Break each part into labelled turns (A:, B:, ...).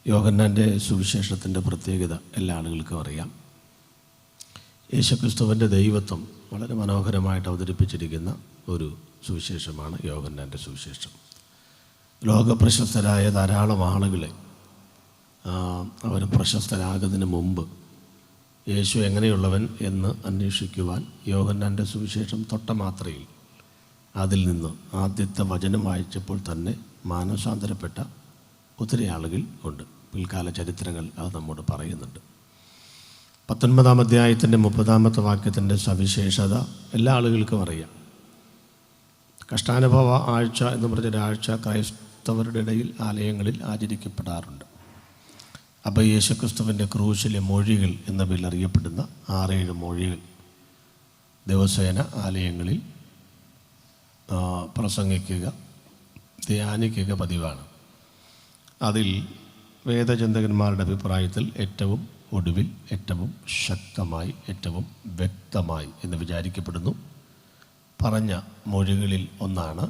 A: യോഹന്നാൻ്റെ സുവിശേഷത്തിൻ്റെ പ്രത്യേകത എല്ലാ ആളുകൾക്കും അറിയാം. യേശുക്രിസ്തുവിൻ്റെ ദൈവത്വം വളരെ മനോഹരമായിട്ട് അവതരിപ്പിച്ചിരിക്കുന്ന ഒരു സുവിശേഷമാണ് യോഹന്നാൻ്റെ സുവിശേഷം. ലോകപ്രശസ്തരായ ധാരാളം ആളുകളെ അവർ പ്രശസ്തരാകുന്നതിന് മുമ്പ് യേശു എങ്ങനെയുള്ളവൻ എന്ന് അന്വേഷിക്കുവാൻ യോഹന്നാൻ്റെ സുവിശേഷം തൊട്ട മാത്രയിൽ അതിൽ നിന്ന് ആദ്യത്തെ വചനം വായിച്ചപ്പോൾ തന്നെ മാനസാന്തരപ്പെട്ട ഒത്തിരി ആളുകൾ ഉണ്ട്. പിൽക്കാല ചരിത്രങ്ങൾ അത് നമ്മോട് പറയുന്നുണ്ട്. 19-ാം അധ്യായത്തിൻ്റെ 30-ാമത്തെ വാക്യത്തിൻ്റെ സവിശേഷത എല്ലാ ആളുകൾക്കും അറിയാം. കഷ്ടാനുഭവ ആഴ്ച എന്ന് പറഞ്ഞൊരാഴ്ച ക്രൈസ്തവരുടെ ഇടയിൽ ആലയങ്ങളിൽ ആചരിക്കപ്പെടാറുണ്ട്. അപ്പോൾ യേശുക്രിസ്തുവിൻ്റെ ക്രൂശിലെ മൊഴികൾ എന്ന പേരിൽ അറിയപ്പെടുന്ന 6-7 മൊഴികൾ ദിവസേന ആലയങ്ങളിൽ പ്രസംഗിക്കുക, ധ്യാനിക്കുക പതിവാണ്. അതിൽ വേദചിന്തകന്മാരുടെ അഭിപ്രായത്തിൽ ഏറ്റവും ഒടുവിൽ, ഏറ്റവും ശക്തമായി, ഏറ്റവും വ്യക്തമായി എന്ന് വിചാരിക്കപ്പെടുന്നു പറഞ്ഞ മൊഴികളിൽ ഒന്നാണ്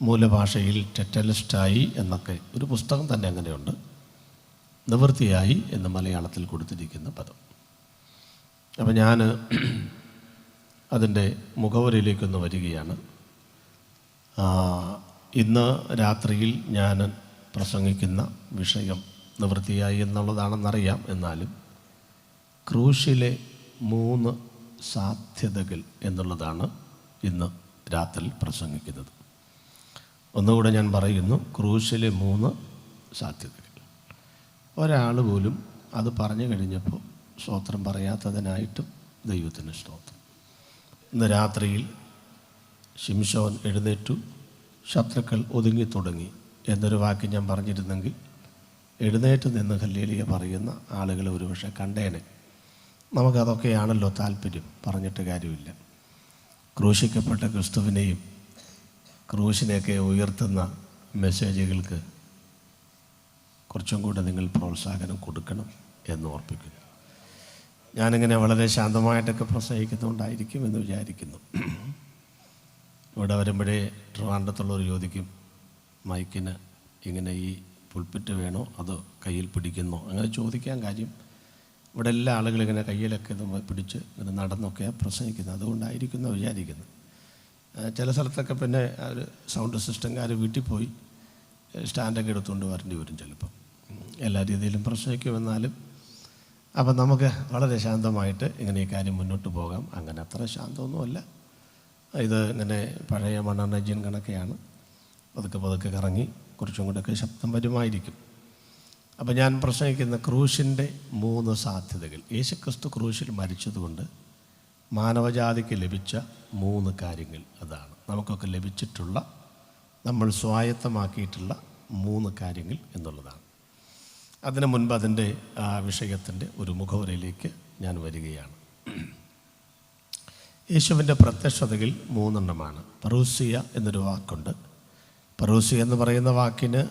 A: മൂലഭാഷയിൽ ടെറ്റലസ്റ്റായി എന്നൊക്കെ ഒരു പുസ്തകം തന്നെ അങ്ങനെയുണ്ട്, നിവൃത്തിയായി എന്ന് മലയാളത്തിൽ കൊടുത്തിരിക്കുന്ന പദം. അപ്പം ഞാൻ അതിൻ്റെ മുഖവരിയിലേക്കൊന്ന് വരികയാണ്. ഇന്ന് രാത്രിയിൽ ഞാൻ പ്രസംഗിക്കുന്ന വിഷയം നിവൃത്തിയായി എന്നുള്ളതാണെന്നറിയാം. എന്നാലും ക്രൂശിലെ 3 സാധ്യതകൾ എന്നുള്ളതാണ് ഇന്ന് രാത്രി പ്രസംഗിക്കുന്നത്. ഒന്നുകൂടെ ഞാൻ പറയുന്നു, ക്രൂശിലെ 3 സാധ്യതകൾ. ഒരാൾ പോലും അത് പറഞ്ഞു കഴിഞ്ഞപ്പോൾ സ്തോത്രം പറയാത്തതിനായിട്ടും ദൈവത്തിന് സ്തോത്രം. ഇന്ന് രാത്രിയിൽ ശിംശോൻ എഴുന്നേറ്റു, ശത്രുക്കൾ ഒതുങ്ങി തുടങ്ങി എന്നൊരു വാക്ക് ഞാൻ പറഞ്ഞിരുന്നെങ്കിൽ എഴുന്നേറ്റ് നിന്ന് ഹല്ലേലൂയ പറയുന്ന ആളുകൾ ഒരുപക്ഷെ കണ്ടേനെ. നമുക്കതൊക്കെയാണല്ലോ താല്പര്യം, പറഞ്ഞിട്ട് കാര്യമില്ല. ക്രൂശിക്കപ്പെട്ട ക്രിസ്തുവിനെയും ക്രൂശിനെയൊക്കെ ഉയർത്തുന്ന മെസ്സേജുകൾക്ക് കുറച്ചും കൂടെ നിങ്ങൾ പ്രോത്സാഹനം കൊടുക്കണം എന്ന് ഓർപ്പിക്കുന്നു. ഞാനിങ്ങനെ വളരെ ശാന്തമായിട്ടൊക്കെ പ്രസംഗിക്കുന്നുണ്ടായിരിക്കും എന്ന് വിചാരിക്കുന്നു. ഇവിടെ വരുമ്പോഴേ ട്രിവാൻഡ്രത്തുള്ളവർ ചോദിക്കും, മൈക്കിന് ഇങ്ങനെ ഈ പുൾപ്പിറ്റ് വേണോ അതോ കയ്യിൽ പിടിക്കുന്നോ? അങ്ങനെ ചോദിക്കാൻ കാര്യം ഇവിടെ എല്ലാ ആളുകളും ഇങ്ങനെ കയ്യിലൊക്കെ പിടിച്ച് ഇങ്ങനെ നടന്നൊക്കെ പ്രസംഗിക്കുന്നത്, അതുകൊണ്ടായിരിക്കുന്നു വിചാരിക്കുന്നത്. ചില സ്ഥലത്തൊക്കെ പിന്നെ ഒരു സൗണ്ട് സിസ്റ്റംകാർ വീട്ടിൽ പോയി സ്റ്റാൻഡൊക്കെ എടുത്തുകൊണ്ട് വരേണ്ടി വരും ചിലപ്പം. എല്ലാ രീതിയിലും പ്രസംഗിക്കുമെന്നാലും അപ്പം നമുക്ക് വളരെ ശാന്തമായിട്ട് ഇങ്ങനെ ഈ കാര്യം മുന്നോട്ട് പോകാം. അങ്ങനെ അത്ര ശാന്തമൊന്നുമല്ല, ഇത് ഇങ്ങനെ പഴയ മണ്ണെണ്ണ എഞ്ചിൻ കണക്കെയാണ്. പതുക്കെ പതുക്കെ കറങ്ങി കുറച്ചും കൂടെയൊക്കെ ശബ്ദം വരുമായിരിക്കും. അപ്പം ഞാൻ പ്രസംഗിക്കുന്ന ക്രൂശിൻ്റെ 3 സാധ്യതകൾ. യേശുക്രിസ്തു ക്രൂശിൽ മരിച്ചതുകൊണ്ട് മാനവജാതിക്ക് ലഭിച്ച 3 കാര്യങ്ങൾ. അതാണ് നമുക്കൊക്കെ ലഭിച്ചിട്ടുള്ള, നമ്മൾ സ്വായത്തമാക്കിയിട്ടുള്ള 3 കാര്യങ്ങൾ എന്നുള്ളതാണ്. അതിനു മുൻപ് അതിൻ്റെ വിഷയത്തിൻ്റെ ഒരു മുഖവരയിലേക്ക് ഞാൻ വരികയാണ്. യേശുവിൻ്റെ പ്രത്യക്ഷതകൾ 3 എണ്ണമാണ്. പറൂസിയ എന്നൊരു വാക്കുണ്ട്. പറൂസിയ എന്ന് പറയുന്ന വാക്കിന്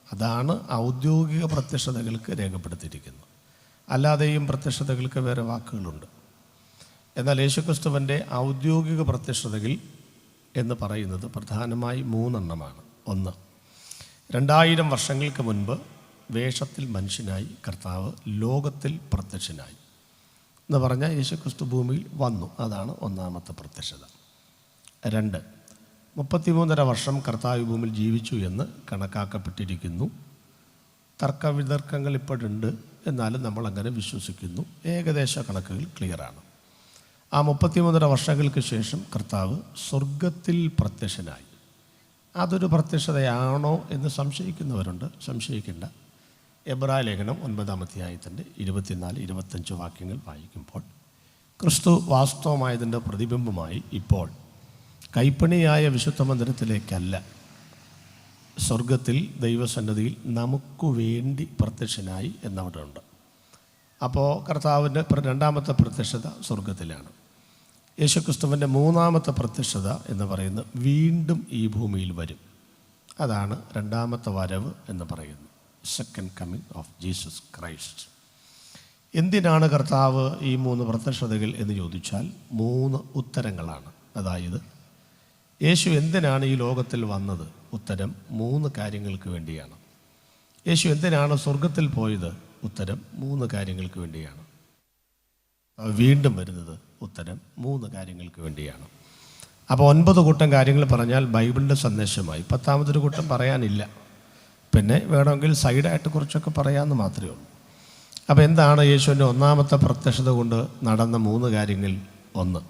A: അതാണ് ഔദ്യോഗിക പ്രത്യക്ഷതകൾക്ക് രേഖപ്പെടുത്തിയിരിക്കുന്നത്. അല്ലാതെയും പ്രത്യക്ഷതകൾക്ക് വേറെ വാക്കുകളുണ്ട്. എന്നാൽ യേശുക്രിസ്തുവിൻ്റെ ഔദ്യോഗിക പ്രത്യക്ഷതകൾ എന്ന് പറയുന്നത് പ്രധാനമായി 3 എണ്ണമാണ്. 1, 2000 വർഷങ്ങൾക്ക് മുൻപ് വേഷത്തിൽ മനുഷ്യനായി കർത്താവ് ലോകത്തിൽ പ്രത്യക്ഷനായി എന്ന് പറഞ്ഞാൽ യേശുക്രിസ്തു ഭൂമിയിൽ വന്നു. അതാണ് 1ാമത്തെ പ്രത്യക്ഷത. 2, 33.5 വർഷം കർത്താവ് ഭൂമിയിൽ ജീവിച്ചു എന്ന് കണക്കാക്കപ്പെട്ടിരിക്കുന്നു. തർക്കവിതർക്കങ്ങൾ ഇപ്പോഴുണ്ട്, എന്നാലും നമ്മളങ്ങനെ വിശ്വസിക്കുന്നു. ഏകദേശ കണക്കുകൾ ക്ലിയറാണ്. ആ 33.5 വർഷങ്ങൾക്ക് ശേഷം കർത്താവ് സ്വർഗത്തിൽ പ്രത്യക്ഷനായി. അതൊരു പ്രത്യക്ഷതയാണോ എന്ന് സംശയിക്കുന്നവരുണ്ട്. സംശയിക്കേണ്ട. എബ്രായ ലേഖനം 9-ാം അധ്യായത്തിൻ്റെ 24-25 വാക്യങ്ങൾ വായിക്കുമ്പോൾ ക്രിസ്തു വാസ്തവമായതിൻ്റെ പ്രതിബിംബമായി ഇപ്പോൾ കൈപ്പണിയായ വിശുദ്ധ മന്ദിരത്തിലേക്കല്ല, സ്വർഗത്തിൽ ദൈവസന്നിധിയിൽ നമുക്ക് വേണ്ടി പ്രത്യക്ഷനായി എന്നവിടെ ഉണ്ട്. അപ്പോൾ കർത്താവിൻ്റെ 2ാമത്തെ പ്രത്യക്ഷത സ്വർഗത്തിലാണ്. യേശുക്രിസ്തുവിൻ്റെ 3ാമത്തെ പ്രത്യക്ഷത എന്ന് പറയുന്നത് വീണ്ടും ഈ ഭൂമിയിൽ വരും. അതാണ് 2ാമത്തെ വരവ് എന്ന് പറയുന്നത്, second coming of Jesus Christ. എന്തിനാണ് കർത്താവ് ഈ 3 പ്രത്യക്ഷതകൾ എന്ന് ചോദിച്ചാൽ 3 ഉത്തരങ്ങളാണ്. അതായത് യേശു എന്തിനാണ് ഈ ലോകത്തിൽ വന്നത്? ഉത്തരം 3 കാര്യങ്ങൾക്ക് വേണ്ടിയാണ്. യേശു എന്തിനാണ് സ്വർഗത്തിൽ പോയത്? ഉത്തരം 3 കാര്യങ്ങൾക്ക് വേണ്ടിയാണ്. വീണ്ടും വരുന്നത് ഉത്തരം 3 കാര്യങ്ങൾക്ക് വേണ്ടിയാണ്. അപ്പോൾ 9 കൂട്ടം കാര്യങ്ങൾ പറഞ്ഞാൽ ബൈബിളിൻ്റെ സന്ദേശമായി. 10ാമതൊരു കൂട്ടം പറയാനില്ല. പിന്നെ വേണമെങ്കിൽ സൈഡായിട്ട് കുറച്ചൊക്കെ പറയാമെന്ന് മാത്രമേ ഉള്ളൂ. അപ്പോൾ എന്താണ് യേശുവിൻ്റെ ഒന്നാമത്തെ പ്രത്യക്ഷത കൊണ്ട് നടന്ന 3 കാര്യങ്ങൾ? 1,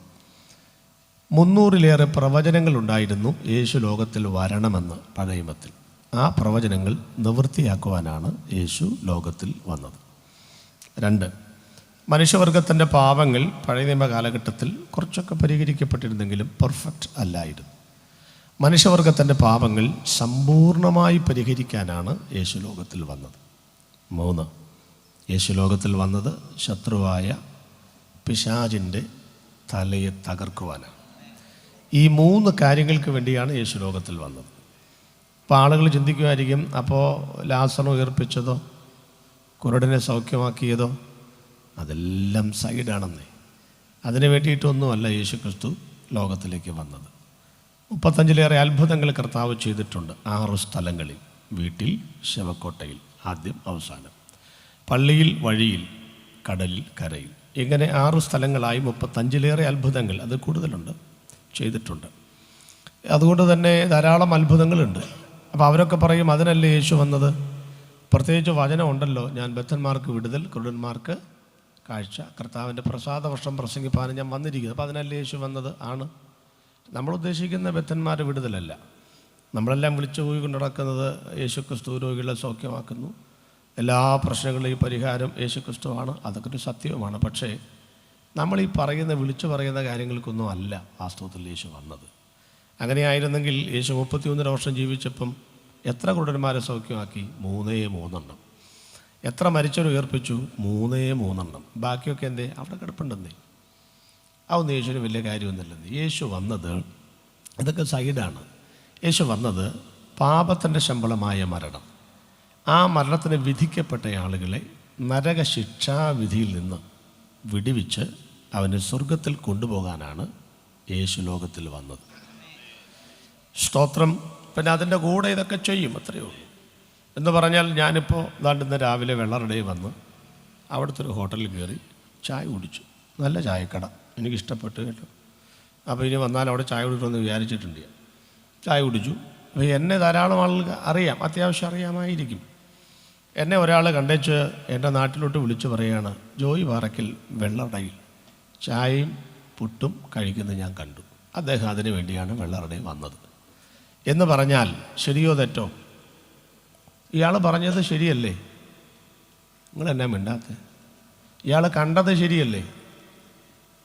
A: 300-ലേറെ പ്രവചനങ്ങളുണ്ടായിരുന്നു യേശു ലോകത്തിൽ വരണമെന്ന് പഴയ നിയമത്തിൽ. ആ പ്രവചനങ്ങൾ നിവൃത്തിയാക്കുവാനാണ് യേശു ലോകത്തിൽ വന്നത്. 2, മനുഷ്യവർഗത്തിൻ്റെ പാപങ്ങൾ പഴയ നിയമ കാലഘട്ടത്തിൽ കുറച്ചൊക്കെ പരിഹരിക്കപ്പെട്ടിരുന്നെങ്കിലും പെർഫെക്റ്റ് അല്ലായിരുന്നു. മനുഷ്യവർഗത്തിൻ്റെ പാപങ്ങൾ സമ്പൂർണമായി പരിഹരിക്കാനാണ് യേശു ലോകത്തിൽ വന്നത്. 3, യേശു ലോകത്തിൽ വന്നത് ശത്രുവായ പിശാചിൻ്റെ തലയെ തകർക്കുവാനാണ്. ഈ 3 കാര്യങ്ങൾക്ക് വേണ്ടിയാണ് യേശു ലോകത്തിൽ വന്നത്. അപ്പോൾ ആളുകൾ ചിന്തിക്കുമായിരിക്കും, അപ്പോൾ ലാസറിനെ ഉയർപ്പിച്ചതോ കുരുടനെ സൗഖ്യമാക്കിയതോ അതെല്ലാം സൈഡാണെന്നേ. അതിന് വേണ്ടിയിട്ടൊന്നുമല്ല യേശു ക്രിസ്തു ലോകത്തിലേക്ക് വന്നത്. 35-ലേറെ അത്ഭുതങ്ങൾ കർത്താവ് ചെയ്തിട്ടുണ്ട് 6 സ്ഥലങ്ങളിൽ: വീട്ടിൽ, ശവക്കോട്ടയിൽ, ആദ്യം അവസാനം, പള്ളിയിൽ, വഴിയിൽ, കടലിൽ, കരയിൽ. ഇങ്ങനെ 6 സ്ഥലങ്ങളായി 35-ലേറെ അത്ഭുതങ്ങൾ, അത് കൂടുതലുണ്ട്, ചെയ്തിട്ടുണ്ട്. അതുകൊണ്ട് തന്നെ ധാരാളം അത്ഭുതങ്ങളുണ്ട്. അപ്പോൾ അവരൊക്കെ പറയും, അതിനല്ലേ യേശു വന്നത്? പ്രത്യേകിച്ച് വചനമുണ്ടല്ലോ, ഞാൻ ബദ്ധന്മാർക്ക് വിടുതൽ, കുരുടന്മാർക്ക് കാഴ്ച, കർത്താവിൻ്റെ പ്രസാദവർഷം പ്രസംഗിപ്പാനും ഞാൻ വന്നിരിക്കുന്നത്. അപ്പോൾ അതിനല്ലേ യേശു വന്നത്? ആണ്. നമ്മൾ ഉദ്ദേശിക്കുന്ന ബദ്ധന്മാരെ വിടുതലല്ല. നമ്മളെല്ലാം വിളിച്ചു പോയി കൊണ്ട് നടക്കുന്നത് യേശു ക്രിസ്തു രോഗികളെ സൗഖ്യമാക്കുന്നു, എല്ലാ പ്രശ്നങ്ങളുടെയും പരിഹാരം യേശു ക്രിസ്തുവാണ്. അതൊക്കെ ഒരു സത്യവുമാണ്. പക്ഷേ നമ്മളീ വിളിച്ചു പറയുന്ന കാര്യങ്ങൾക്കൊന്നും അല്ല വാസ്തവത്തിൽ യേശു വന്നത്. അങ്ങനെയായിരുന്നെങ്കിൽ യേശു 31 വർഷം ജീവിച്ചപ്പം എത്ര കുരുടന്മാരെ സൗഖ്യമാക്കി? 3 എത്ര മരിച്ചവരെ ഉയർപ്പിച്ചു? 3 ബാക്കിയൊക്കെ എന്തേ? അവിടെ കിടപ്പുണ്ടെന്നേ. അതൊന്നും യേശുവിന് വലിയ കാര്യമൊന്നുമില്ലെന്നേ. യേശു വന്നത്, ഇതൊക്കെ സൈഡാണ്. യേശു വന്നത് പാപത്തിൻ്റെ ശമ്പളമായ മരണം, ആ മരണത്തിന് വിധിക്കപ്പെട്ട ആളുകളെ നരകശിക്ഷാവിധിയിൽ നിന്ന് വിടുവിച്ച് അവന് സ്വർഗത്തിൽ കൊണ്ടുപോകാനാണ് യേശു ലോകത്തിൽ വന്നത്. സ്തോത്രം. പിന്നെ അതിൻ്റെ കൂടെ ഇതൊക്കെ ചെയ്യും, അത്രയേ ഉള്ളൂ. എന്ന് പറഞ്ഞാൽ ഞാനിപ്പോൾ ഇന്ന് രാവിലെ വെള്ളറടേ വന്ന് അവിടുത്തെ ഒരു ഹോട്ടലിൽ കയറി ചായ കുടിച്ചു. നല്ല ചായക്കട, എനിക്കിഷ്ടപ്പെട്ടു കേട്ടോ. അപ്പോൾ ഇനി വന്നാൽ അവിടെ ചായ കുടിക്കണമെന്ന് വിചാരിച്ചിട്ടുണ്ട്. ചായ കുടിച്ചു. അപ്പോൾ എന്നെ ധാരാളം ആളുകൾ അറിയാം, അത്യാവശ്യം അറിയാമായിരിക്കും. എന്നെ ഒരാൾ കണ്ടേച്ച് എൻ്റെ നാട്ടിലോട്ട് വിളിച്ച് പറയുകയാണ്, ജോയി പാറയ്ക്കൽ വെള്ളറടയിൽ ചായയും പുട്ടും കഴിക്കുന്നത് ഞാൻ കണ്ടു. അദ്ദേഹം അതിനു വേണ്ടിയാണ് വെള്ളറടയിൽ വന്നത് എന്ന് പറഞ്ഞാൽ ശരിയോ തെറ്റോ? ഇയാൾ പറഞ്ഞത് ശരിയല്ലേ? നിങ്ങളെന്നാ മിണ്ടാത്തെ? ഇയാൾ കണ്ടത് ശരിയല്ലേ?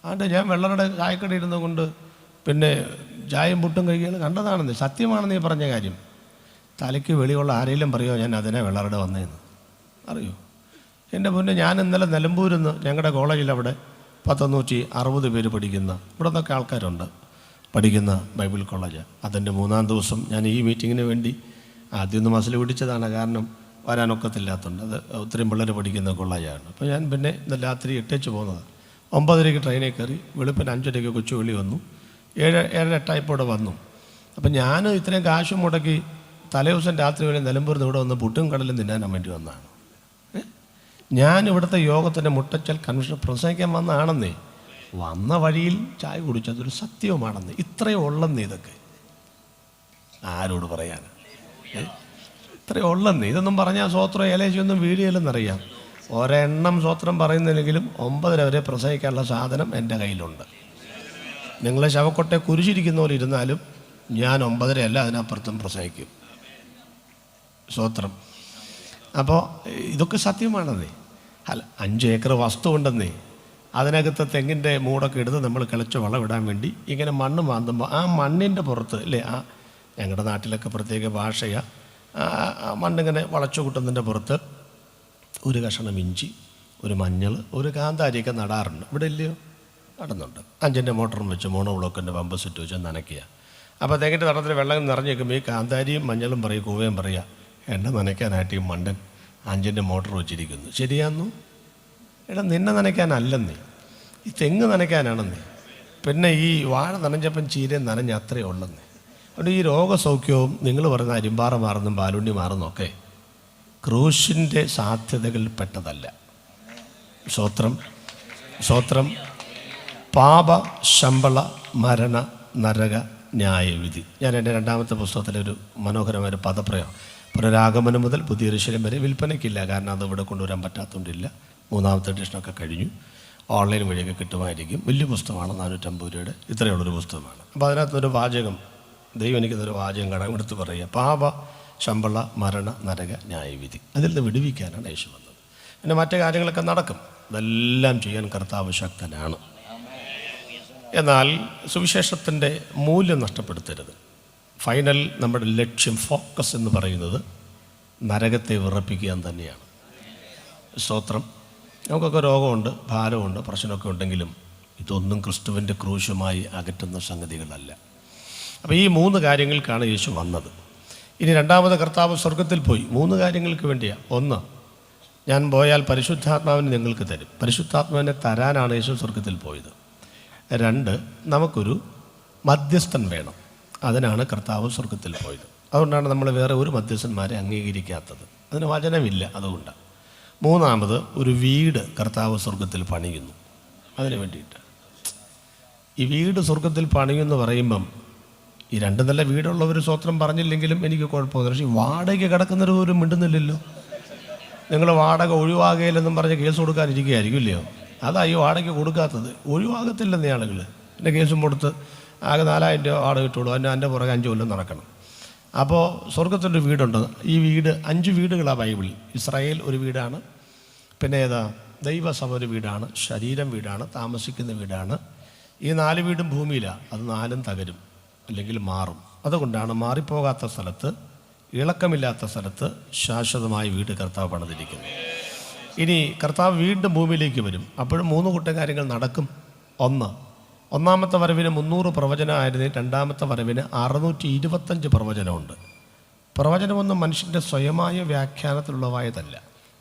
A: അതുകൊണ്ട് ഞാൻ വെള്ളറയുടെ ചായക്കട ഇരുന്നത് കൊണ്ട് പിന്നെ ചായയും പുട്ടും കഴിക്കുകയാണ് കണ്ടതാണെന്ന്, സത്യമാണെന്ന് ഈ പറഞ്ഞ കാര്യം തലയ്ക്ക് വെളിയുള്ള ആരെങ്കിലും പറയുമോ ഞാൻ അതിനെ വെള്ളറയുടെ വന്നതെന്ന്? അറിയോ? എൻ്റെ മുന്നേ ഞാൻ ഇന്നലെ നിലമ്പൂരിൽ നിന്ന്, ഞങ്ങളുടെ കോളേജിൽ അവിടെ 160 പേര് പഠിക്കുന്ന, ഇവിടെ നിന്നൊക്കെ ആൾക്കാരുണ്ട് പഠിക്കുന്ന ബൈബിൾ കോളേജ്. അതിൻ്റെ 3-ാം ദിവസം ഞാൻ ഈ മീറ്റിങ്ങിന് വേണ്ടി ആദ്യമൊന്ന് മസിൽ പിടിച്ചതാണ്, കാരണം വരാനൊക്കത്തില്ലാത്തതുകൊണ്ട്. അത് ഒത്തിരി പിള്ളേർ പഠിക്കുന്ന കോളേജാണ്. അപ്പോൾ ഞാൻ പിന്നെ ഇന്ന് രാത്രി 8 പോകുന്നത്. 9:30 ട്രെയിനിൽ കയറി, വെളുപ്പിന് 5:30 കൊച്ചുവേളി വന്നു, 7-8 ഇവിടെ വന്നു. അപ്പം ഞാൻ ഇത്രയും കാശും മുടക്കി തലേ ദിവസം രാത്രി വരെ നിലമ്പൂരിൽ നിന്ന് ഇവിടെ വന്ന് പുട്ടും കടലും തിന്നാൻ വേണ്ടി വന്നതാണ്. ഞാൻ ഇവിടുത്തെ യോഗത്തിൻ്റെ മുട്ടച്ചൽ കൺവെൻഷൻ പ്രസംഗിക്കാൻ വന്നതാണെന്നേ. വന്ന വഴിയിൽ ചായ കുടിച്ചതൊരു സത്യവുമാണെന്ന്. ഇത്രയും ഉള്ളെന്നേ ഇതൊക്കെ. ആരോട് പറയാൻ? ഇത്രയും ഉള്ളെന്നേ. ഇതൊന്നും പറഞ്ഞാൽ സ്വോത്രം ഏലേശൊന്നും വീഡിയോയിലെന്നറിയാം. ഒരെണ്ണം സ്വോത്രം പറയുന്നില്ലെങ്കിലും 9:30 വരെ പ്രസംഗിക്കാനുള്ള സാധനം എൻ്റെ കയ്യിലുണ്ട്. നിങ്ങളെ ശവക്കൊട്ടെ കുരിശിരിക്കുന്ന പോലെ ഇരുന്നാലും ഞാൻ 9:30 അല്ല അതിനപ്പുറത്തും പ്രസംഗിക്കും. സ്വോത്രം. അപ്പോൾ ഇതൊക്കെ സത്യമാണെന്നേ. അല്ല, 5 ഏക്കർ വസ്തു ഉണ്ടെന്നേ. അതിനകത്ത് തെങ്ങിൻ്റെ മൂടൊക്കെ എടുത്ത് നമ്മൾ കിളച്ച് വളമിടാൻ വേണ്ടി ഇങ്ങനെ മണ്ണ് മാന്തുമ്പോൾ ആ മണ്ണിൻ്റെ പുറത്ത് അല്ലേ, ആ ഞങ്ങളുടെ നാട്ടിലൊക്കെ പ്രത്യേക ഭാഷയാണ്, മണ്ണിങ്ങനെ വളച്ചു കൂട്ടുന്നതിൻ്റെ പുറത്ത് ഒരു കഷണം ഇഞ്ചി, ഒരു മഞ്ഞൾ, ഒരു കാന്താരിയൊക്കെ നടാറുണ്ട്. ഇവിടെ ഇല്ലയോ? നടന്നുണ്ട്. 5-ൻ്റെ മോട്ടറും വെച്ച് മോണോ ബ്ലോക്കിൻ്റെ പമ്പ് സെറ്റ് വെച്ച് നനയ്ക്കുക. അപ്പോൾ തെങ്ങിൻ്റെ തടത്തിൽ വെള്ളം നിറഞ്ഞ് നിൽക്കുമ്പോൾ ഈ കാന്താരിയും മഞ്ഞളും പറയുക, കൂവയും പറയുക, എണ്ണ നനയ്ക്കാനായിട്ട് ഈ മണ്ടൻ 5-ൻ്റെ മോട്ടർ വെച്ചിരിക്കുന്നു. ശരിയാന്നു? എടാ, നിന്നെ നനയ്ക്കാനല്ലെന്നേ, ഈ തെങ്ങ് നനയ്ക്കാനാണെന്നേ. പിന്നെ ഈ വാഴ നനഞ്ഞപ്പം ചീരയും നനഞ്ഞ അത്രയേ ഉള്ളെന്നേ. അതുകൊണ്ട് ഈ രോഗസൗഖ്യവും നിങ്ങൾ പറയുന്ന അരിമ്പാറ മാറുന്നതും പാലുണ്ണി മാറുന്നൊക്കെ ക്രൂശിൻ്റെ സാധ്യതകളിൽപ്പെട്ടതല്ല. സ്തോത്രം, സ്തോത്രം. പാപ, ശമ്പള, മരണ, നരക, ന്യായവിധി. ഞാൻ എൻ്റെ രണ്ടാമത്തെ പുസ്തകത്തിലെ ഒരു മനോഹരമായ പദപ്രയോഗം, പുനരാഗമനം മുതൽ പുതിയ യെരൂശലേം വരെ വിൽപ്പനയ്ക്കില്ല, കാരണം അത് ഇവിടെ കൊണ്ടുവരാൻ പറ്റാത്തതുകൊണ്ടില്ല. മൂന്നാമത്തെ എഡിഷനൊക്കെ കഴിഞ്ഞു, ഓൺലൈൻ വഴിയൊക്കെ കിട്ടുമായിരിക്കും. വലിയ പുസ്തകമാണ്, 450 രൂപയുടെ ഇത്രയുള്ളൊരു പുസ്തകമാണ്. അപ്പോൾ അതിനകത്തൊരു വാചകം, ദൈവം എനിക്കതൊരു വാചകം കടമെടുത്ത് പറയുക, പാപ, ശമ്പള, മരണ, നരക, ന്യായവിധി. അതിൽ നിന്ന് വിടുവിക്കാനാണ് യേശു വന്നത്. പിന്നെ മറ്റു കാര്യങ്ങളൊക്കെ നടക്കും, ഇതെല്ലാം ചെയ്യാൻ കർത്താവ് ശക്തനാണ്. എന്നാൽ സുവിശേഷത്തിൻ്റെ മൂല്യം നഷ്ടപ്പെടുത്തരുത്. ഫൈനൽ നമ്മുടെ ലക്ഷ്യം, ഫോക്കസ് എന്ന് പറയുന്നത് നരകത്തെ വിറപ്പിക്കുക തന്നെയാണ്. സ്തോത്രം. നമുക്കൊക്കെ രോഗമുണ്ട്, ഭാരമുണ്ട്, പ്രശ്നമൊക്കെ ഉണ്ടെങ്കിലും ഇതൊന്നും ക്രിസ്തുവിൻ്റെ ക്രൂശുമായി അകറ്റുന്ന സംഗതികളല്ല. അപ്പോൾ ഈ 3 കാര്യങ്ങൾക്കാണ് യേശു വന്നത്. ഇനി രണ്ടാമത് കർത്താവ് സ്വർഗത്തിൽ പോയി 3 കാര്യങ്ങൾക്ക് വേണ്ടിയാണ്. 1, ഞാൻ പോയാൽ പരിശുദ്ധാത്മാവിനെ നിങ്ങൾക്ക് തരും. പരിശുദ്ധാത്മാവിനെ തരാനാണ് യേശു സ്വർഗത്തിൽ പോയത്. 2, നമുക്കൊരു മധ്യസ്ഥൻ വേണം, അതിനാണ് കർത്താവ് സ്വർഗത്തിൽ പോയത്. അതുകൊണ്ടാണ് നമ്മൾ വേറെ ഒരു മധ്യസ്ഥന്മാരെ അംഗീകരിക്കാത്തത്, അതിന് വചനമില്ല, അതുകൊണ്ടാണ്. 3, ഒരു വീട് കർത്താവ് സ്വർഗത്തിൽ പണിയുന്നു, അതിന് വേണ്ടിയിട്ട്. ഈ വീട് സ്വർഗത്തിൽ പണിയുമെന്ന് പറയുമ്പം ഈ 2 നല്ല വീടുള്ളവർ സ്വത്രം പറഞ്ഞില്ലെങ്കിലും എനിക്ക് കുഴപ്പമൊന്നും. പക്ഷേ വാടക കിടക്കുന്നവർ പോലും മിണ്ടുന്നില്ലല്ലോ. നിങ്ങൾ വാടക ഒഴിവാകുകയില്ലെന്നും പറഞ്ഞ് കേസ് കൊടുക്കാനിരിക്കുകയായിരിക്കും ഇല്ലയോ? അതാ ഈ വാടക കൊടുക്കാത്തത്. ഒഴിവാകത്തില്ലെന്നേ ആളുകൾ. എൻ്റെ കേസും കൊടുത്ത് ആകെ 4000 രൂപ വാടക കിട്ടുള്ളൂ, എൻ്റെ പുറകെ 5 കൊല്ലം നടക്കണം. അപ്പോൾ സ്വർഗത്തിൻ്റെ വീടുണ്ട്. ഈ വീട് 5 വീടുകളാണ് ബൈബിളിൽ. ഇസ്രായേൽ ഒരു വീടാണ്, പിന്നെ ഏതാ, ദൈവസഭ ഒരു വീടാണ്, ശരീരം വീടാണ്, താമസിക്കുന്ന വീടാണ്. ഈ 4 വീടും ഭൂമിയിലാണ്. അത് 4ഉം തകരും, അല്ലെങ്കിൽ മാറും. അതുകൊണ്ടാണ് മാറിപ്പോകാത്ത സ്ഥലത്ത്, ഇളക്കമില്ലാത്ത സ്ഥലത്ത് ശാശ്വതമായ വീട് കർത്താവ് പണിതിരിക്കുന്നത്. ഇനി കർത്താവ് വീണ്ടും ഭൂമിയിലേക്ക് വരും, അപ്പോഴും 3 കൂട്ടം കാര്യങ്ങൾ നടക്കും. 1, ഒന്നാമത്തെ വരവിന് 300 പ്രവചനമായിരുന്നു, രണ്ടാമത്തെ വരവിന് 625 പ്രവചനമുണ്ട്. പ്രവചനമൊന്നും മനുഷ്യൻ്റെ സ്വയമായ വ്യാഖ്യാനത്തിലുള്ളതായതല്ല.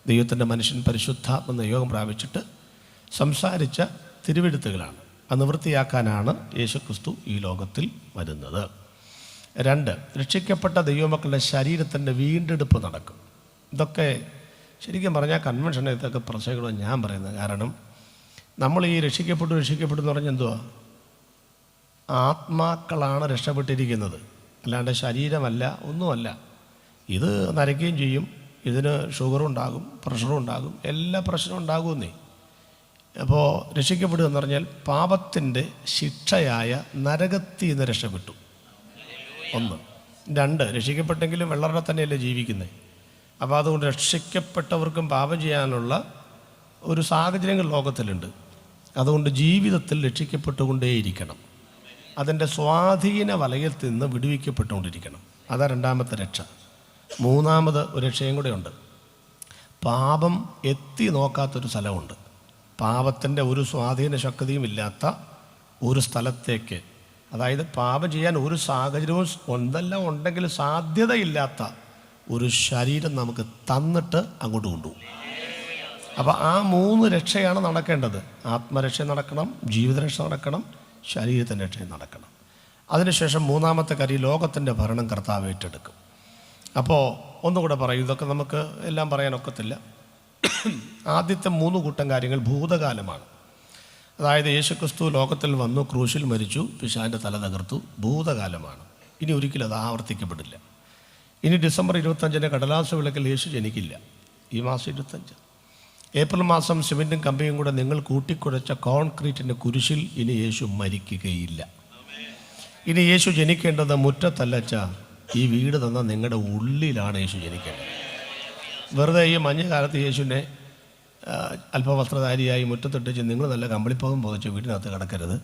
A: ദൈവത്തിൻ്റെ മനുഷ്യൻ പരിശുദ്ധാത്മ നിയോഗം പ്രാപിച്ചിട്ട് സംസാരിച്ച തിരുവെഴുത്തുകളാണ്. അത് നിവൃത്തിയാക്കാനാണ് യേശുക്രിസ്തു ഈ ലോകത്തിൽ വരുന്നത്. 2, രക്ഷിക്കപ്പെട്ട ദൈവമക്കളുടെ ശരീരത്തിൻ്റെ വീണ്ടെടുപ്പ് നടക്കും. ഇതൊക്കെ ശരിക്കും പറഞ്ഞാൽ കൺവെൻഷൻ ഇതൊക്കെ പ്രസംഗങ്ങളാണ് ഞാൻ പറയുന്നത്. കാരണം നമ്മൾ ഈ രക്ഷിക്കപ്പെട്ടു എന്ന് പറഞ്ഞാൽ എന്തുവാ? ആത്മാക്കളാണ് രക്ഷപ്പെട്ടിരിക്കുന്നത്, അല്ലാണ്ട് ശരീരമല്ല, ഒന്നുമല്ല. ഇത് നരയ്ക്കുകയും ചെയ്യും, ഇതിന് ഷുഗറും ഉണ്ടാകും, പ്രഷറും ഉണ്ടാകും, എല്ലാ പ്രശ്നവും ഉണ്ടാകുമെന്നേ. അപ്പോൾ രക്ഷിക്കപ്പെടുക എന്ന് പറഞ്ഞാൽ പാപത്തിൻ്റെ ശിക്ഷയായ നരകത്തിൽ നിന്ന് രക്ഷപ്പെട്ടു. 1. 2, രക്ഷിക്കപ്പെട്ടെങ്കിലും വെള്ളറ തന്നെയല്ലേ ജീവിക്കുന്നത്. അപ്പോൾ അതുകൊണ്ട് രക്ഷിക്കപ്പെട്ടവർക്കും പാപം ചെയ്യാനുള്ള ഒരു സാഹചര്യങ്ങൾ ലോകത്തിലുണ്ട്. അതുകൊണ്ട് ജീവിതത്തിൽ രക്ഷിക്കപ്പെട്ടുകൊണ്ടേയിരിക്കണം, അതിൻ്റെ സ്വാധീന വലയത്തിൽ നിന്ന് വിടുവിക്കപ്പെട്ടുകൊണ്ടിരിക്കണം. അതാ 2ാമത്തെ രക്ഷ. 3ാമത് ഒരു രക്ഷയും കൂടെ ഉണ്ട്. പാപം എത്തി നോക്കാത്തൊരു സ്ഥലമുണ്ട്. പാപത്തിൻ്റെ ഒരു സ്വാധീന ശക്തിയും ഇല്ലാത്ത ഒരു സ്ഥലത്തേക്ക്, അതായത് പാപം ചെയ്യാൻ ഒരു സാഹചര്യവും എന്തെല്ലാം ഉണ്ടെങ്കിലും സാധ്യതയില്ലാത്ത ഒരു ശരീരം നമുക്ക് തന്നിട്ട് അങ്ങോട്ട് കൊണ്ടുപോകും. അപ്പോൾ ആ 3 രക്ഷയാണ് നടക്കേണ്ടത്. ആത്മരക്ഷ നടക്കണം, ജീവിതരക്ഷ നടക്കണം, ശരീരത്തിൻ്റെ രക്ഷ നടക്കണം. അതിനുശേഷം 3ാമത്തെ കാര്യം, ലോകത്തിൻ്റെ ഭരണം കർത്താവ് ഏറ്റെടുക്കും. അപ്പോൾ ഒന്നുകൂടെ പറയും, ഇതൊക്കെ നമുക്ക് എല്ലാം പറയാനൊക്കത്തില്ല. ആദ്യത്തെ 3 കൂട്ടം കാര്യങ്ങൾ ഭൂതകാലമാണ്. അതായത് യേശുക്രിസ്തു ലോകത്തിൽ വന്നു, ക്രൂശിൽ മരിച്ചു, പിശാചിൻ്റെ തല തകർത്തു, ഭൂതകാലമാണ്. ഇനി ഒരിക്കലും അത് ആവർത്തിക്കപ്പെടില്ല. ഇനി ഡിസംബർ 25 കടലാസ് വിളക്കിൽ യേശു ജനിക്കില്ല. ഈ മാസം 25 ഏപ്രിൽ മാസം സിമെൻറ്റും കമ്പിയും കൂടെ നിങ്ങൾ കൂട്ടിക്കുഴച്ച കോൺക്രീറ്റിൻ്റെ കുരിശിൽ ഇനി യേശു മരിക്കുകയില്ല. ഇനി യേശു ജനിക്കേണ്ടത് മുറ്റത്തല്ലച്ച, ഈ വീട് തന്ന നിങ്ങളുടെ ഉള്ളിലാണ് യേശു ജനിക്കേണ്ടത്. വെറുതെ ഈ മഞ്ഞുകാലത്ത് യേശുവിനെ അല്പവസ്ത്രധാരിയായി മുറ്റത്തിട്ടിച്ച് നിങ്ങൾ നല്ല കമ്പിളിപ്പകം പുതച്ച് വീട്ടിനകത്ത് കിടക്കരുത്.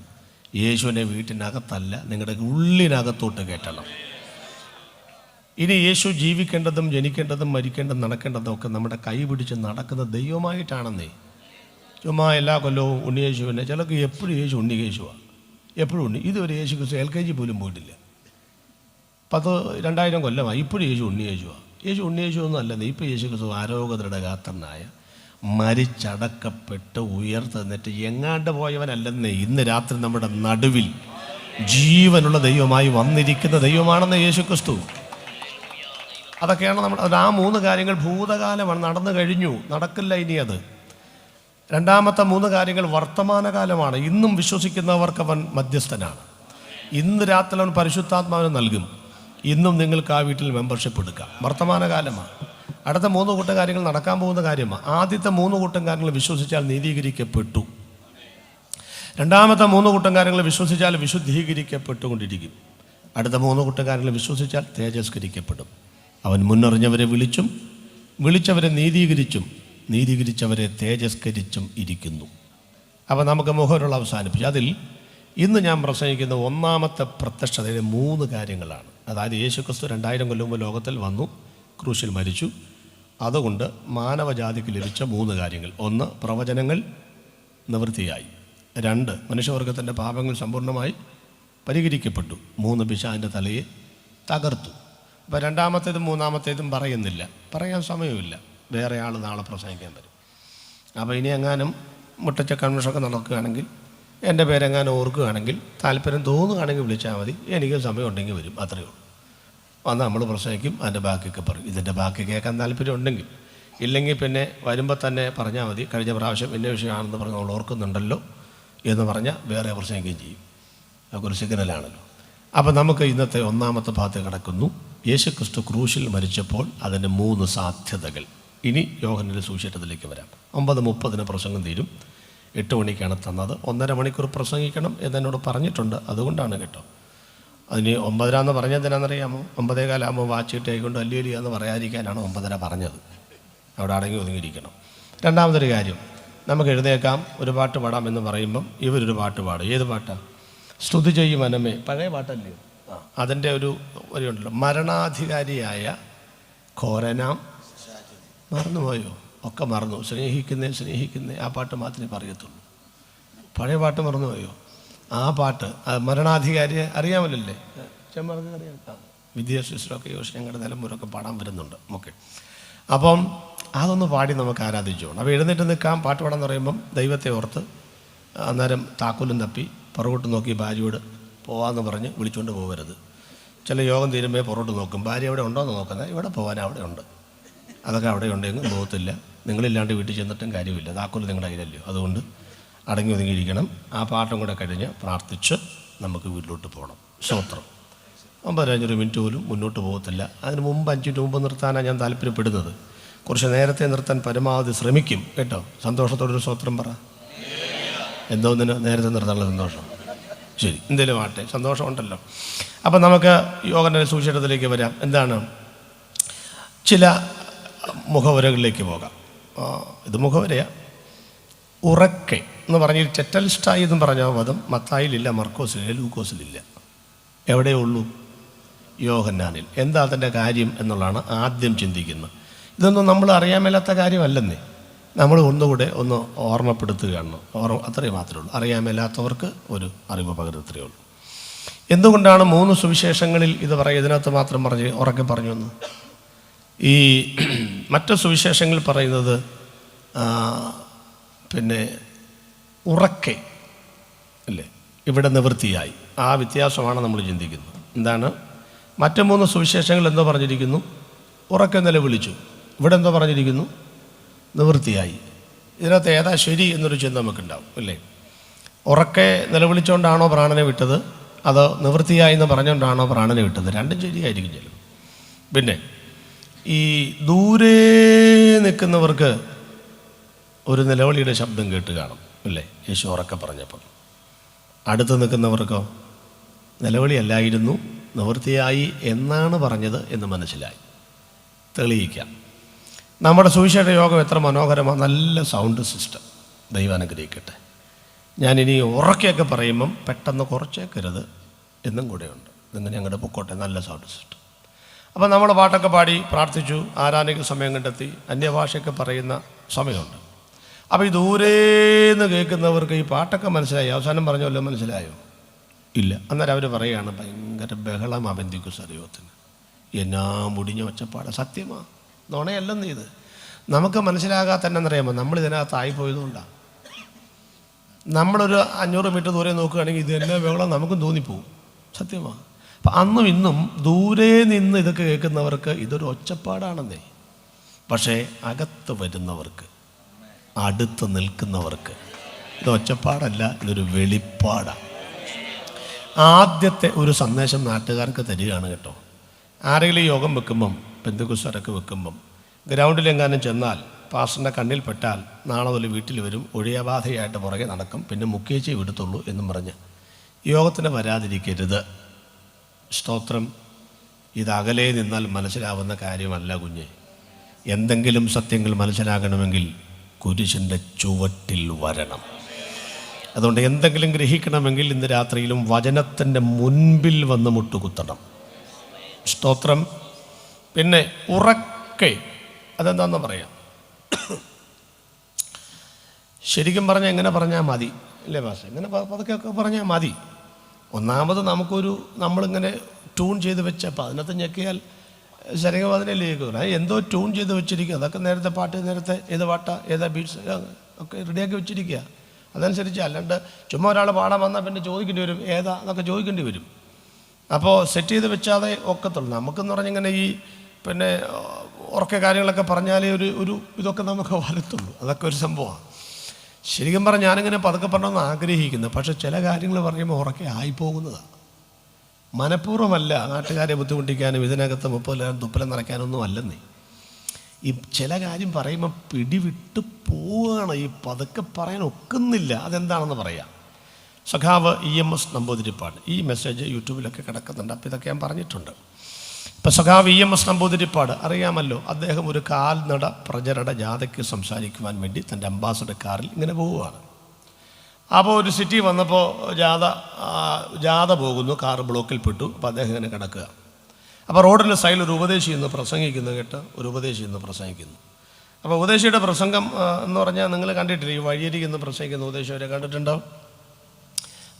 A: യേശുവിനെ വീട്ടിനകത്തല്ല, നിങ്ങളുടെ ഉള്ളിനകത്തോട്ട് കയറ്റണം. ഇനി യേശു ജീവിക്കേണ്ടതും ജനിക്കേണ്ടതും മരിക്കേണ്ടതും നടക്കേണ്ടതും ഒക്കെ നമ്മുടെ കൈ പിടിച്ച് നടക്കുന്ന ദൈവമായിട്ടാണെന്നേ. ചുമ്മാ എല്ലാ കൊല്ലവും ഉണ്ണിയേശുവിനെ, ചിലർക്ക് എപ്പോഴും യേശു ഉണ്ണിയേശുവാണ്, എപ്പോഴും ഉണ്ണി. ഇതുവരെ യേശു ക്രിസ്തു LKG പോലും പോയിട്ടില്ല. 2000 കൊല്ലമായി ഇപ്പോഴും യേശു ഉണ്ണിയേശുവാണ്. യേശു ഉണ്ണിയേശു ഒന്നും അല്ലെന്നേ. ഇപ്പോൾ യേശു ക്രിസ്തു ആരോഗ്യദൃഢഗാത്രനായ, മരിച്ചടക്കപ്പെട്ട് ഉയർത്തെന്നിട്ട് എങ്ങാണ്ട് പോയവനല്ലെന്നേ. ഇന്ന് രാത്രി നമ്മുടെ നടുവിൽ ജീവനുള്ള ദൈവമായി വന്നിരിക്കുന്ന ദൈവമാണെന്ന് യേശു ക്രിസ്തു. അതൊക്കെയാണ് നമ്മൾ ആ 3 കാര്യങ്ങൾ ഭൂതകാലമാണ്, നടന്നു കഴിഞ്ഞു, നടക്കില്ല ഇനി അത്. രണ്ടാമത്തെ 3 കാര്യങ്ങൾ വർത്തമാനകാലമാണ്. ഇന്നും വിശ്വസിക്കുന്നവർക്ക് അവൻ മധ്യസ്ഥനാണ്. ഇന്ന് രാത്രി അവൻ പരിശുദ്ധാത്മാവിനെ നൽകും. ഇന്നും നിങ്ങൾക്ക് ആ വീട്ടിൽ മെമ്പർഷിപ്പ് എടുക്കാം. വർത്തമാനകാലമാണ്. അടുത്ത 3 കൂട്ടം കാര്യങ്ങൾ നടക്കാൻ പോകുന്ന കാര്യമാണ്. ആദ്യത്തെ 3 കൂട്ടം കാര്യങ്ങൾ വിശ്വസിച്ചാൽ നീതീകരിക്കപ്പെട്ടു. രണ്ടാമത്തെ 3 കൂട്ടം കാര്യങ്ങൾ വിശ്വസിച്ചാൽ വിശുദ്ധീകരിക്കപ്പെട്ടുകൊണ്ടിരിക്കും. അടുത്ത 3 കൂട്ടം കാര്യങ്ങൾ വിശ്വസിച്ചാൽ തേജസ്കരിക്കപ്പെടും. അവൻ മുന്നറിഞ്ഞവരെ വിളിച്ചും വിളിച്ചവരെ നീതീകരിച്ചും നീതീകരിച്ചവരെ തേജസ്കരിച്ചും ഇരിക്കുന്നു. അപ്പോൾ നമുക്ക് മുഖവരുള്ള അവസാനിപ്പിച്ചു. അതിൽ ഇന്ന് ഞാൻ പ്രസംഗിക്കുന്ന ഒന്നാമത്തെ പ്രത്യക്ഷതയിലെ 3 കാര്യങ്ങളാണ്. അതായത് യേശുക്രിസ്തു 2000 കൊല്ലം മുമ്പ് ലോകത്തിൽ വന്നു, ക്രൂശിൽ മരിച്ചു. അതുകൊണ്ട് മാനവജാതിക്ക് ലഭിച്ച 3 കാര്യങ്ങൾ. 1, പ്രവചനങ്ങൾ നിവൃത്തിയായി. 2, മനുഷ്യവർഗത്തിൻ്റെ പാപങ്ങൾ സമ്പൂർണ്ണമായി പരിഹരിക്കപ്പെട്ടു. 3, പിശാചിൻ്റെ തലയെ തകർത്തു. അപ്പോൾ രണ്ടാമത്തേതും മൂന്നാമത്തേതും പറയുന്നില്ല, പറയാൻ സമയമില്ല, വേറെ ആൾ നാളെ പ്രസംഗിക്കാൻ വരും. അപ്പോൾ ഇനി എങ്ങാനും മുട്ടച്ച കൺവെൻഷനൊക്കെ നടക്കുകയാണെങ്കിൽ, എൻ്റെ പേരെങ്ങാനും ഓർക്കുകയാണെങ്കിൽ, താല്പര്യം തോന്നുകയാണെങ്കിൽ വിളിച്ചാൽ മതി, എനിക്ക് സമയം ഉണ്ടെങ്കിൽ വരും, അത്രയേ ഉള്ളൂ. വന്ന് നമ്മൾ പ്രസംഗിക്കും, അതിൻ്റെ ബാക്കിയൊക്കെ പറയും. ഇതിൻ്റെ ബാക്കി കേൾക്കാൻ താല്പര്യം ഉണ്ടെങ്കിൽ, ഇല്ലെങ്കിൽ പിന്നെ വരുമ്പോൾ തന്നെ പറഞ്ഞാൽ മതി, കഴിഞ്ഞ പ്രാവശ്യം ഇന്ന വിഷയമാണെന്ന് പറഞ്ഞ് നമ്മൾ ഓർക്കുന്നുണ്ടല്ലോ എന്ന് പറഞ്ഞാൽ വേറെ പ്രസംഗിക്കുകയും ചെയ്യും. അതൊക്കെ ഒരു സിഗ്നലാണല്ലോ. അപ്പോൾ നമുക്ക് ഇന്നത്തെ ഒന്നാമത്തെ ഭാഗത്ത് കിടക്കുന്നു. യേശുക്രിസ്തു ക്രൂശിൽ മരിച്ചപ്പോൾ അതിൻ്റെ 3 സാധ്യതകൾ. ഇനി യോഹന്നാന്റെ സുവിശേഷത്തിലേക്ക് വരാം. 9:30 പ്രസംഗം തീരും. 8 മണിക്കാണ് തന്നത്. 1.5 മണിക്കൂർ പ്രസംഗിക്കണം എന്നോട് പറഞ്ഞിട്ടുണ്ട്. അതുകൊണ്ടാണ് കേട്ടോ. അതിന് 9:30 പറഞ്ഞതെന്നാണെന്നറിയാമോ? 9:15 വാച്ചിട്ട് ആയിക്കൊണ്ട് അല്ലേലി എന്ന് പറയാതിരിക്കാനാണ് 9:30 പറഞ്ഞത്. അവിടെ അടങ്ങി ഒതുങ്ങിയിരിക്കണം. രണ്ടാമതൊരു കാര്യം, നമുക്ക് എഴുന്നേക്കാം, ഒരു പാട്ട് പാടാം എന്ന് പറയുമ്പം ഇവരൊരു പാട്ട് പാടും. ഏത് പാട്ടാണ്? സ്തുതി ചെയ്യും മനമേ, പഴയ പാട്ടല്ലേ? അതിൻ്റെ ഒരു വരിയുണ്ടല്ലോ, മരണാധികാരിയായ ഘോരനാം, മറന്നുപോയോ? ഒക്കെ മറന്നു. സ്നേഹിക്കുന്നേ ആ പാട്ട് മാത്രമേ പറയത്തുള്ളൂ. പഴയ പാട്ട് മറന്നുപോയോ? ആ പാട്ട് മരണാധികാരി അറിയാമല്ലേ? അറിയാം. വിദ്യാഭ്യാസമൊക്കെ യോശ ഞങ്ങളുടെ നിലമ്പൂരൊക്കെ പാടാൻ വരുന്നുണ്ട് നമുക്ക്. അപ്പം അതൊന്ന് പാടി നമുക്ക് ആരാധിച്ചോണം. അപ്പോൾ എഴുന്നേറ്റ് നിൽക്കാം, പാട്ട് പാടാന്ന് പറയുമ്പം ദൈവത്തെ ഓർത്ത് അന്നേരം താക്കോലും തപ്പി പുറകോട്ട് നോക്കി ഭാര്യയോട് പോവാമെന്ന് പറഞ്ഞ് വിളിച്ചുകൊണ്ട് പോകരുത്. ചില യോഗം തീരുമ്പോൾ പുറകോട്ട് നോക്കും, ഭാര്യ അവിടെ ഉണ്ടോ എന്ന് നോക്കുന്നത്. ഇവിടെ പോകാൻ അവിടെ ഉണ്ട്, അതൊക്കെ അവിടെ ഉണ്ടെങ്കിൽ പോകത്തില്ല. നിങ്ങളില്ലാണ്ട് വീട്ടിൽ ചെന്നിട്ടും കാര്യമില്ല, താക്കോൽ നിങ്ങളുടെ കയ്യിലല്ലോ. അതുകൊണ്ട് അടങ്ങി ഒതുങ്ങിയിരിക്കണം. ആ പാട്ടും കൂടെ കഴിഞ്ഞ് പ്രാർത്ഥിച്ച് നമുക്ക് വീട്ടിലോട്ട് പോകണം. സ്തോത്രം. 9:05 മിനിറ്റ് പോലും മുന്നോട്ട് പോകത്തില്ല. അതിന് മുമ്പ് 5 മിനിറ്റ് മുമ്പ് നിർത്താനാണ് ഞാൻ താല്പര്യപ്പെടുന്നത്. കുറച്ച് നേരത്തെ നിർത്താൻ പരമാവധി ശ്രമിക്കും കേട്ടോ. സന്തോഷത്തോടൊരു സ്തോത്രം പറ. എന്തോന്നിന് നേരത്തെ നിർത്താനുള്ള സന്തോഷം? ശരി, എന്തേലും ആട്ടെ, സന്തോഷമുണ്ടല്ലോ. അപ്പം നമുക്ക് യോഹന്നാന്റെ സുവിശേഷത്തിലേക്ക് വരാം. എന്താണ്? ചില മുഖവരകളിലേക്ക് പോകാം. ഇത് മുഖവരയാണ്. ഉറക്കെ എന്ന് പറഞ്ഞ് ടെറ്റൽസ്റ്റായി എന്ന് പറഞ്ഞ പദം മത്തായിലില്ല, മർക്കോസിലില്ല, ലൂക്കോസിലില്ല. എവിടെയേ ഉള്ളൂ? യോഹന്നാനിൽ. എന്താ അതിൻ്റെ കാര്യം എന്നുള്ളതാണ് ആദ്യം ചിന്തിക്കുന്നത്. ഇതൊന്നും നമ്മൾ അറിയാൻ മേലാത്ത കാര്യമല്ലെന്നേ, നമ്മൾ ഒന്നുകൂടെ ഒന്ന് ഓർമ്മപ്പെടുത്തുകയാണ്. അത്രയും മാത്രമേ ഉള്ളൂ. അറിയാൻ മേലാത്തവർക്ക് ഒരു അറിവ് പകരത്രയേ ഉള്ളൂ. എന്തുകൊണ്ടാണ് 3 സുവിശേഷങ്ങളിൽ ഇത് പറയുക, ഇതിനകത്ത് മാത്രം പറഞ്ഞ് ഉറക്കെ പറഞ്ഞു എന്ന്? ഈ മറ്റ് സുവിശേഷങ്ങളിൽ പറയുന്നത് പിന്നെ ഉറക്കെ അല്ലേ, ഇവിടെ നിവൃത്തിയായി. ആ വ്യത്യാസമാണ് നമ്മൾ ചിന്തിക്കുന്നത്. എന്താണ്? മറ്റ് 3 സുവിശേഷങ്ങൾ എന്തോ പറഞ്ഞിരിക്കുന്നു? ഉറക്കെ നിലവിളിച്ചു. ഇവിടെ എന്തോ പറഞ്ഞിരിക്കുന്നു? നിവൃത്തിയായി. ഇതിനകത്ത് ഏതാ ശരി എന്നൊരു ചിന്ത നമുക്കുണ്ടാവും അല്ലേ? ഉറക്കെ നിലവിളിച്ചുകൊണ്ടാണോ പ്രാണനെ വിട്ടത്, അതോ നിവൃത്തിയായി എന്ന് പറഞ്ഞുകൊണ്ടാണോ പ്രാണനെ വിട്ടത്? രണ്ടും ശരിയായിരിക്കും ചിലപ്പോൾ. പിന്നെ ഈ ദൂരെ നിൽക്കുന്നവർക്ക് ഒരു നിലവിളിയുടെ ശബ്ദം കേട്ട് കാണും അല്ലേ, യേശു ഉറക്കെ പറഞ്ഞപ്പോൾ. അടുത്ത് നിൽക്കുന്നവർക്കോ നിലവിളിയല്ലായിരുന്നു, നിവൃത്തിയായി എന്നാണ് പറഞ്ഞത് എന്ന് മനസ്സിലായി. തെളിയിക്കാം. നമ്മുടെ സുവിശേഷ യോഗം എത്ര മനോഹരമാണ്, നല്ല സൗണ്ട് സിസ്റ്റം. ദൈവം അനുഗ്രഹിക്കട്ടെ. ഞാനിനി ഉറക്കെയൊക്കെ പറയുമ്പം പെട്ടെന്ന് കുറച്ചേക്കരുത് എന്നും കൂടെയുണ്ട്. ഇതിങ്ങനെ ഞങ്ങളുടെ പൊക്കോട്ടെ, നല്ല സൗണ്ട് സിസ്റ്റം. അപ്പം നമ്മൾ പാട്ടൊക്കെ പാടി പ്രാർത്ഥിച്ചു, ആരാധനയ്ക്ക് സമയം കണ്ടെത്തി, അന്യഭാഷയൊക്കെ പറയുന്ന സമയമുണ്ട്. അപ്പോൾ ഈ ദൂരേന്ന് കേൾക്കുന്നവർക്ക് ഈ പാട്ടൊക്കെ മനസ്സിലായി. അവസാനം പറഞ്ഞല്ലോ, മനസ്സിലായോ? ഇല്ല. അന്നേരം അവർ പറയുകയാണ്, ഭയങ്കര ബഹളം അബന്ധിക്കും അറിയോത്തിന്, എന്നാ മുടിഞ്ഞ ഒച്ചപ്പാട്. സത്യമാണ്, നുണയല്ലെന്ന്. ഇത് നമുക്ക് മനസ്സിലാകാത്തന്നെന്നറിയാമോ? നമ്മളിതിനകത്തായി പോയതുകൊണ്ടാണ്. നമ്മളൊരു 500 മീറ്റർ ദൂരെ നോക്കുകയാണെങ്കിൽ ഇത് എന്നാ ബഹളം നമുക്കും തോന്നിപ്പോവും. സത്യമാണ്. അപ്പം അന്നും ഇന്നും ദൂരെ നിന്ന് ഇതൊക്കെ കേൾക്കുന്നവർക്ക് ഇതൊരു ഒച്ചപ്പാടാണെന്നേ. പക്ഷേ അകത്ത് വരുന്നവർക്ക്, അടുത്ത് നിൽക്കുന്നവർക്ക് ഇത് ഒച്ചപ്പാടല്ല, ഇതൊരു വെളിപ്പാടാണ്. ആദ്യത്തെ ഒരു സന്ദേശം നാട്ടുകാർക്ക് തരികയാണ് കേട്ടോ. ആരെങ്കിലും യോഗം വെക്കുമ്പം, പെന്തക്കോസ്തുകാരൊക്കെ വെക്കുമ്പം ഗ്രൗണ്ടിലെങ്ങാനും ചെന്നാൽ പാസ്റ്ററിൻ്റെ കണ്ണിൽപ്പെട്ടാൽ നാളെ മുതൽ വീട്ടിൽ വരും, ഒഴിയബാധയായിട്ട് പുറകെ നടക്കും, പിന്നെ മുക്കിയേച്ചേ വിടത്തുള്ളൂ എന്നും പറഞ്ഞ് യോഗത്തിന് വരാതിരിക്കരുത്. സ്തോത്രം. ഇത് അകലെ നിന്നാൽ മനസ്സിലാവുന്ന കാര്യമല്ല കുഞ്ഞെ. എന്തെങ്കിലും സത്യങ്ങൾ മനസ്സിലാകണമെങ്കിൽ കുരിശിൻ്റെ ചുവട്ടിൽ വരണം. അതുകൊണ്ട് എന്തെങ്കിലും ഗ്രഹിക്കണമെങ്കിൽ ഇന്ന് രാത്രിയിലും വചനത്തിൻ്റെ മുൻപിൽ വന്ന് മുട്ടുകുത്തണം. സ്തോത്രം. പിന്നെ ഉറക്കെ, അതെന്താണെന്ന് പറയാം, ശരിക്കും പറഞ്ഞാൽ എങ്ങനെ പറഞ്ഞാൽ മതി അല്ലേ മാഷെ? എങ്ങനെ പതുക്കെ പറഞ്ഞാൽ മതി. ഒന്നാമത് നമ്മളിങ്ങനെ ട്യൂൺ ചെയ്ത് വെച്ചപ്പോൾ അതിനകത്ത് ഞെക്കിയാൽ ശരംഗവാദനല്ലേ കേൾക്കുക, എന്തോ ട്യൂൺ ചെയ്ത് വെച്ചിരിക്കുക. അതൊക്കെ നേരത്തെ പാട്ട്, നേരത്തെ ഏത് പാട്ടാ, ഏതാ ബീറ്റ്സ് ഒക്കെ റെഡിയാക്കി വെച്ചിരിക്കുക. അതനുസരിച്ച്, അല്ലാണ്ട് ചുമ്മാ ഒരാൾ പാടാൻ വന്നാൽ പിന്നെ ചോദിക്കേണ്ടി വരും, ഏതാ എന്നൊക്കെ ചോദിക്കേണ്ടി വരും. അപ്പോൾ സെറ്റ് ചെയ്ത് വെച്ചാതെ ഒക്കത്തുള്ളൂ. നമുക്കെന്ന് പറഞ്ഞിങ്ങനെ ഈ പിന്നെ ഉറക്കെ കാര്യങ്ങളൊക്കെ പറഞ്ഞാലേ ഒരു ഇതൊക്കെ നമുക്ക് വരത്തുള്ളൂ. അതൊക്കെ ഒരു സംഭവമാണ്. ശരിക്കും പറഞ്ഞാൽ ഞാനിങ്ങനെ പതുക്കെ പറഞ്ഞൊന്ന് ആഗ്രഹിക്കുന്നത്, പക്ഷേ ചില കാര്യങ്ങൾ പറയുമ്പോൾ ഉറക്കെ ആയിപ്പോകുന്നതാണ്. മനഃപൂർവ്വമല്ല നാട്ടുകാരെ ബുദ്ധിമുട്ടിക്കാനും ഇതിനകത്ത് 30 തുപ്പലം നിറയ്ക്കാനൊന്നും അല്ലെന്നേ. ഈ ചില കാര്യം പറയുമ്പോൾ പിടിവിട്ട് പോവുകയാണ്, ഈ പതുക്കെ പറയാൻ ഒക്കുന്നില്ല. അതെന്താണെന്ന് പറയാം. സഖാവ് EMS നമ്പൂതിരിപ്പാട്, ഈ മെസ്സേജ് യൂട്യൂബിലൊക്കെ കിടക്കുന്നുണ്ട്, അപ്പോൾ ഇതൊക്കെ ഞാൻ പറഞ്ഞിട്ടുണ്ട്. ഇപ്പം സഖാവ് EMS നമ്പൂതിരിപ്പാട് അറിയാമല്ലോ. അദ്ദേഹം ഒരു കാൽനട പ്രചരണ ജാഥയ്ക്ക് സംസാരിക്കുവാൻ വേണ്ടി തൻ്റെ അംബാസഡർ കാറിൽ ഇങ്ങനെ പോവുകയാണ്. അപ്പോൾ ഒരു സിറ്റി വന്നപ്പോൾ ജാഥ പോകുന്നു, കാറ് ബ്ലോക്കിൽ പെട്ടു. അപ്പോൾ അദ്ദേഹം ഇങ്ങനെ കിടക്കുക. അപ്പോൾ റോഡിൻ്റെ സൈഡിൽ ഒരു ഉപദേശി ഇന്ന് പ്രസംഗിക്കുന്നു കേട്ടോ, ഒരു ഉപദേശി ഇന്ന് പ്രസംഗിക്കുന്നു. അപ്പോൾ ഉപദേശിയുടെ പ്രസംഗം എന്ന് പറഞ്ഞാൽ നിങ്ങൾ കണ്ടിട്ടില്ല, ഈ വഴിയരികിന്ന് പ്രസംഗിക്കുന്ന ഉപദേശിവരെ കണ്ടിട്ടുണ്ടോ?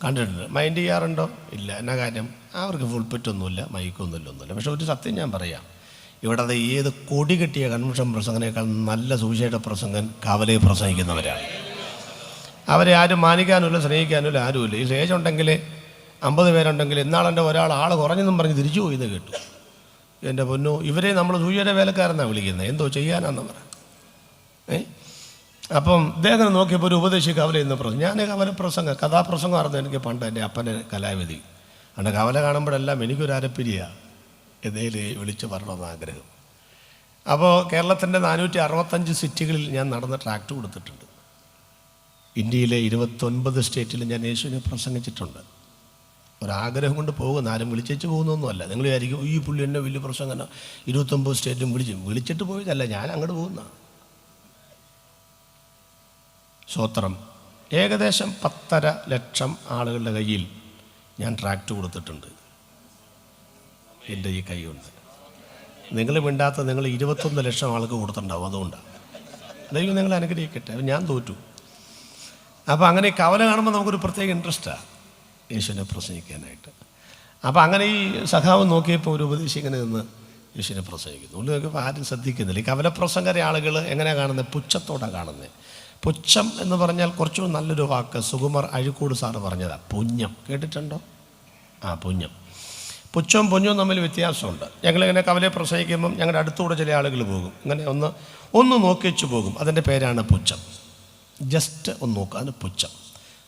A: കണ്ടിട്ടുണ്ട്. മൈൻഡ് ചെയ്യാറുണ്ടോ? ഇല്ല. എന്നാ കാര്യം? അവർക്ക് ഫുൾപിറ്റൊന്നുമില്ല, മൈക്കൊന്നുമില്ല. പക്ഷെ ഒരു സത്യം ഞാൻ പറയാം, ഇവിടെ അത് ഏത് കൊടി കെട്ടിയ കൺവെൻഷൻ പ്രസംഗനേക്കാൾ നല്ല സുവിശേഷ പ്രസംഗൻ കാവലയിൽ പ്രസംഗിക്കുന്നവരാണ്. അവരെ ആരും മാനിക്കാനുമില്ല, സ്നേഹിക്കാനുമില്ല, ആരുമില്ല. ഈ സ്റ്റേജ് ഉണ്ടെങ്കിൽ 50 പേരുണ്ടെങ്കിൽ ഇന്നാളെൻ്റെ ആൾ കുറഞ്ഞെന്നും പറഞ്ഞ് തിരിച്ചു പോയി എന്ന് കേട്ടു. എൻ്റെ പൊന്നു, ഇവരെ നമ്മൾ സൂര്യയുടെ വേലക്കാരെന്നാണ് വിളിക്കുന്നത്, എന്തോ ചെയ്യാനാന്ന് പറ. അപ്പം ഇദ്ദേഹം നോക്കിയപ്പോൾ ഒരു ഉപദേശി കവല ഇന്ന് പ്രസംഗം. ഞാൻ കഥാപ്രസംഗമായിരുന്നു എനിക്ക് പണ്ട് എൻ്റെ അപ്പൻ്റെ കലാവിധി. അതുകൊണ്ട് കവല കാണുമ്പോഴെല്ലാം എനിക്കൊരു അരപ്പിരിയാണ് എന്തേലും വിളിച്ച് പറയണമെന്ന് ആഗ്രഹം. അപ്പോൾ കേരളത്തിൻ്റെ 465 സിറ്റികളിൽ ഞാൻ നടന്ന ട്രാക്ട് കൊടുത്തിട്ടുണ്ട്. ഇന്ത്യയിലെ 29 സ്റ്റേറ്റിൽ ഞാൻ യേശുവിനെ പ്രസംഗിച്ചിട്ടുണ്ട്. ഒരാഗ്രഹം കൊണ്ട് പോകുന്ന, ആരും വിളിച്ചേച്ച് പോകുന്നൊന്നുമല്ല. നിങ്ങൾ വിചാരിക്കും ഈ പുള്ളി എന്നെ വലിയ പ്രസംഗം 29 സ്റ്റേറ്റിലും വിളിച്ചിട്ട് പോയതല്ല, ഞാൻ അങ്ങോട്ട് പോകുന്ന. സ്വോത്രം. ഏകദേശം 10.5 ലക്ഷം ആളുകളുടെ കയ്യിൽ ഞാൻ ട്രാക്ട് കൊടുത്തിട്ടുണ്ട് എൻ്റെ ഈ കൈ കൊണ്ട്. നിങ്ങൾ മിണ്ടാത്ത നിങ്ങൾ 21 ലക്ഷം ആൾക്ക് കൊടുത്തിട്ടുണ്ടാവും. അതുകൊണ്ടാണ്. ദൈവം നിങ്ങൾ അനുഗ്രഹിക്കട്ടെ. ഞാൻ തോറ്റു. അപ്പോൾ അങ്ങനെ കവല കാണുമ്പോൾ നമുക്കൊരു പ്രത്യേക ഇൻട്രസ്റ്റാണ് യേശുവിനെ പ്രസംഗിക്കാനായിട്ട്. അപ്പോൾ അങ്ങനെ ഈ സഖാവ് നോക്കിയപ്പോൾ ഒരു ഉപദേശിങ്ങനെ നിന്ന് യേശുവിനെ പ്രസംഗിക്കുന്നു. ഉള്ളിൽ നോക്കിയപ്പോൾ ആരും ശ്രദ്ധിക്കുന്നില്ല. ഈ കവലപ്രസംഗരെ ആളുകൾ എങ്ങനെയാണ് കാണുന്നത്? പുച്ഛത്തോടെ കാണുന്നത്. പുച്ഛം എന്ന് പറഞ്ഞാൽ കുറച്ചുകൂടി നല്ലൊരു വാക്ക് സുകുമാർ അഴിക്കോട് സാറ് പറഞ്ഞതാണ്, പുഞ്ഞം. കേട്ടിട്ടുണ്ടോ? പുഞ്ഞം. പുച്ഛവും പുഞ്ഞവും തമ്മിൽ വ്യത്യാസമുണ്ട്. ഞങ്ങളിങ്ങനെ കവലയെ പ്രസംഗിക്കുമ്പം ഞങ്ങളുടെ അടുത്തുകൂടെ ചില ആളുകൾ പോകും, ഇങ്ങനെ ഒന്ന് നോക്കിച്ചു പോകും. അതിൻ്റെ പേരാണ് പുച്ഛം. ജസ്റ്റ് ഒന്ന് നോക്കുക, അതിന് പുച്ഛം.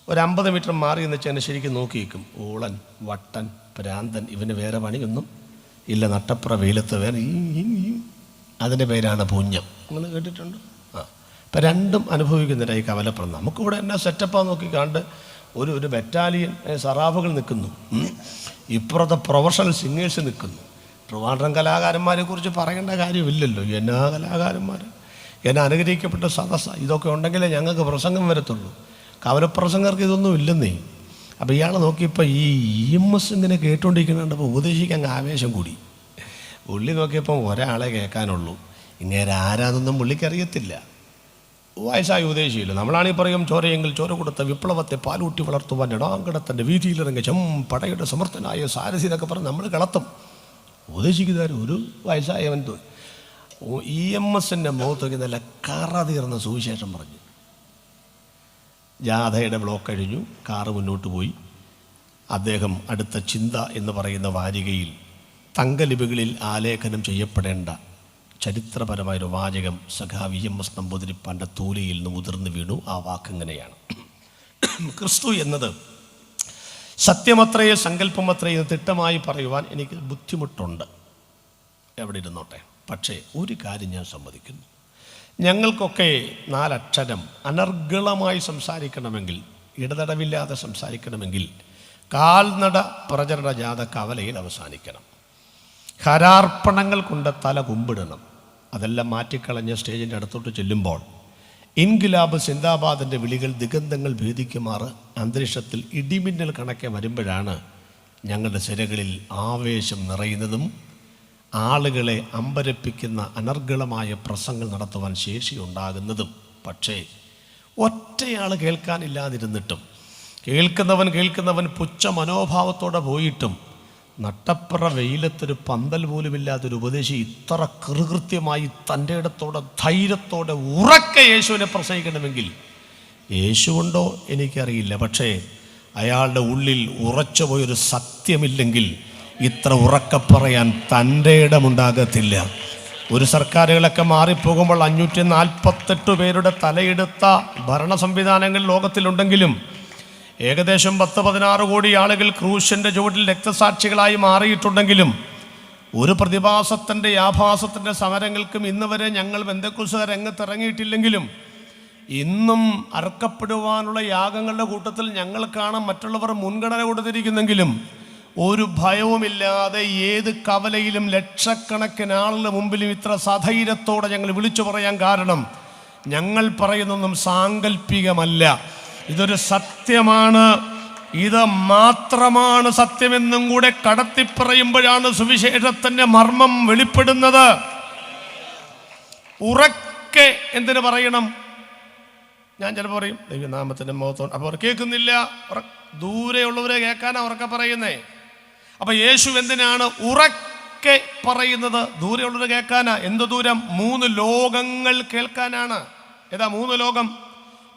A: ഒരു 50 മീറ്റർ മാറി എന്ന് വെച്ചാൽ ശരിക്കും നോക്കി വയ്ക്കും. ഊളൻ, വട്ടൻ, ഭ്രാന്തൻ, ഇവന് വേറെ പണിയൊന്നും ഇല്ല, നട്ടപ്ര വെയിലത്ത് വേറെ അതിൻ്റെ പേരാണ് പുഞ്ഞം. നിങ്ങൾ കേട്ടിട്ടുണ്ട്? ഇപ്പം രണ്ടും അനുഭവിക്കുന്നില്ല ഈ കവലപ്രം. നമുക്കിവിടെ എന്നാ സെറ്റപ്പാന്ന് നോക്കി കണ്ട് ഒരു ബറ്റാലിയൻ സറാഫുകൾ നിൽക്കുന്നു, ഇപ്പുറത്തെ പ്രൊഫഷണൽ സിംഗേഴ്സ് നിൽക്കുന്നു. ട്രിവാൻഡ്രം കലാകാരന്മാരെ കുറിച്ച് പറയേണ്ട കാര്യമില്ലല്ലോ. എന്നാ കലാകാരന്മാർ, എന്നാ അനുഗ്രഹിക്കപ്പെട്ട സദസ്സ. ഇതൊക്കെ ഉണ്ടെങ്കിലേ ഞങ്ങൾക്ക് പ്രസംഗം വരത്തുള്ളൂ. കവലപ്രസംഗർക്ക് ഇതൊന്നും ഇല്ലെന്നേ. അപ്പോൾ ഇയാൾ നോക്കിയപ്പോൾ ഈ EMS ഇങ്ങനെ കേട്ടുകൊണ്ടിരിക്കുന്നുണ്ടപ്പോൾ ഉപദേശിക്കാൻ ആവേശം കൂടി. പുള്ളി നോക്കിയപ്പോൾ ഒരാളെ കേൾക്കാനുള്ളൂ. ഇങ്ങനെ ആരാതൊന്നും പുള്ളിക്കറിയത്തില്ല. വയസ്സായ ഉപദേശിയില്ല. നമ്മളാണെങ്കിൽ പറയും ചോരയെങ്കിൽ ചോര കൊടുത്ത വിപ്ലവത്തെ പാലൂട്ടി വളർത്തുവാൻ ഇടാങ്കടത്തിൻ്റെ വീതിയിലിറങ്ങിയ പടയുടെ സമർത്ഥനായ സാരഥി എന്നൊക്കെ പറഞ്ഞ് നമ്മൾ കളത്തും. ഉപദേശിക്കുന്നവർ ഒരു വയസ്സായവൻ EMSൻ്റെ മുഖത്തൊക്കെ നല്ല കറ തീർന്ന സുവിശേഷം പറഞ്ഞു. ജാഥയുടെ ബ്ലോക്ക് കഴിഞ്ഞു, കാറ് മുന്നോട്ട് പോയി. അദ്ദേഹം അടുത്ത ചിന്ത എന്ന് പറയുന്ന വാരികയിൽ തങ്കലിപികളിൽ ആലേഖനം ചെയ്യപ്പെടേണ്ട ചരിത്രപരമായൊരു വാചകം സഖാവ് EMS നമ്പൂതിരിപ്പാൻ്റെ തൂലിയിൽ നിന്ന് ഉതിർന്നു വീണു. ആ വാക്കെങ്ങനെയാണ്: ക്രിസ്തു എന്നത് സത്യമത്രയോ സങ്കല്പമത്രയോ തിട്ടമായി പറയുവാൻ എനിക്ക് ബുദ്ധിമുട്ടുണ്ട്. എവിടെ ഇരുന്നോട്ടെ, പക്ഷേ ഒരു കാര്യം ഞാൻ സമ്മതിക്കുന്നു. ഞങ്ങൾക്കൊക്കെ 4 അക്ഷരം അനർഗളമായി സംസാരിക്കണമെങ്കിൽ, ഇടതടവില്ലാതെ സംസാരിക്കണമെങ്കിൽ കാൽനട പ്രചരണ ജാഥ കവലയിൽ അവസാനിക്കണം. ഹരാർപ്പണങ്ങൾ കൊണ്ട് തല കുമ്പിടണം. അതെല്ലാം മാറ്റിക്കളഞ്ഞ് സ്റ്റേജിൻ്റെ അടുത്തോട്ട് ചെല്ലുമ്പോൾ ഇൻകിലാബ് സിന്ദാബാദിൻ്റെ വിളികൾ ദിഗന്ധങ്ങൾ ഭേദിക്കുമാറ് അന്തരീക്ഷത്തിൽ ഇടിമിന്നൽ കണക്കെ വരുമ്പോഴാണ് ഞങ്ങളുടെ സിരകളിൽ ആവേശം നിറയുന്നതും ആളുകളെ അമ്പരപ്പിക്കുന്ന അനർഗളമായ പ്രസംഗങ്ങൾ നടത്തുവാൻ ശേഷിയുണ്ടാകുന്നതും. പക്ഷേ ഒറ്റയാൾ കേൾക്കാനില്ലാതിരുന്നിട്ടും കേൾക്കുന്നവൻ പുച്ഛ മനോഭാവത്തോടെ പോയിട്ടും നട്ടപ്പുറ വെയിലത്തൊരു പന്തൽ പോലുമില്ലാത്തൊരു ഉപദേശി ഇത്ര കൃകൃത്യമായി തൻ്റെ ഇടത്തോടെ ധൈര്യത്തോടെ ഉറക്കെ യേശുവിനെ പ്രസംഗിക്കണമെങ്കിൽ യേശുവുണ്ടോ എനിക്കറിയില്ല. പക്ഷേ അയാളുടെ ഉള്ളിൽ ഉറച്ചു പോയൊരു സത്യമില്ലെങ്കിൽ ഇത്ര ഉറക്കെ പറയാൻ തൻ്റെ ഇടമുണ്ടാകത്തില്ല. ഒരു സർക്കാരുകളൊക്കെ മാറിപ്പോകുമ്പോൾ 548 പേരുടെ തലയെടുത്ത ഭരണ സംവിധാനങ്ങൾ ലോകത്തിലുണ്ടെങ്കിലും ഏകദേശം 10-16 കോടി ആളുകൾ ക്രൂശിൻ്റെ ചുവട്ടിൽ രക്തസാക്ഷികളായി മാറിയിട്ടുണ്ടെങ്കിലും ഒരു പ്രതിഭാസത്തിൻ്റെ ആഭാസത്തിൻ്റെ സമരങ്ങൾക്കും ഇന്ന് വരെ ഞങ്ങൾ പെന്തക്കോസ്തുകാർ രംഗത്തിറങ്ങിയിട്ടില്ലെങ്കിലും ഇന്നും അർക്കപ്പെടുവാനുള്ള യാഗങ്ങളുടെ കൂട്ടത്തിൽ ഞങ്ങൾ കാണാൻ മറ്റുള്ളവർ മുൻഗണന കൊടുത്തിരിക്കുന്നെങ്കിലും ഒരു ഭയവുമില്ലാതെ ഏത് കവലയിലും ലക്ഷക്കണക്കിന് ആളുകളുടെ മുമ്പിലും ഇത്ര സധൈര്യത്തോടെ ഞങ്ങൾ വിളിച്ചു പറയാൻ കാരണം ഞങ്ങൾ പറയുന്നതൊന്നും സാങ്കല്പികമല്ല, ഇതൊരു സത്യമാണ്. ഇത് മാത്രമാണ് സത്യമെന്നും കൂടെ കടത്തിപ്പറയുമ്പോഴാണ് സുവിശേഷത്തിൻ്റെ മർമ്മം വെളിപ്പെടുന്നത്. ഉറക്കെ എന്തിനു പറയണം? ഞാൻ ചിലപ്പോൾ പറയും ദൈവനാമത്തിൻ്റെ മുഖത്തോണ്ട്, അപ്പോൾ അവർ കേൾക്കുന്നില്ല. ദൂരെയുള്ളവരെ കേൾക്കാനാണ് ഉറക്കെ പറയുന്നേ. അപ്പം യേശു എന്തിനാണ് ഉറക്കെ പറയുന്നത്? ദൂരെയുള്ളവരെ കേൾക്കാനാ. എന്ത് ദൂരം? 3 ലോകങ്ങൾ കേൾക്കാനാണ്. ഏതാ 3 ലോകം?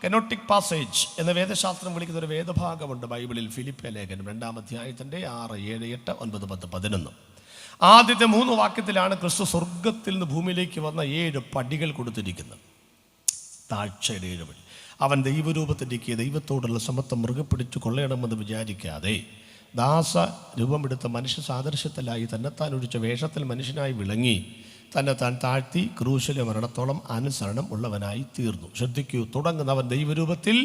A: കെനോട്ടിക് പാസേജ് എന്ന വേദശാസ്ത്രം വിളിക്കുന്ന ഒരു വേദഭാഗമുണ്ട് ബൈബിളിൽ. ഫിലിപ്പിയ ലേഖനം 2-ാം അധ്യായത്തിൻ്റെ 6, 7, 8, 9, 10, 11. ആദ്യത്തെ 3 വാക്യത്തിലാണ് ക്രിസ്തു സ്വർഗത്തിൽ നിന്ന് ഭൂമിയിലേക്ക് വന്ന 7 പടികൾ കൊടുത്തിരിക്കുന്നത്. താഴ്ചയുടെ 7 പടി. അവൻ ദൈവരൂപത്തിരിക്കുക ദൈവത്തോടുള്ള സമത്വം മുറുകെ പിടിച്ചു കൊള്ളയണമെന്ന് വിചാരിക്കാതെ ദാസ രൂപമെടുത്ത മനുഷ്യ സാദൃശ്യത്തിലായി തന്നെത്താൻ ഒഴിച്ച വേഷത്തിൽ മനുഷ്യനായി വിളങ്ങി തന്നെത്താൻ താഴ്ത്തി ക്രൂശിലെ മരണത്തോളം അനുസരണം ഉള്ളവനായി തീർന്നു. ശ്രദ്ധിക്കൂ, തുടങ്ങുന്നവൻ ദൈവരൂപത്തിൽ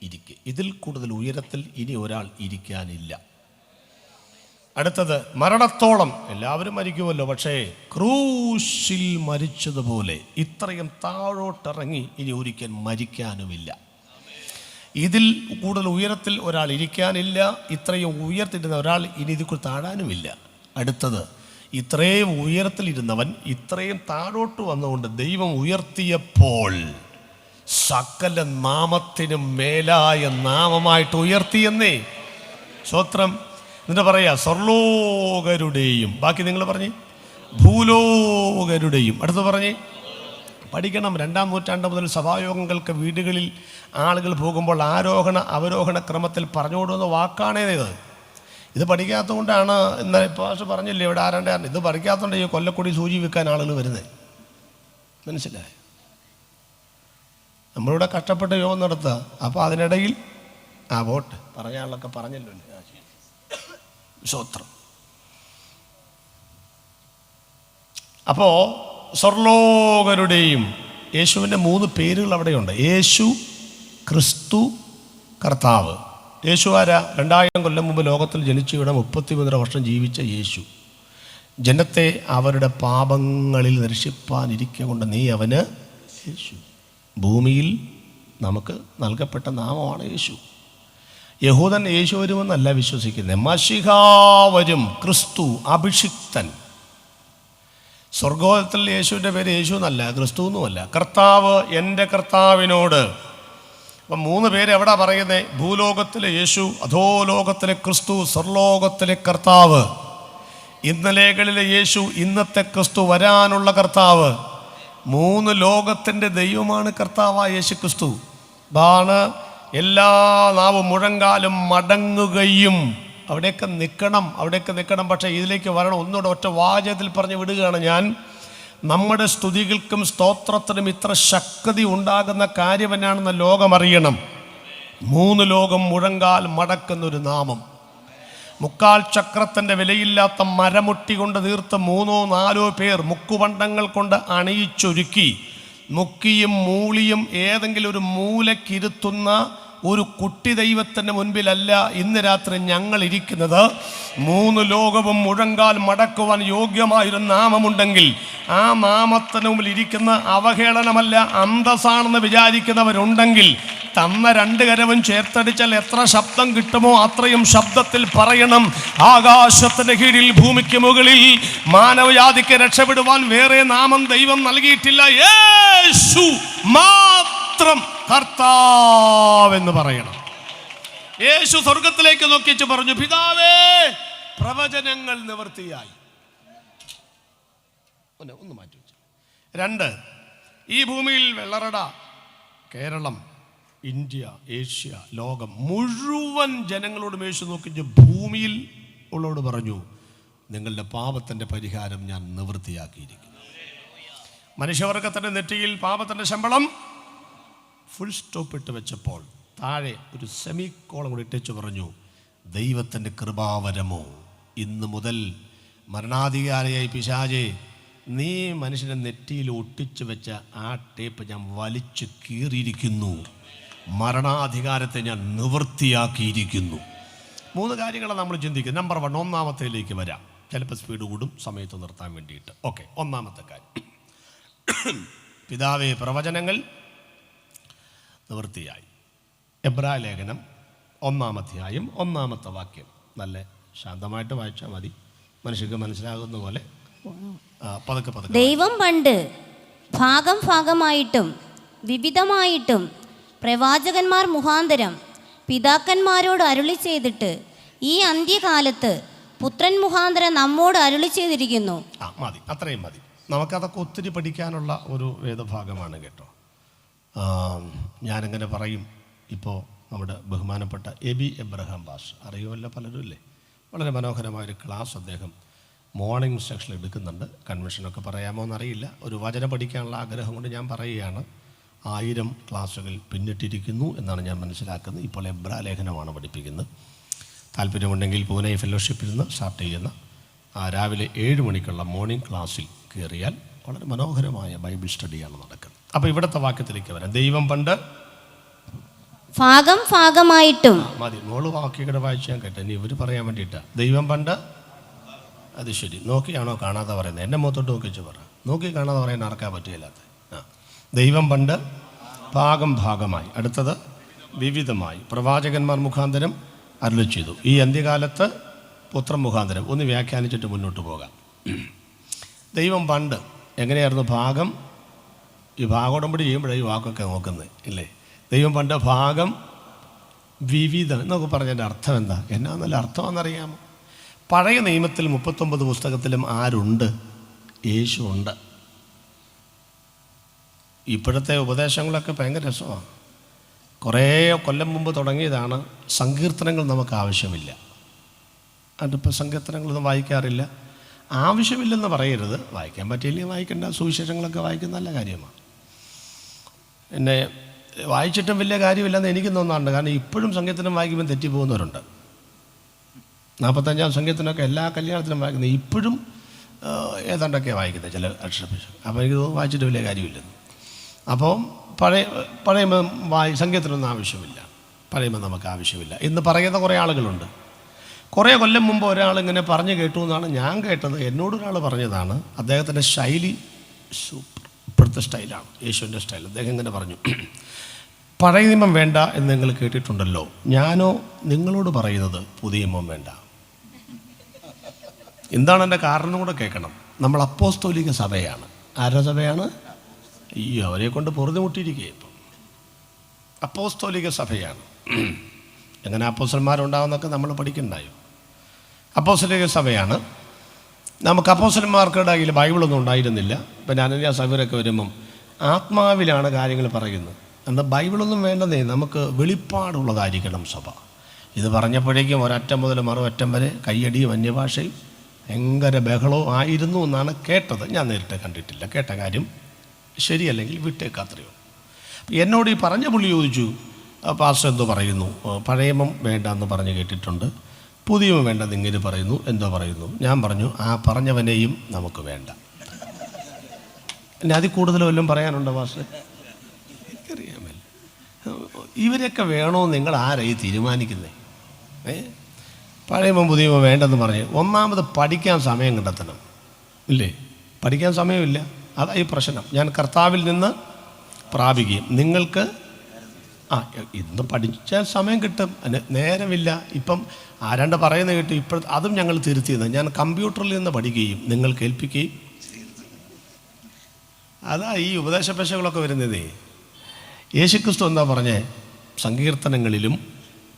A: ഇരിക്കുക. ഇതിൽ കൂടുതൽ ഉയരത്തിൽ ഇനി ഒരാൾ ഇരിക്കാനില്ല. അടുത്തത് മരണത്തോളം. എല്ലാവരും മരിക്കുമല്ലോ, പക്ഷേ ക്രൂശിൽ മരിച്ചതുപോലെ ഇത്രയും താഴോട്ടിറങ്ങി ഇനി ഒരിക്കൽ മരിക്കാനുമില്ല. ഇതിൽ കൂടുതൽ ഉയരത്തിൽ ഒരാൾ ഇരിക്കാനില്ല. ഇത്രയും ഉയർത്തിരുന്ന ഒരാൾ ഇനി ഇതിൽ താഴാനുമില്ല. അടുത്തത്, ഇത്രയും ഉയരത്തിലിരുന്നവൻ ഇത്രയും താഴോട്ട് വന്നുകൊണ്ട് ദൈവം ഉയർത്തിയപ്പോൾ സകല നാമത്തിനും മേലായ നാമമായിട്ട് ഉയർത്തിയെന്നേ. സ്വത്രം. എന്നിട്ട് പറയാ സ്വർലോകരുടെയും, ബാക്കി നിങ്ങൾ പറഞ്ഞ് ഭൂലോകരുടെയും. അടുത്ത് പറഞ്ഞ് പഠിക്കണം. 2-ാം നൂറ്റാണ്ട് മുതൽ സഭായോഗങ്ങൾക്ക് വീടുകളിൽ ആളുകൾ പോകുമ്പോൾ ആരോഹണ അവരോഹണ ക്രമത്തിൽ പറഞ്ഞുകൊടുക്കുന്ന വാക്കാണേത്. ഇത് പഠിക്കാത്തതുകൊണ്ടാണ് ഇന്നലെ ഇപ്പോൾ പറഞ്ഞില്ലേ ഇവിടെ ആരാണ്ടാണ് ഇത് പഠിക്കാത്തതുകൊണ്ട് ഈ കൊല്ലക്കൊടി സൂചി വെക്കാൻ ആളുകൾ വരുന്നത്. മനസ്സിലായി? നമ്മളിവിടെ കഷ്ടപ്പെട്ട് യോഗം നടത്തുക. അപ്പോൾ അതിനിടയിൽ വോട്ട് പറയാനുള്ളൊക്കെ പറഞ്ഞല്ലോ. സ്തോത്രം. അപ്പോൾ സ്വർലോകരുടെയും യേശുവിൻ്റെ 3 പേരുകൾ അവിടെയുണ്ട്. യേശു, ക്രിസ്തു, കർത്താവ്. യേശു ആരാ? 2000 കൊല്ലം മുമ്പ് ലോകത്തിൽ ജനിച്ചു ഇവിടെ 33 വർഷം ജീവിച്ച യേശു. ജനത്തെ അവരുടെ പാപങ്ങളിൽ രക്ഷിപ്പാനിരിക്കുക കൊണ്ട് നീ അവന് യേശു. ഭൂമിയിൽ നമുക്ക് നൽകപ്പെട്ട നാമമാണ് യേശു. യഹൂദൻ യേശു വരുമെന്നല്ല വിശ്വസിക്കുന്നത്. മശിഹ വരും, ക്രിസ്തു അഭിഷിക്തൻ. സ്വർഗോദത്തിൽ യേശുവിൻ്റെ പേര് യേശു എന്നല്ല, ക്രിസ്തു എന്നുമല്ല. കർത്താവ്, എൻ്റെ കർത്താവിനോട്. അപ്പം 3 പേര് എവിടെ പറയുന്നത്? ഭൂലോകത്തിലെ യേശു, അധോലോകത്തിലെ ക്രിസ്തു, സ്വർലോകത്തിലെ കർത്താവ്. ഇന്നലെകളിലെ യേശു, ഇന്നത്തെ ക്രിസ്തു, വരാനുള്ള കർത്താവ്. 3 ലോകത്തിൻ്റെ ദൈവമാണ് കർത്താവായ യേശു ക്രിസ്തു. അതാണ് എല്ലാ നാവും മുഴങ്കാലും മടങ്ങുകയും. അവിടെയൊക്കെ നിൽക്കണം. പക്ഷേ ഇതിലേക്ക് വരണം. ഒന്നുകൂടെ ഒറ്റ വാചകത്തിൽ പറഞ്ഞ് വിടുകയാണ് ഞാൻ. നമ്മുടെ സ്തുതികൾക്കും സ്തോത്രത്തിനും ഇത്ര ശക്തി ഉണ്ടാകുന്ന കാര്യം എന്നാണെന്ന് ലോകം അറിയണം. 3 ലോകം മുഴങ്കാൽ മടക്കുന്നൊരു നാമം. 3/4 ചക്രത്തിൻ്റെ വിലയില്ലാത്ത മരമുട്ടി കൊണ്ട് തീർത്ത് 3-4 പേർ മുക്കുപണ്ടങ്ങൾ കൊണ്ട് അണിയിച്ചൊരുക്കി മുക്കിയും മൂളിയും ഏതെങ്കിലും ഒരു മൂലക്കിരുത്തുന്ന ഒരു കുട്ടി ദൈവത്തിൻ്റെ മുൻപിലല്ല ഇന്ന് രാത്രി ഞങ്ങൾ ഇരിക്കുന്നത്. 3 ലോകവും മുഴങ്കാൽ മടക്കുവാൻ യോഗ്യമായൊരു നാമമുണ്ടെങ്കിൽ ആ നാമത്തിന് മുമ്പിൽ ഇരിക്കുന്ന അവഹേളനമല്ല, അന്തസ്സാണെന്ന് വിചാരിക്കുന്നവരുണ്ടെങ്കിൽ തന്ന 2 കരവും ചേർത്തടിച്ചാൽ എത്ര ശബ്ദം കിട്ടുമോ അത്രയും ശബ്ദത്തിൽ പറയണം, ആകാശത്തിന് കീഴിൽ ഭൂമിക്ക് മുകളിൽ മാനവജാതിക്ക് രക്ഷപ്പെടുവാൻ വേറെ നാമം ദൈവം നൽകിയിട്ടില്ല, യേശു മാത്രം കർത്താവെന്ന് പറയണം. യേശു സ്വർഗത്തിലേക്ക് നോക്കിച്ച് പറഞ്ഞു, പിതാവേ പ്രവചനങ്ങൾ നിവൃത്തിയായി. ഒന്ന് മാറ്റി വെച്ചു. 2, ഈ ഭൂമിയിൽ വെള്ളറട, കേരളം, ഇന്ത്യ, ഏഷ്യ, ലോകം മുഴുവൻ ജനങ്ങളോടും യേശു നോക്കിച്ച് ഭൂമിയിൽ ഉള്ളവരോട് പറഞ്ഞു, നിങ്ങളുടെ പാപത്തിൻ്റെ പരിഹാരം ഞാൻ നിവൃത്തിയാക്കിയിരിക്കുന്നു. മനുഷ്യവർഗത്തിൻ്റെ നെറ്റിയിൽ പാപത്തിൻ്റെ ശമ്പളം ഫുൾ സ്റ്റോപ്പ് ഇട്ട് വെച്ചപ്പോൾ താഴെ ഒരു സെമിക്കോളം കൂടി ഇട്ടേച്ച് പറഞ്ഞു, ദൈവത്തിൻ്റെ കൃപാവരമോ ഇന്ന് മുതൽ മരണാധികാരിയായി പിശാചേ നീ മനുഷ്യനെ നെറ്റിയിൽ ഒട്ടിച്ചു വെച്ച ആ ടേപ്പ് ഞാൻ വലിച്ചു കീറിയിരിക്കുന്നു, മരണാധികാരത്തെ ഞാൻ നിവൃത്തിയാക്കിയിരിക്കുന്നു. 3 കാര്യങ്ങളാണ് നമ്മൾ ചിന്തിക്കുന്നത്. നമ്പർ 1, ഒന്നാമത്തേലേക്ക് വരാം. ചിലപ്പോൾ സ്പീഡ് കൂടും സമയത്ത് നിർത്താൻ വേണ്ടിയിട്ട്. ഓക്കെ, ഒന്നാമത്തെ കാര്യം, പിതാവേ പ്രവചനങ്ങൾ നിവൃത്തിയായി. എബ്രായ ലേഖനം 1-ാം അധ്യായം 1-ാമത്തെ വാക്യം. നല്ല ശാന്തമായിട്ട് വായിച്ചാൽ മതി, മനുഷ്യർക്ക് മനസ്സിലാകുന്ന പോലെ. പതുക്കെ.
B: ദൈവം പണ്ട് ഭാഗമായിട്ടും വിവിധമായിട്ടും പ്രവാചകന്മാർ മുഖാന്തരം പിതാക്കന്മാരോട് അരുളി ചെയ്തിട്ട് ഈ അന്ത്യകാലത്ത് പുത്രൻ മുഖാന്തരം നമ്മോട് അരുളി ചെയ്തിരിക്കുന്നു.
A: മതി, അത്രയും മതി. നമുക്കതൊക്കെ ഒത്തിരി പഠിക്കാനുള്ള ഒരു വേദഭാഗമാണ് കേട്ടോ. ഞാനിങ്ങനെ പറയും, ഇപ്പോൾ നമ്മുടെ ബഹുമാനപ്പെട്ട എബി എബ്രഹാം പാസ് അറിയുമല്ലോ പലരും ഇല്ലേ, വളരെ മനോഹരമായൊരു ക്ലാസ് അദ്ദേഹം മോർണിംഗ് സെക്ഷനിൽ എടുക്കുന്നുണ്ട്. കൺവെൻഷനൊക്കെ പറയാമോ എന്നറിയില്ല. ഒരു വചനം പഠിക്കാനുള്ള ആഗ്രഹം കൊണ്ട് ഞാൻ പറയുകയാണ്. 1000 ക്ലാസ്സുകൾ പിന്നിട്ടിരിക്കുന്നു എന്നാണ് ഞാൻ മനസ്സിലാക്കുന്നത്. ഇപ്പോൾ എബ്രായ ലേഖനമാണ് പഠിപ്പിക്കുന്നത്. താല്പര്യമുണ്ടെങ്കിൽ പൂനെ ഫെലോഷിപ്പിൽ നിന്ന് സ്റ്റാർട്ട് ചെയ്യുന്ന രാവിലെ 7 മണിക്കുള്ള മോർണിംഗ് ക്ലാസ്സിൽ കയറിയാൽ വളരെ മനോഹരമായ ബൈബിൾ സ്റ്റഡിയാണ് നടക്കുന്നത്. അപ്പോൾ ഇവിടുത്തെ വാക്യത്തിലേക്ക് വരാം. ദൈവം പണ്ട്
B: ഭാഗമായിട്ടും
A: മതി, മോള് വാക്യങ്ങളുടെ വായിച്ചാൽ കേട്ടെ, ഇനി ഇവർ പറയാൻ വേണ്ടിയിട്ടാണ്. ദൈവം പണ്ട്, അത് ശരി, നോക്കിയാണോ കാണാതെ പറയുന്നത്? എൻ്റെ മുഖത്തോട്ട് നോക്കിച്ച് പറ. നോക്കി കാണാതെ പറയാൻ ആർക്കാ പറ്റുകയില്ലാത്ത. ദൈവം പണ്ട് ഭാഗമായി, അടുത്തത് വിവിധമായി പ്രവാചകന്മാർ മുഖാന്തരം അരുളി ചെയ്തു, ഈ അന്ത്യകാലത്ത് പുത്രൻ മുഖാന്തരം. ഒന്ന് വ്യാഖ്യാനിച്ചിട്ട് മുന്നോട്ട് പോകാം. ദൈവം പണ്ട് എങ്ങനെയായിരുന്നു ഭാഗം? ഈ ഭാഗോടമ്പടി ചെയ്യുമ്പോഴേ ഈ വാക്കൊക്കെ നോക്കുന്നത് ഇല്ലേ. ദൈവം പണ്ട് വിവിധം എന്നൊക്കെ പറഞ്ഞതിൻ്റെ അർത്ഥം എന്താ? എന്നാ നല്ല അർത്ഥമാണെന്നറിയാമോ? പഴയ നിയമത്തിൽ 39 പുസ്തകത്തിലും ആരുണ്ട്? യേശു ഉണ്ട്. ഇപ്പോഴത്തെ ഉപദേശങ്ങളൊക്കെ ഭയങ്കര രസമാണ്. കുറേ കൊല്ലം മുമ്പ് തുടങ്ങിയതാണ്. സങ്കീർത്തനങ്ങൾ നമുക്ക് ആവശ്യമില്ല. അതിപ്പോൾ സങ്കീർത്തനങ്ങളൊന്നും വായിക്കാറില്ല. ആവശ്യമില്ലെന്ന് പറയരുത്, വായിക്കാൻ പറ്റിയില്ലെങ്കിൽ വായിക്കേണ്ട. സുവിശേഷങ്ങളൊക്കെ വായിക്കുന്ന നല്ല കാര്യമാണ്. എന്നെ വായിച്ചിട്ടും വലിയ കാര്യമില്ലെന്ന് എനിക്ക് തോന്നാറുണ്ട്. കാരണം ഇപ്പോഴും സങ്കീർത്തനം വായിക്കുമ്പോൾ തെറ്റിപ്പോകുന്നവരുണ്ട്. 45-ാം സങ്കീർത്തനമൊക്കെ എല്ലാ കല്യാണത്തിലും വായിക്കുന്നത്, ഇപ്പോഴും ഏതാണ്ടൊക്കെ വായിക്കുന്നത് ചില അക്ഷരപേശം. അപ്പോൾ എനിക്ക് തോന്നുന്നു വായിച്ചിട്ട് വലിയ കാര്യമില്ലെന്ന്. അപ്പോൾ പഴയ സങ്കീർത്തനമൊന്നും ആവശ്യമില്ല, പഴയുമ്പോൾ നമുക്ക് ആവശ്യമില്ല എന്ന് പറയുന്ന കുറേ ആളുകളുണ്ട്. കുറേ കൊല്ലം മുമ്പ് ഒരാളിങ്ങനെ പറഞ്ഞു കേട്ടു എന്നാണ് ഞാൻ കേട്ടത്. എന്നോടൊരാൾ പറഞ്ഞതാണ്. അദ്ദേഹത്തിൻ്റെ ശൈലി സൂപ്പർ, ഇപ്പോഴത്തെ സ്റ്റൈലാണ്, യേശുവിൻ്റെ സ്റ്റൈൽ. അദ്ദേഹം ഇങ്ങനെ പറഞ്ഞു, പഴയ നിയമം വേണ്ട എന്ന് നിങ്ങൾ കേട്ടിട്ടുണ്ടല്ലോ, ഞാനോ നിങ്ങളോട് പറയുന്നത് പുതിയ നിയമം വേണ്ട. എന്താണ് എൻ്റെ കാരണം കൂടെ കേൾക്കണം. നമ്മൾ അപ്പോസ്തോലിക സഭയാണ്. ആരുടെ സഭയാണ്? അയ്യോ, അവരെ കൊണ്ട് പൊറുതിമുട്ടിയിരിക്കുക. ഇപ്പം അപ്പോസ്തോലിക സഭയാണ്. എങ്ങനെ അപ്പോസ്തലന്മാരുണ്ടാവുന്നൊക്കെ നമ്മൾ പഠിക്കണ്ടായോ? അപ്പോസ്തലിക സഭയാണ്. നമുക്ക് അപ്പോസ്തലന്മാർക്കിടെ ബൈബിളൊന്നും ഉണ്ടായിരുന്നില്ല. പിന്നെ അനന്യാ സഭയൊക്കെ വരുമ്പം ആത്മാവിലാണ് കാര്യങ്ങൾ പറയുന്നത്. എന്നാൽ ബൈബിളൊന്നും വേണ്ടതേ, നമുക്ക് വെളിപ്പാടുള്ളതായിരിക്കണം സഭ. ഇത് പറഞ്ഞപ്പോഴേക്കും ഒരറ്റം മുതൽ മറുവറ്റം വരെ കയ്യടിയും അന്യഭാഷയും ഭയങ്കര ബഹളവും ആയിരുന്നു എന്നാണ് കേട്ടത്. ഞാൻ നേരിട്ട് കണ്ടിട്ടില്ല. കേട്ട കാര്യം ശരിയല്ലെങ്കിൽ വിട്ടേക്കാത്രയോ. എന്നോട് ഈ പറഞ്ഞ പുള്ളി ചോദിച്ചു, പാസ്റ്റർ എന്തോ പറയുന്നു, പഴയമം വേണ്ട എന്ന് പറഞ്ഞ് കേട്ടിട്ടുണ്ട്, പുതിയമം വേണ്ടെന്ന് ഇങ്ങനെ പറയുന്നു, എന്തോ പറയുന്നു. ഞാൻ പറഞ്ഞു, ആ പറഞ്ഞവനെയും നമുക്ക് വേണ്ട. എന്നെ അതിൽ കൂടുതൽ വല്ലതും പറയാനുണ്ടോ പാസ്റ്റർ? എനിക്കറിയാമല്ലോ. ഇവരൊക്കെ വേണോ നിങ്ങൾ ആരായി തീരുമാനിക്കുന്നത്? പഴയമോ പുതിയമോ വേണ്ടെന്ന് പറഞ്ഞ് ഒന്നാമത് പഠിക്കാൻ സമയം കണ്ടെത്തണം, ഇല്ലേ? പഠിക്കാൻ സമയമില്ല, അതായി പ്രശ്നം. ഞാൻ കർത്താവിൽ നിന്ന് പ്രാപിക്കുകയും നിങ്ങൾക്ക് ഇന്ന് പഠിച്ചാൽ സമയം കിട്ടും, നേരമില്ല. ഇപ്പം ആരാണ്ട് പറയുന്നത് കേട്ടു, അതും ഞങ്ങൾ തിരുത്തിയത്. ഞാൻ കമ്പ്യൂട്ടറിൽ നിന്ന് പഠിക്കുകയും നിങ്ങൾ കേൾപ്പിക്കുകയും. അതാ ഈ ഉപദേശപേശകളൊക്കെ വരുന്നതേ. യേശുക്രിസ്തു എന്താ പറഞ്ഞേ? സങ്കീർത്തനങ്ങളിലും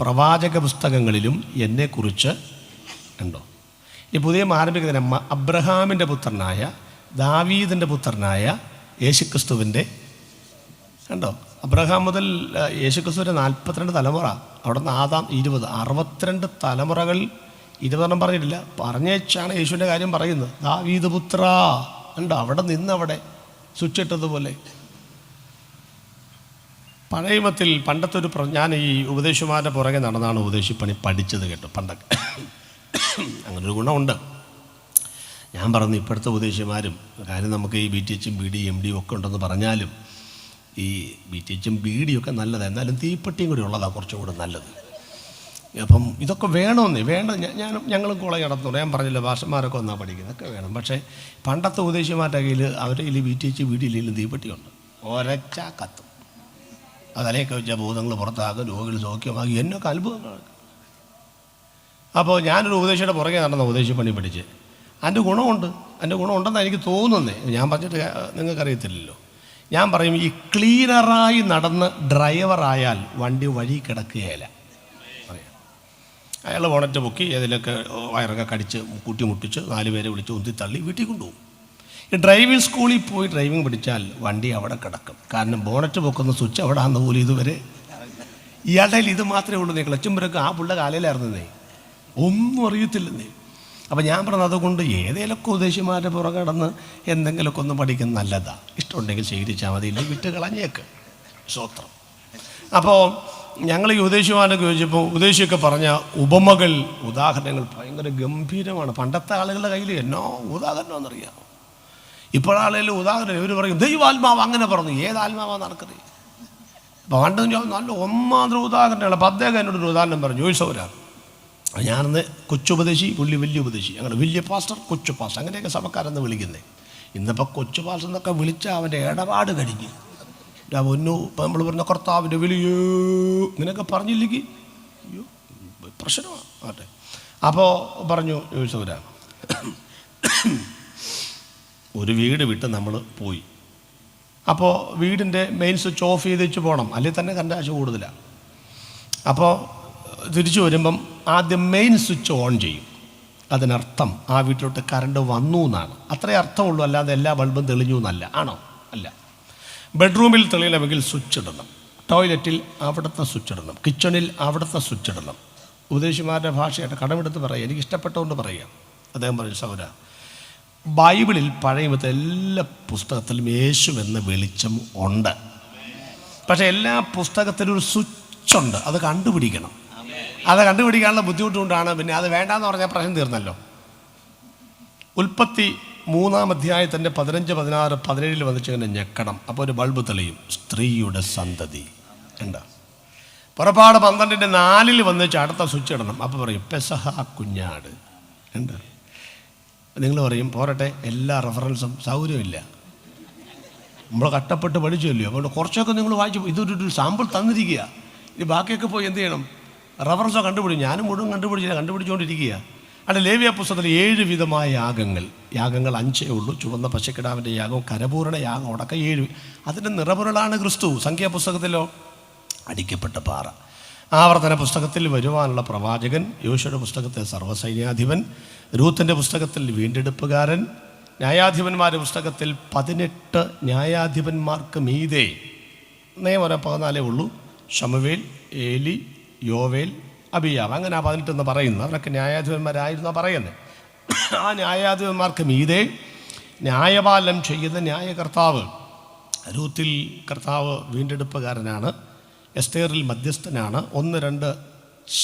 A: പ്രവാചക പുസ്തകങ്ങളിലും എന്നെക്കുറിച്ച് ഉണ്ടോ? ഈ പുതിയ ആരംഭിക്കുന്നതിന് അബ്രഹാമിൻ്റെ പുത്രനായ ദാവീദിൻ്റെ പുത്രനായ യേശുക്രിസ്തുവിൻ്റെ ഉണ്ടോ? അബ്രഹാം മുതൽ യേശുക്രിസ്തുവിൻ്റെ 42 തലമുറ, അവിടെ നിന്ന് ആദാം 20, 62 തലമുറകൾ. 20 പറഞ്ഞിട്ടില്ല, പറഞ്ഞേച്ചാണ് യേശുവിൻ്റെ കാര്യം പറയുന്നത്. ദാവീദ് പുത്ര ഉണ്ടോ? അവിടെ നിന്നവിടെ സ്വിച്ചിട്ടതുപോലെ. പഴയമത്തിൽ പണ്ടത്തെ ഒരു ഞാൻ ഈ ഉപദേശിമാരുടെ പുറകെ നടന്നാണ് ഉപദേശിപ്പണി പഠിച്ചത് കേട്ടോ പണ്ടൊക്കെ. അങ്ങനൊരു ഗുണമുണ്ട്. ഞാൻ പറഞ്ഞു, ഇപ്പോഴത്തെ ഉപദേശിമാരും കാര്യം നമുക്ക് ഈ BTH BD MD ഒക്കെ ഉണ്ടെന്ന് പറഞ്ഞാലും ഈ BTH BD ഒക്കെ നല്ലതാണ്, എന്നാലും തീപ്പെട്ടിയും കൂടി ഉള്ളതാണ് കുറച്ചും കൂടെ നല്ലത്. അപ്പം ഇതൊക്കെ വേണമെന്നേ വേണ്ട. ഞങ്ങളും കോളേജ് നടത്തുന്നു, ഞാൻ പറഞ്ഞില്ല, ഭാഷന്മാരൊക്കെ ഒന്നാ പഠിക്കുന്നത്, ഒക്കെ വേണം. പക്ഷേ പണ്ടത്തെ ഉപദേശിമാരുടെ കയ്യിൽ അവരുടെ കയ്യിൽ BTH BD ഇല്ലെങ്കിലും തീപ്പെട്ടിയുണ്ട്, ഒരച്ച കത്തും. അതലേക്ക് വെച്ചാൽ ഭൂതങ്ങൾ പുറത്താകും, രോഗികൾ സൗഖ്യമാകും, എന്നൊക്കെ അത്ഭുതങ്ങളാണ്. അപ്പോൾ ഞാനൊരു ഉപദേശിയുടെ പുറകെ നടന്ന ഉപദേശിപ്പണി പഠിച്ച് അതിൻ്റെ ഗുണമുണ്ട്. അതിൻ്റെ ഗുണമുണ്ടെന്നാണ് എനിക്ക് തോന്നുന്നേ. ഞാൻ പറഞ്ഞിട്ട് നിങ്ങൾക്കറിയത്തില്ലല്ലോ. ഞാൻ പറയും, ഈ ക്ലീനറായി നടന്ന് ഡ്രൈവറായാൽ വണ്ടി വഴി കിടക്കുകയില്ല. പറയാം, അയാൾ ബോണറ്റ് പൊക്കി ഏതിലൊക്കെ വയറൊക്കെ കടിച്ച് കൂട്ടിമുട്ടിച്ച് 4 പേരെ വിളിച്ച് ഉന്തി തള്ളി വീട്ടിൽ കൊണ്ടുപോകും. ഈ ഡ്രൈവിംഗ് സ്കൂളിൽ പോയി ഡ്രൈവിംഗ് പഠിച്ചാൽ വണ്ടി അവിടെ കിടക്കും. കാരണം ബോണറ്റ് പൊക്കുന്ന സ്വിച്ച് അവിടെ ആണെന്ന് പോലും ഇതുവരെ ഇയാളുടെ ഇത് മാത്രമേ ഉള്ളൂ. ക്ലച്ചും ബ്രേക്കും ആ പുള്ള കാലയിലായിരുന്നേ, ഒന്നും അറിയത്തില്ലെന്നേ. അപ്പം ഞാൻ പറഞ്ഞത്, അതുകൊണ്ട് ഏതേലൊക്കെ ഉദ്ദേശിമാരുടെ പുറകെ കടന്ന് എന്തെങ്കിലുമൊക്കെ ഒന്ന് പഠിക്കുന്നത് നല്ലതാണ്. ഇഷ്ടമുണ്ടെങ്കിൽ സ്വീകരിച്ചാൽ മതി, ഇല്ലെങ്കിൽ വിട്ട് കളഞ്ഞേക്ക്. സ്വത്രം. അപ്പോൾ ഞങ്ങൾ ഈ ഉദ്ദേശിമാരൊക്കെ ചോദിച്ചപ്പോൾ ഉദ്ദേശിയൊക്കെ പറഞ്ഞ ഉപമകൾ, ഉദാഹരണങ്ങൾ ഭയങ്കര ഗംഭീരമാണ്. പണ്ടത്തെ ആളുകളുടെ കയ്യിൽ എന്നോ ഉദാഹരണമെന്നറിയാമോ? ഇപ്പോഴാളേലും ഉദാഹരണം ഇവർ പറയും ദൈവാത്മാവ് അങ്ങനെ പറഞ്ഞു. ഏതാത്മാവാന്ന് നടക്കുന്നത്? പണ്ട് നല്ല ഒന്നാന്തര ഉദാഹരണമാണ്. അപ്പം അദ്ദേഹം എന്നോടൊരു ഉദാഹരണം പറഞ്ഞു, ചോദിച്ചവരാണ്. ഞാനന്ന് കൊച്ചുപദേശി, പുള്ളി വലിയ ഉപദേശി, അങ്ങനെ വലിയ പാസ്റ്റർ, കൊച്ചു പാസ്റ്റർ, അങ്ങനെയൊക്കെ സഭക്കാരെന്ന് വിളിക്കുന്നത്. ഇന്നിപ്പോൾ കൊച്ചു പാസ്റ്റർ എന്നൊക്കെ വിളിച്ചാൽ അവൻ്റെ ഇടപാട് കഴിഞ്ഞ് ഒന്നു ഇപ്പം നമ്മൾ പറഞ്ഞ കർത്താവിൻ്റെ വലിയോ ഇങ്ങനെയൊക്കെ പറഞ്ഞില്ലെങ്കിൽ അയ്യോ പ്രശ്നമാണ്. ആട്ടെ. അപ്പോൾ പറഞ്ഞു, ചോദിച്ചവരാണ്, ഒരു വീട് വിട്ട് നമ്മൾ പോയി. അപ്പോൾ വീടിൻ്റെ മെയിൻ സ്വിച്ച് ഓഫ് ചെയ്ത് വെച്ച് പോകണം, അല്ലെങ്കിൽ തന്നെ കറണ്ട് ആശ കൂടുതലാണ്. അപ്പോൾ തിരിച്ചു വരുമ്പം ആദ്യം മെയിൻ സ്വിച്ച് ഓൺ ചെയ്യും. അതിനർത്ഥം ആ വീട്ടിലോട്ട് കറണ്ട് വന്നു എന്നാണ്. അത്രേ അർത്ഥമുള്ളൂ, അല്ലാതെ എല്ലാ ബൾബും തെളിഞ്ഞു എന്നല്ല. ആണോ? അല്ല. ബെഡ്റൂമിൽ തെളിയണമെങ്കിൽ സ്വിച്ച് ഇടണം, ടോയ്ലറ്റിൽ അവിടുത്തെ സ്വിച്ച് ഇടണം, കിച്ചണിൽ അവിടുത്തെ സ്വിച്ച് ഇടണം. ഉപദേശിമാരുടെ ഭാഷയായിട്ട് കടമെടുത്ത് പറയുക, എനിക്ക് ഇഷ്ടപ്പെട്ടുകൊണ്ട് പറയുക. അദ്ദേഹം പറഞ്ഞു, സൗര, ബൈബിളിൽ പഴയമത്തെ എല്ലാ പുസ്തകത്തിലും യേശു എന്ന വെളിച്ചം ഉണ്ട്. പക്ഷേ എല്ലാ പുസ്തകത്തിലും ഒരു സ്വിച്ചുണ്ട്, അത് കണ്ടുപിടിക്കണം. അത് കണ്ടുപിടിക്കാനുള്ള ബുദ്ധിമുട്ടുകൊണ്ടാണ് പിന്നെ അത് വേണ്ടാന്ന് പറഞ്ഞാൽ പ്രശ്നം തീർന്നല്ലോ. ഉൽപ്പത്തി 3-ാം അധ്യായത്തിൻ്റെ 15, 16, 17 വന്നിട്ട് ഇങ്ങനെ ഞെക്കണം. അപ്പോൾ ഒരു ബൾബ് തെളിയും, സ്ത്രീയുടെ സന്തതി ഉണ്ട്. പുറപ്പാട് 12:4 വന്നിട്ട് അടുത്ത സ്വിച്ച് ഇടണം. അപ്പോൾ പറയും പെസഹ കുഞ്ഞാട് ഉണ്ട്. നിങ്ങൾ പറയും പോരട്ടെ, എല്ലാ റെഫറൻസും സൗകര്യമില്ല, നമ്മൾ കഷ്ടപ്പെട്ട് പഠിച്ചല്ലോ. അതുകൊണ്ട് കുറച്ചൊക്കെ നിങ്ങൾ വായിച്ചു, ഇതൊരു സാമ്പിൾ തന്നിരിക്കുക. ഇനി ബാക്കിയൊക്കെ പോയി എന്ത് ചെയ്യണം? റെഫറൻസോ കണ്ടുപിടിക്കും. ഞാനും മുഴുവൻ കണ്ടുപിടിച്ചുകൊണ്ടിരിക്കുക. അവിടെ ലേവ്യ പുസ്തകത്തിൽ 7 വിധമായ യാഗങ്ങൾ 5 ഉള്ളൂ. ചുവന്ന പശുക്കിടാവിൻ്റെ യാഗവും കരപൂരണ യാഗം അടക്കം 7. അതിൻ്റെ നിറപൊരുളാണ് ക്രിസ്തു. സംഖ്യാപുസ്തകത്തിലോ അടിക്കപ്പെട്ട പാറ. ആവർത്തന പുസ്തകത്തിൽ വരുവാനുള്ള പ്രവാചകൻ, യോശുവയുടെ പുസ്തകത്തിൽ സർവ്വസൈന്യാധിപൻ, രൂത്തിൻ്റെ പുസ്തകത്തിൽ വീണ്ടെടുപ്പുകാരൻ, ന്യായാധിപന്മാരുടെ പുസ്തകത്തിൽ 18 ന്യായാധിപന്മാർക്ക് മീതെ ഒരേ 14 ഉള്ളൂ. ശമൂവേൽ, ഏലി, യോവേൽ, അബിയാവ്, അങ്ങനെ 18 എന്ന് പറയുന്നത്. അവരൊക്കെ ന്യായാധിപന്മാരായിരുന്നു പറയുന്നത്. ആ ന്യായാധിപന്മാർക്ക് മീതെ ന്യായപാലനം ചെയ്യുന്ന ന്യായകർത്താവ്. രൂത്തിൽ കർത്താവ് വീണ്ടെടുപ്പുകാരനാണ്, എസ്തേറിൽ മധ്യസ്ഥനാണ്, 1-2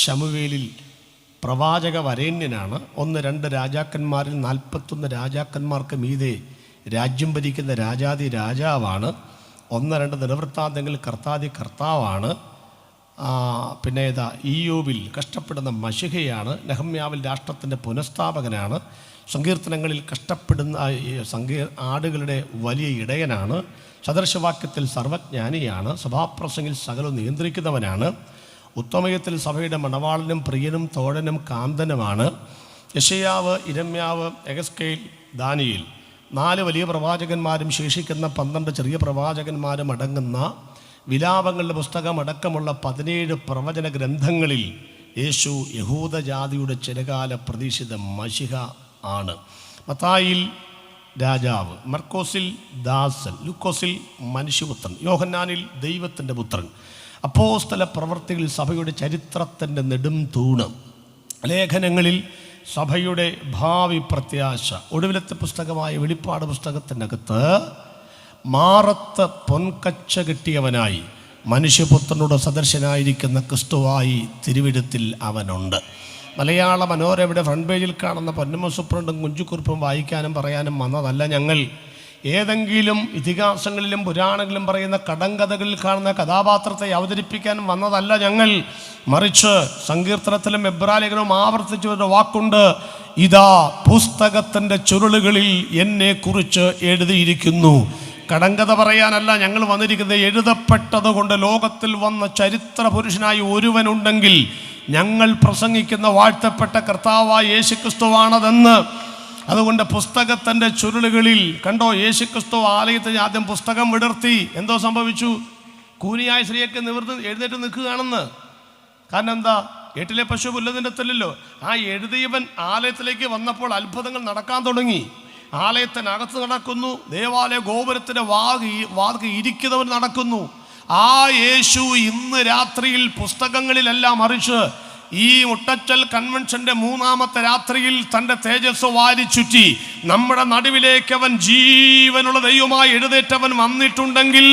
A: ശമൂവേലിൽ പ്രവാചക വരേണ്യനാണ്, 1-2 രാജാക്കന്മാരിൽ 41 രാജാക്കന്മാർക്ക് മീതെ രാജ്യം ഭരിക്കുന്ന രാജാതി രാജാവാണ്, 1-2 നിലവൃത്താന്തങ്ങളിൽ കർത്താതി കർത്താവാണ്. പിന്നെ ഏതാ ഇയ്യോബിൽ കഷ്ടപ്പെടുന്ന മശിഹയാണ്, നെഹമ്യാവിൽ രാഷ്ട്രത്തിൻ്റെ പുനഃസ്ഥാപകനാണ്, സങ്കീർത്തനങ്ങളിൽ കഷ്ടപ്പെടുന്ന ആടുകളുടെ വലിയ ഇടയനാണ്, സദൃശവാക്യത്തിൽ സർവജ്ഞാനിയാണ്, സഭാപ്രസംഗിൽ സകലം നിയന്ത്രിക്കുന്നവനാണ്, ഉത്തമയത്തിൽ സഭയുടെ മണവാളനും പ്രിയനും തോഴനും കാന്തനുമാണ്. യെശയ്യാവ്, ഇരമ്യാവ്, എഹെസ്കേൽ, ദാനിയേൽ 4 വലിയ പ്രവാചകന്മാരും ശേഷിക്കുന്ന 12 ചെറിയ പ്രവാചകന്മാരും അടങ്ങുന്ന വിലാപങ്ങളുടെ പുസ്തകം അടക്കമുള്ള 17 പ്രവചന ഗ്രന്ഥങ്ങളിൽ യേശു യഹൂദജാതിയുടെ ചിരകാല പ്രതീക്ഷിത മശിഹ ആണ്. മത്തായിൽ രാജാവ്, മർക്കോസിൽ ദാസൻ, ലൂക്കോസിൽ മനുഷ്യപുത്രൻ, യോഹന്നാനിൽ ദൈവത്തിൻ്റെ പുത്രൻ, അപ്പോസ്തല പ്രവർത്തികളിൽ സഭയുടെ ചരിത്രത്തിൻ്റെ നെടും തൂണ്, ലേഖനങ്ങളിൽ സഭയുടെ ഭാവി പ്രത്യാശ. ഒടുവിലത്തെ പുസ്തകമായ വെളിപ്പാട് പുസ്തകത്തിനകത്ത് മാറത്ത് പൊൻകച്ച കെട്ടിയവനായി മനുഷ്യപുത്രനോട് സദൃശനായിരിക്കുന്ന ക്രിസ്തുവായി തിരുവെഴുത്തിൽ അവനുണ്ട്. മലയാള മനോരമയുടെ ഫ്രണ്ട് പേജിൽ കാണുന്ന പൊന്നമ്മ സുപ്രണ്ടും കുഞ്ചുക്കുറിപ്പും വായിക്കാനും പറയാനും വന്നതല്ല ഞങ്ങൾ. ഏതെങ്കിലും ഇതിഹാസങ്ങളിലും പുരാണങ്ങളിലും പറയുന്ന കടങ്കഥകളിൽ കാണുന്ന കഥാപാത്രത്തെ അവതരിപ്പിക്കാനും വന്നതല്ല ഞങ്ങൾ. മറിച്ച് സങ്കീർത്തനത്തിലും എബ്രാലേഖനവും ആവർത്തിച്ചു ഒരു വാക്കുണ്ട്, ഇതാ പുസ്തകത്തിൻ്റെ ചുരുളുകളിൽ എന്നെ കുറിച്ച് എഴുതിയിരിക്കുന്നു. കടങ്കഥ പറയാനല്ല ഞങ്ങൾ വന്നിരിക്കുന്നത്. എഴുതപ്പെട്ടത് കൊണ്ട് ലോകത്തിൽ വന്ന ചരിത്ര പുരുഷനായി ഒരുവനുണ്ടെങ്കിൽ ഞങ്ങൾ പ്രസംഗിക്കുന്ന വാഴ്ത്തപ്പെട്ട കർത്താവായ യേശുക്രിസ്തുവാണതെന്ന്. അതുകൊണ്ട് പുസ്തകത്തിൻ്റെ ചുരുളുകളിൽ കണ്ടോ, യേശുക്രിസ്തു ആലയത്തിൽ ആദ്യം പുസ്തകം വിടർത്തി. എന്തോ സംഭവിച്ചു? കൂനിയായ സ്ത്രീയൊക്കെ എഴുന്നേറ്റ് നിൽക്കുകയാണെന്ന്. കാരണം എന്താ? 8 പശു പുല്ലതിൻ്റെത്തല്ലോ. ആ എഴുതിയവൻ ആലയത്തിലേക്ക് വന്നപ്പോൾ അത്ഭുതങ്ങൾ നടക്കാൻ തുടങ്ങി. ആലയത്തിനകത്ത് നടക്കുന്നു, ദേവാലയ ഗോപുരത്തിൻ്റെ വാതിൽ ഇരിക്കുന്നവൻ നടക്കുന്നു. ആ യേശു ഇന്ന് രാത്രിയിൽ പുസ്തകങ്ങളിലെല്ലാം മറിച്ച് ഈ മുട്ടച്ചൽ കൺവെൻഷന്റെ 3ാമത്തെ രാത്രിയിൽ തൻ്റെ തേജസ് വാരിച്ചുറ്റി നമ്മുടെ നടുവിലേക്ക് അവൻ ജീവനുള്ള ദൈവമായി എഴുന്നേറ്റവൻ വന്നിട്ടുണ്ടെങ്കിൽ,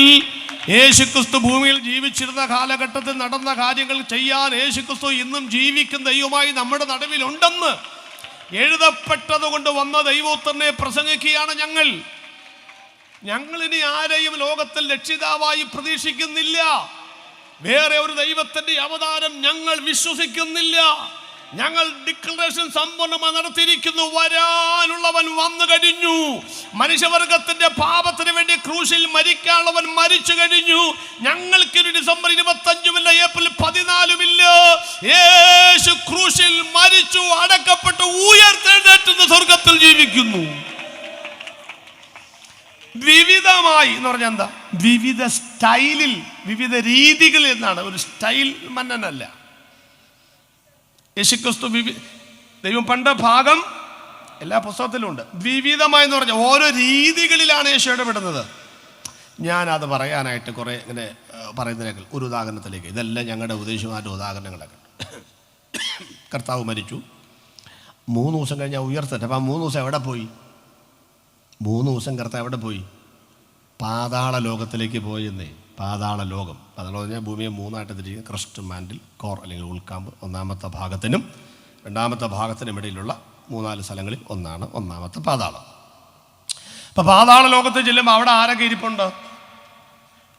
A: യേശുക്രിസ്തു ഭൂമിയിൽ ജീവിച്ചിരുന്ന കാലഘട്ടത്തിൽ നടന്ന കാര്യങ്ങൾ ചെയ്യാൻ യേശുക്രിസ്തു ഇന്നും ജീവിക്കുന്ന ദൈവമായി നമ്മുടെ നടുവിലുണ്ടെന്ന് എഴുതപ്പെട്ടത് കൊണ്ട് വന്ന ദൈവോത്തരനെ പ്രസംഗിക്കുകയാണ് ഞങ്ങൾ. ഞങ്ങളിനി ആരെയും ലോകത്തിൽ രക്ഷിതാവായി പ്രതീക്ഷിക്കുന്നില്ല. വേറെ ഒരു ദൈവത്തിന്റെ അവതാരം ഞങ്ങൾ വിശ്വസിക്കുന്നില്ല. ഞങ്ങൾ ഡിക്ലറേഷൻ സമ്പൂർണ്ണമായി നടത്തിയിരിക്കുന്നു. വരാനുള്ളവൻ വന്നു കഴിഞ്ഞു. മനുഷ്യവർഗത്തിന്റെ പാപത്തിന് വേണ്ടി ക്രൂശിൽ മരിക്കാനുള്ളവൻ മരിച്ചു കഴിഞ്ഞു. ഞങ്ങൾക്ക് ഡിസംബർ 25-മില്ല, ഏപ്രിൽ 14-മില്ല. യേശു ക്രൂശിൽ മരിച്ചു, അടക്കപ്പെട്ടു, ഉയർത്തെഴുന്നേറ്റ് സ്വർഗത്തിൽ ജീവിക്കുന്നു. വിവിധമായി എന്ന് പറഞ്ഞാൽ എന്താ? വിവിധ സ്റ്റൈലിൽ, വിവിധ രീതികളിൽ എന്നാണ്. ഒരു സ്റ്റൈൽ മന്നനല്ല യേശുക്രിസ്തു. ദൈവം പണ്ട് ഭാഗം എല്ലാ പുസ്തകത്തിലും ഉണ്ട്. വിവിധമായി എന്ന് പറഞ്ഞാൽ ഓരോ രീതികളിലാണ് യേശു ഇടപെടുന്നത്. ഞാനത് പറയാനായിട്ട് കുറേ ഇങ്ങനെ പറയുന്നതിനേക്കാൾ ഒരു ഉദാഹരണത്തിലേക്ക്, ഇതെല്ലാം ഞങ്ങളുടെ ഉപദേശമാരുടെ ഉദാഹരണങ്ങളൊക്കെ. കർത്താവ് മരിച്ചു, 3 ദിവസം കഴിഞ്ഞാൽ ഉയർത്തട്ടെ. അപ്പം 3 ദിവസം എവിടെ പോയി? 3 ദിവസം കർത്താവ് എവിടെ പോയി? പാതാള ലോകത്തിലേക്ക് പോയെന്നേ. പാതാള ലോകം, പാതാളം പറഞ്ഞാൽ ഭൂമിയെ 3ആയിട്ട് തിരിക്കുന്ന ക്രസ്റ്റ്, മാൻഡിൽ, കോർ അല്ലെങ്കിൽ ഉൾക്കാമ്പ്. 1ാമത്തെ ഭാഗത്തിനും 2ാമത്തെ ഭാഗത്തിനും ഇടയിലുള്ള 3-4 സ്ഥലങ്ങളിൽ ഒന്നാണ് 1ാമത്തെ പാതാളം. അപ്പം പാതാള ലോകത്തിൽ ചെല്ലുമ്പോൾ അവിടെ ആരൊക്കെ ഇരിപ്പുണ്ട്?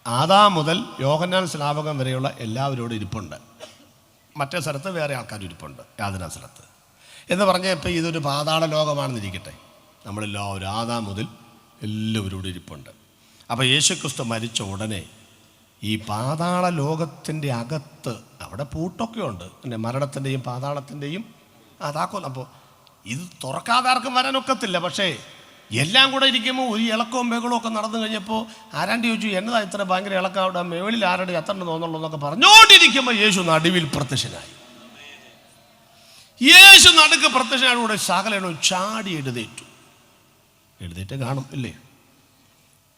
A: ആദാം മുതൽ യോഹന്നാൻ സ്നാപകൻ വരെയുള്ള എല്ലാവരോടും ഇരിപ്പുണ്ട്. മറ്റേ സ്ഥലത്ത് വേറെ ആൾക്കാർ ഇരിപ്പുണ്ട്, യാതനാ സ്ഥലത്ത് എന്ന് പറഞ്ഞാൽ ഇപ്പം ഇതൊരു പാതാള ലോകമാണെന്നിരിക്കട്ടെ. നമ്മളെല്ലാവരും ആദാം മുതൽ എല്ലാവരോടും ഇരിപ്പുണ്ട്. അപ്പോൾ യേശുക്രിസ്തു മരിച്ച ഉടനെ ഈ പാതാള ലോകത്തിൻ്റെ അകത്ത് അവിടെ പൂട്ടൊക്കെ ഉണ്ട്, പിന്നെ മരണത്തിൻ്റെയും പാതാളത്തിൻ്റെയും താക്കോൽ. അപ്പോൾ ഇത് തുറക്കാതെ ആർക്കും വരാനൊക്കത്തില്ല. പക്ഷേ എല്ലാം കൂടെ ഇരിക്കുമ്പോൾ ഒരു ഇളക്കവും ബഹളവും ഒക്കെ നടന്നു കഴിഞ്ഞപ്പോൾ ആരാണ്ട് ചോദിച്ചു, എന്നതാ ഇത്ര ഭയങ്കര ഇളക്കം അവിടെ, മേളിൽ ആരുടെ എത്തണം തോന്നുള്ളൂ എന്നൊക്കെ പറഞ്ഞുകൊണ്ടിരിക്കുമ്പോൾ യേശു നടുവിൽ പ്രത്യക്ഷനായി. യേശു നടുക്ക് പ്രത്യക്ഷനായോടെ സകലനും ചാടി എഴുന്നേറ്റ് കാണും ഇല്ലേ?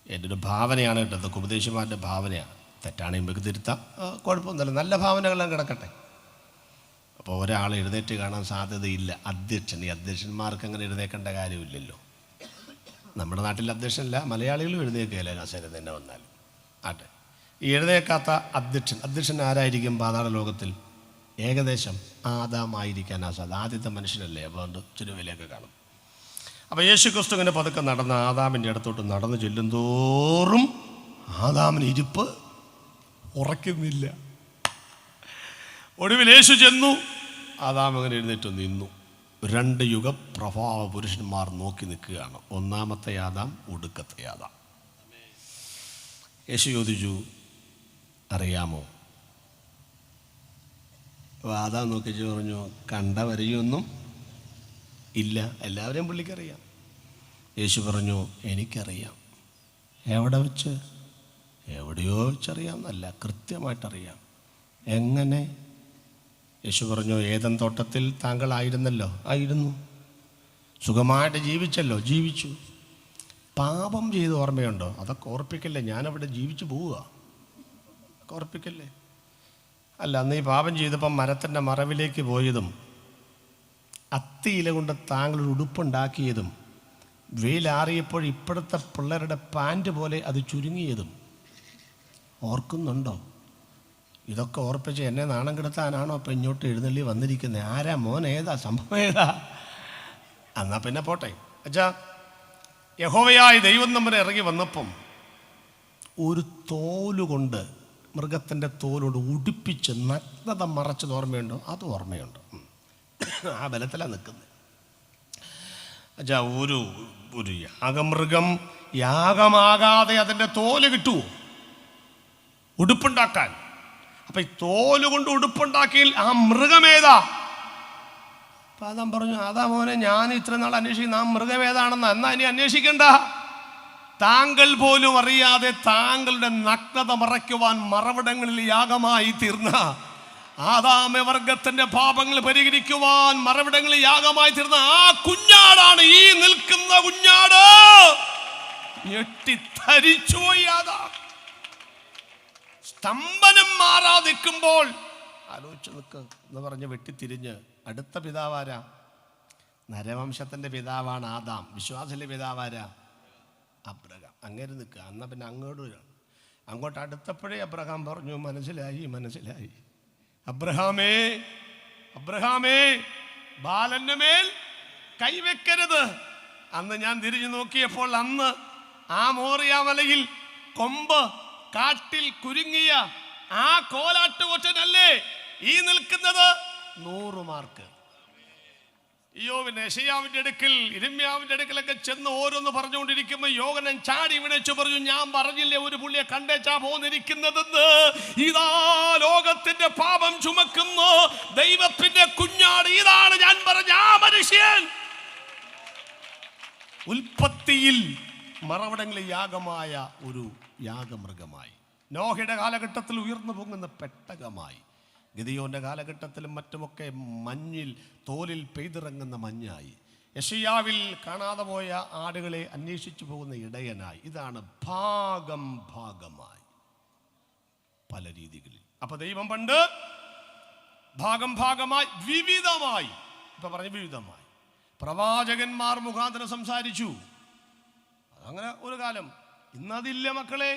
A: എൻ്റെ ഒരു ഭാവനയാണ് കേട്ടത്, ഉപദേശിമാരുടെ ഭാവനയാണ്. തെറ്റാണെങ്കിൽ നമുക്ക് തിരുത്താം, കുഴപ്പമൊന്നുമില്ല, നല്ല ഭാവനകളെല്ലാം കിടക്കട്ടെ. അപ്പോൾ ഒരാൾ എഴുന്നേറ്റ് കാണാൻ സാധ്യതയില്ല. ഈ അധ്യക്ഷന്മാർക്ക് അങ്ങനെ എഴുന്നേക്കേണ്ട കാര്യമില്ലല്ലോ. നമ്മുടെ നാട്ടിൽ അധ്യക്ഷനല്ല, മലയാളികളും എഴുന്നേക്കുകയില്ല കസേര തന്നെ വന്നാലും. ആട്ടെ, ഈ എഴുന്നേക്കാത്ത അധ്യക്ഷൻ ആരായിരിക്കും പാതാള ലോകത്തിൽ? ഏകദേശം ആദാമായിരിക്കാനാ സാധ്യത. ആദ്യത്തെ മനുഷ്യനല്ലേ, അപ്പോൾ അതുകൊണ്ട് ഇച്ചിരി വിലയൊക്കെ കാണും. അപ്പോൾ യേശു ക്രിസ്തു ഇങ്ങനെ പതുക്കെ നടന്ന് ആദാമിൻ്റെ അടുത്തോട്ട് നടന്നു ചെല്ലും തോറും ആദാമിന് ഇരിപ്പ് ഉറക്കുന്നില്ല. ഒടുവിൽ യേശു ചെന്നു, ആദാം അങ്ങനെ എഴുന്നേറ്റ് നിന്നു. 2 യുഗപ്രഭാവ പുരുഷന്മാർ നോക്കി നിൽക്കുകയാണ്. ഒന്നാമത്തെ ആദാം, ഒടുക്കത്തെ ആദാം. യേശു ചോദിച്ചു, അറിയാമോ? അപ്പോൾ ആദാം നോക്കിച്ച് പറഞ്ഞു, കണ്ട വരെയൊന്നും ഇല്ല, എല്ലാവരെയും പുള്ളിക്കറിയാം. യേശു പറഞ്ഞു, എനിക്കറിയാം. എവിടെ വെച്ച്? എവിടെയോ വെച്ചറിയാം എന്നല്ല, കൃത്യമായിട്ടറിയാം. എങ്ങനെ? യേശു പറഞ്ഞു, ഏദൻ തോട്ടത്തിൽ താങ്കളായിരുന്നല്ലോ. ആയിരുന്നു. സുഖമായിട്ട് ജീവിച്ചല്ലോ. ജീവിച്ചു. പാപം ചെയ്ത് ഓർമ്മയുണ്ടോ? അതൊക്കെ ഓർപ്പിക്കല്ലേ, ഞാനവിടെ ജീവിച്ചു പോവുക. ഓർപ്പിക്കല്ലേ. അല്ല, അന്ന് ഈ പാപം ചെയ്തപ്പം മരത്തിൻ്റെ മറവിലേക്ക് പോയതും അത്തിയില കൊണ്ട് താങ്കളൊരു ഉടുപ്പുണ്ടാക്കിയതും വെയിലാറിയപ്പോൾ ഇപ്പോഴത്തെ പിള്ളേരുടെ പാൻറ് പോലെ അത് ചുരുങ്ങിയതും ഓർക്കുന്നുണ്ടോ? ഇതൊക്കെ ഓർപ്പിച്ച് എന്നെ നാണം കെടുത്താനാണോ അപ്പം ഇങ്ങോട്ട് എഴുന്നള്ളി വന്നിരിക്കുന്നത്? ആരാ മോൻ? ഏതാ സംഭവം? ഏതാ? എന്നാൽ പിന്നെ പോട്ടെ. അച്ഛാ, യഹോവയായ ദൈവം നമ്മെ ഇറങ്ങി വന്നപ്പം ഒരു തോലുകൊണ്ട്, മൃഗത്തിൻ്റെ തോലോട് ഉടുപ്പിച്ച് നഗ്നത മറച്ചത് ഓർമ്മയുണ്ടോ? അത് ഓർമ്മയുണ്ട്. ആ ബലത്തിലാണ് നിൽക്കുന്നത്. അച്ഛാ, ഒരു യാഗമൃഗം യാഗമാകാതെ അതിൻ്റെ തോല് കിട്ടുമോ ഉടുപ്പുണ്ടാക്കാൻ? അപ്പം ഈ തോല് കൊണ്ട് ഉടുപ്പുണ്ടാക്കിയാൽ ആ മൃഗമേതാ? അപ്പം ആദാം പറഞ്ഞു, അതാ മോനെ, ഞാൻ ഇത്ര നാൾ അന്വേഷിക്കുന്ന ആ മൃഗമേതാണെന്ന്. എന്നാ ഇനി അന്വേഷിക്കണ്ട. താങ്കൾ പോലും അറിയാതെ താങ്കളുടെ നഗ്നത മറയ്ക്കുവാൻ മറവിടങ്ങളിൽ യാഗമായി തീർന്ന ആദാമ വർഗത്തിന്റെ പാപങ്ങൾ പരിഹരിക്കുവാൻ മറവിടങ്ങളിൽ യാഗമായി തീർന്ന ആ കുഞ്ഞാടാണ് ഈ നിൽക്കുന്ന കുഞ്ഞാട്. ഞെട്ടിത്തരിച്ചുപോയി ആദാം. സ്തംഭനം മാറാതിരിക്കുമ്പോൾ ആലോചിച്ച് നിൽക്ക് എന്ന് പറഞ്ഞ് വെട്ടിത്തിരിഞ്ഞ് അടുത്ത പിതാവാരാ? നരവംശത്തിൻ്റെ പിതാവാണ് ആദാം. വിശ്വാസത്തിൻ്റെ പിതാവാരാ? അബ്രഹാം. അങ്ങനെ നിൽക്കുക. എന്നാൽ പിന്നെ അങ്ങോട്ട് അടുത്തപ്പോഴേ അബ്രഹാം പറഞ്ഞു, മനസ്സിലായി. അബ്രഹാമേ, ബാലന്റെ മേൽ കൈവെക്കരുത്. അന്ന് ഞാൻ തിരിഞ്ഞു നോക്കിയപ്പോൾ അന്ന് ആ മോറിയ മലയിൽ കൊമ്പ് കാട്ടിൽ കുരുങ്ങിയ ആ കോലാട്ടുകൊറ്റനല്ലേ ഈ നിൽക്കുന്നത്? 100 മാർക്ക്. യോവിന്റെ യെശയ്യാവിന്റെ അടുക്കൽ, ഇരിമ്യാവിന്റെ അടുക്കലൊക്കെ ചെന്ന് ഓരോന്ന് പറഞ്ഞുകൊണ്ടിരിക്കുമ്പോൾ യോഹന്നാൻ ചാടി വിളിച്ചു പറഞ്ഞു, ഞാൻ പറഞ്ഞില്ലേ ഒരു പുള്ളിയെ കണ്ടേച്ചാ പോന്നിരിക്കുന്നതെന്ന്? ഇതാ ലോകത്തിന്റെ പാപം ചുമക്കുന്നു ദൈവത്തിന്റെ കുഞ്ഞാട്. ഇതാണ് ഞാൻ പറഞ്ഞ ആ മനുഷ്യൻ. ഉൽപ്പത്തിയിൽ മറവിടങ്ങളിൽ യാഗമായ ഒരു യാഗമൃഗമായി, നോഹയുടെ കാലഘട്ടത്തിൽ ഉയർന്നു പൊങ്ങുന്ന പെട്ടകമായി, ഗിദെയോന്റെ കാലഘട്ടത്തിലും മറ്റുമൊക്കെ മഞ്ഞിൽ തോലിൽ പെയ്തിറങ്ങുന്ന മഞ്ഞായി, യെശയ്യാവിൽ കാണാതെ പോയ ആടുകളെ അന്വേഷിച്ചു പോകുന്ന ഇടയനായി. ഇതാണ് ഭാഗമായി പല രീതികളിൽ. അപ്പൊ ദൈവം പണ്ട് ഭാഗമായി വിവിധമായി, ഇപ്പൊ പറഞ്ഞ വിവിധമായി പ്രവാചകന്മാർ മുഖാന്തരം സംസാരിച്ചു. അങ്ങനെ ഒരു കാലം. ഇന്നതില്ല മക്കളെ.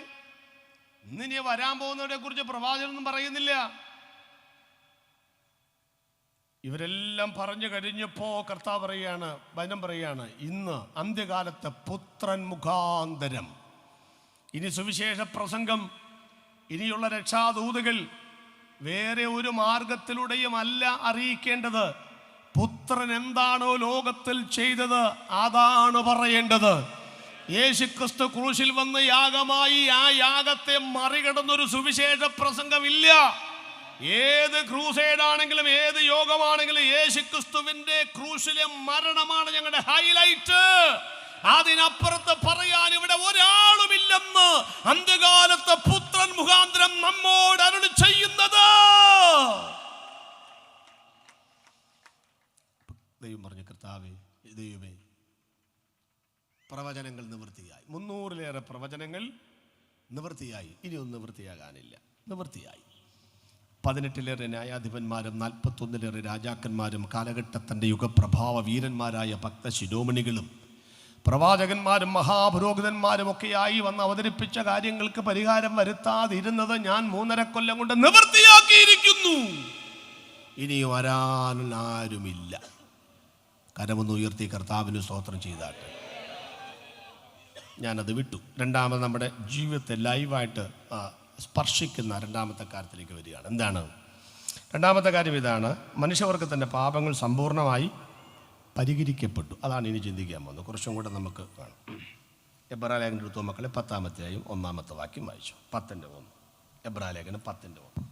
A: ഇന്നിനി വരാൻ പോകുന്നവരെ കുറിച്ച് പ്രവാചകനൊന്നും പറയുന്നില്ല. ഇവരെല്ലാം പറഞ്ഞു കഴിഞ്ഞപ്പോൾ കർത്താവ് പറയാണ്, വചനം പറയാണ്, ഇന്ന് അന്ത്യകാലത്തെ പുത്രൻ മുഖാന്തരം ഇനി സുവിശേഷ പ്രസംഗം, ഇനിയുള്ള രക്ഷാദൂതുകൾ വേറെ ഒരു മാർഗത്തിലൂടെയും അല്ല അറിയിക്കേണ്ടത്. പുത്രൻ എന്താണോ ലോകത്തിൽ ചെയ്തത് അതാണ് പറയേണ്ടത്. യേശുക്രിസ്തു ക്രൂശിൽ വന്ന് യാഗമായി ആ യാഗത്തെ മറികടന്നൊരു സുവിശേഷ പ്രസംഗമില്ല. ഏത് ക്രൂസേഡാണെങ്കിലും ഏത് യോഗമാണെങ്കിലും യേശുക്രിസ്തുവിന്റെ ക്രൂശിലെ മരണമാണ് ഞങ്ങളുടെ ഹൈലൈറ്റ്. അതിനപ്പുറത്ത് പറയാൻ ഇവിടെ ഒരാളുമില്ലെന്ന് അന്ത്യകാലത്തെ പുത്രൻ മുഖാന്തരം നമ്മോട് അരുളി ചെയ്യുന്നത്. ദൈവം പറഞ്ഞു, കർത്താവേ, ദൈവമേ, പ്രവചനങ്ങൾ നിവൃത്തിയായി. 300-ലേറെ പ്രവചനങ്ങൾ നിവൃത്തിയായി. ഇനിയൊന്നും നിവൃത്തിയാകാനില്ല. നിവൃത്തിയായി. 18 ന്യായാധിപന്മാരും 41 രാജാക്കന്മാരും കാലഘട്ടത്തിൻ്റെ യുഗപ്രഭാവ വീരന്മാരായ ഭക്ത ശിരോമണികളും പ്രവാചകന്മാരും മഹാപുരോഹിതന്മാരും ഒക്കെയായി വന്ന് അവതരിപ്പിച്ച കാര്യങ്ങൾക്ക് പരിഹാരം വരുത്താതിരുന്നത് ഞാൻ 3.5 കൊല്ലം കൊണ്ട് നിവൃത്തിയാക്കിയിരിക്കുന്നു. ഇനിയും ആരുമില്ല. കരമൊന്ന് ഉയർത്തി കർത്താവിന് സ്തോത്രം ചെയ്താട്ടെ. ഞാനത് വിട്ടു. രണ്ടാമത് നമ്മുടെ ജീവിതത്തെ ലൈവായിട്ട് സ്പർശിക്കുന്ന രണ്ടാമത്തെ കാര്യത്തിലേക്ക് വരികയാണ്. എന്താണ് രണ്ടാമത്തെ കാര്യം? ഇതാണ്, മനുഷ്യവർഗത്തിൻ്റെ പാപങ്ങൾ സമ്പൂർണ്ണമായി പരിഹരിക്കപ്പെട്ടു. അതാണ് ഇനി ചിന്തിക്കാൻ പോകുന്നത്. കുറച്ചും കൂടെ നമുക്ക് കാണാം. എബ്രാലേഖനം എടുത്തു മക്കളെ, 10-ാമത്തെയും 1-ാമത്തെ വാക്യം വായിച്ചു. 10:1. എബ്രാലേഖനം 10:1.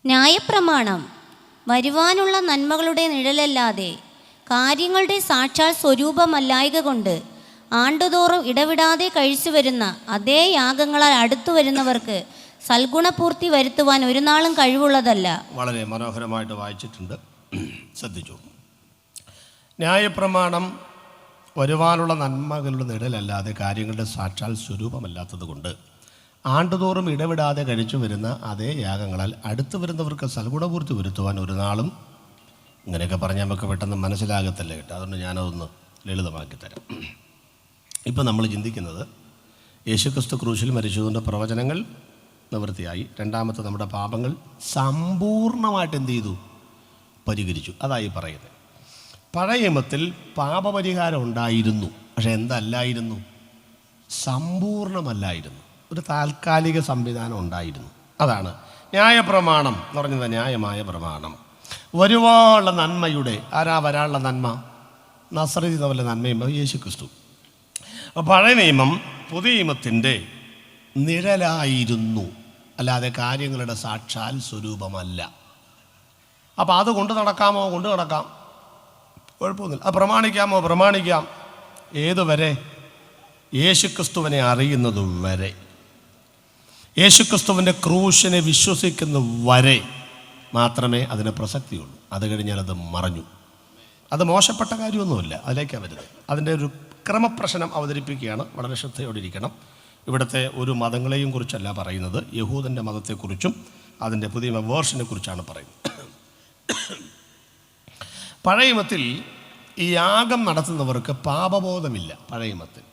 B: ന്യായപ്രമാണം വരുവാനുള്ള നന്മകളുടെ നിഴലല്ലാതെ കാര്യങ്ങളുടെ സാക്ഷാൽ സ്വരൂപമല്ലായക കൊണ്ട് ആണ്ടുതോറും ഇടവിടാതെ കഴിച്ചു വരുന്ന അതേ യാഗങ്ങളാൽ അടുത്തു വരുന്നവർക്ക് സൽഗുണപൂർത്തി വരുത്തുവാൻ ഒരു നാളും കഴിവുള്ളതല്ല.
A: വളരെ മനോഹരമായിട്ട് വായിച്ചിട്ടുണ്ട്, ശ്രദ്ധിച്ചു. ന്യായപ്രമാണം വരുവാനുള്ള നന്മകളുടെ നിഴലല്ലാതെ കാര്യങ്ങളുടെ സാക്ഷാൽ സ്വരൂപമല്ലാത്തത് കൊണ്ട് ആണ്ടുതോറും ഇടവിടാതെ കഴിച്ചു വരുന്ന അതേ യാഗങ്ങളാൽ അടുത്തു വരുന്നവർക്ക് സൽഗുണപൂർത്തി വരുത്തുവാൻ ഒരു നാളും. ഇങ്ങനെയൊക്കെ പറഞ്ഞാൽ നമുക്ക് പെട്ടെന്ന് മനസ്സിലാകത്തില്ല കേട്ടോ. അതുകൊണ്ട് ഞാനതൊന്ന് ലളിതമാക്കി തരാം. ഇപ്പം നമ്മൾ ചിന്തിക്കുന്നത് യേശുക്രിസ്തു ക്രൂശിൽ മരിച്ചതുകൊണ്ട് പ്രവചനങ്ങൾ നിവൃത്തിയായി. രണ്ടാമത്തെ, നമ്മുടെ പാപങ്ങൾ സമ്പൂർണ്ണമായിട്ട് എന്ത് ചെയ്തു? പരിഹരിച്ചു. അതായി പറയുന്നത്. പഴയ നിയമത്തിൽ പാപപരിഹാരം ഉണ്ടായിരുന്നു, പക്ഷെ എന്തല്ലായിരുന്നു? സമ്പൂർണ്ണമല്ലായിരുന്നു. ഒരു താൽക്കാലിക സംവിധാനം ഉണ്ടായിരുന്നു. അതാണ് ന്യായപ്രമാണം എന്ന് പറഞ്ഞത്. ന്യായമായ പ്രമാണം വരുവാനുള്ള നന്മയുടെ വരാനുള്ള നന്മ നസറേത്ത് തവല നന്മയും യേശുക്രിസ്തു. പഴയ നിയമം പുതിയ നിയമത്തിൻ്റെ നിഴലായിരുന്നു, അല്ലാതെ കാര്യങ്ങളുടെ സാക്ഷാൽ സ്വരൂപമല്ല. അപ്പോൾ അത് കൊണ്ട് നടക്കാമോ? കൊണ്ട് നടക്കാം, കുഴപ്പമൊന്നുമില്ല. അത് പ്രമാണിക്കാമോ? പ്രമാണിക്കാം. ഏതുവരെ? യേശുക്രിസ്തുവിനെ അറിയുന്നത് വരെ, യേശുക്രിസ്തുവിൻ്റെ ക്രൂശിനെ വിശ്വസിക്കുന്ന വരെ മാത്രമേ അതിന് പ്രസക്തിയുള്ളൂ. അത് കഴിഞ്ഞാൽ അത് മറഞ്ഞു. അത് മോശപ്പെട്ട കാര്യമൊന്നുമില്ല, അതിലേക്കാണ് വരുന്നത്. അതിൻ്റെ ഒരു ക്രമപ്രശ്നം അവതരിപ്പിക്കുകയാണ്. വളരെ ശ്രദ്ധയോടെ ഇരിക്കണം. ഇവിടുത്തെ ഒരു മതങ്ങളെയും കുറിച്ചല്ല പറയുന്നത്, യഹൂദൻ്റെ മതത്തെക്കുറിച്ചും അതിൻ്റെ പുതിയ വേർഷനെ കുറിച്ചാണ് പറയുന്നത്. പഴയ നിയമത്തിൽ ഈ യാഗം നടത്തുന്നവർക്ക് പാപബോധമില്ല. പഴയ നിയമത്തിൽ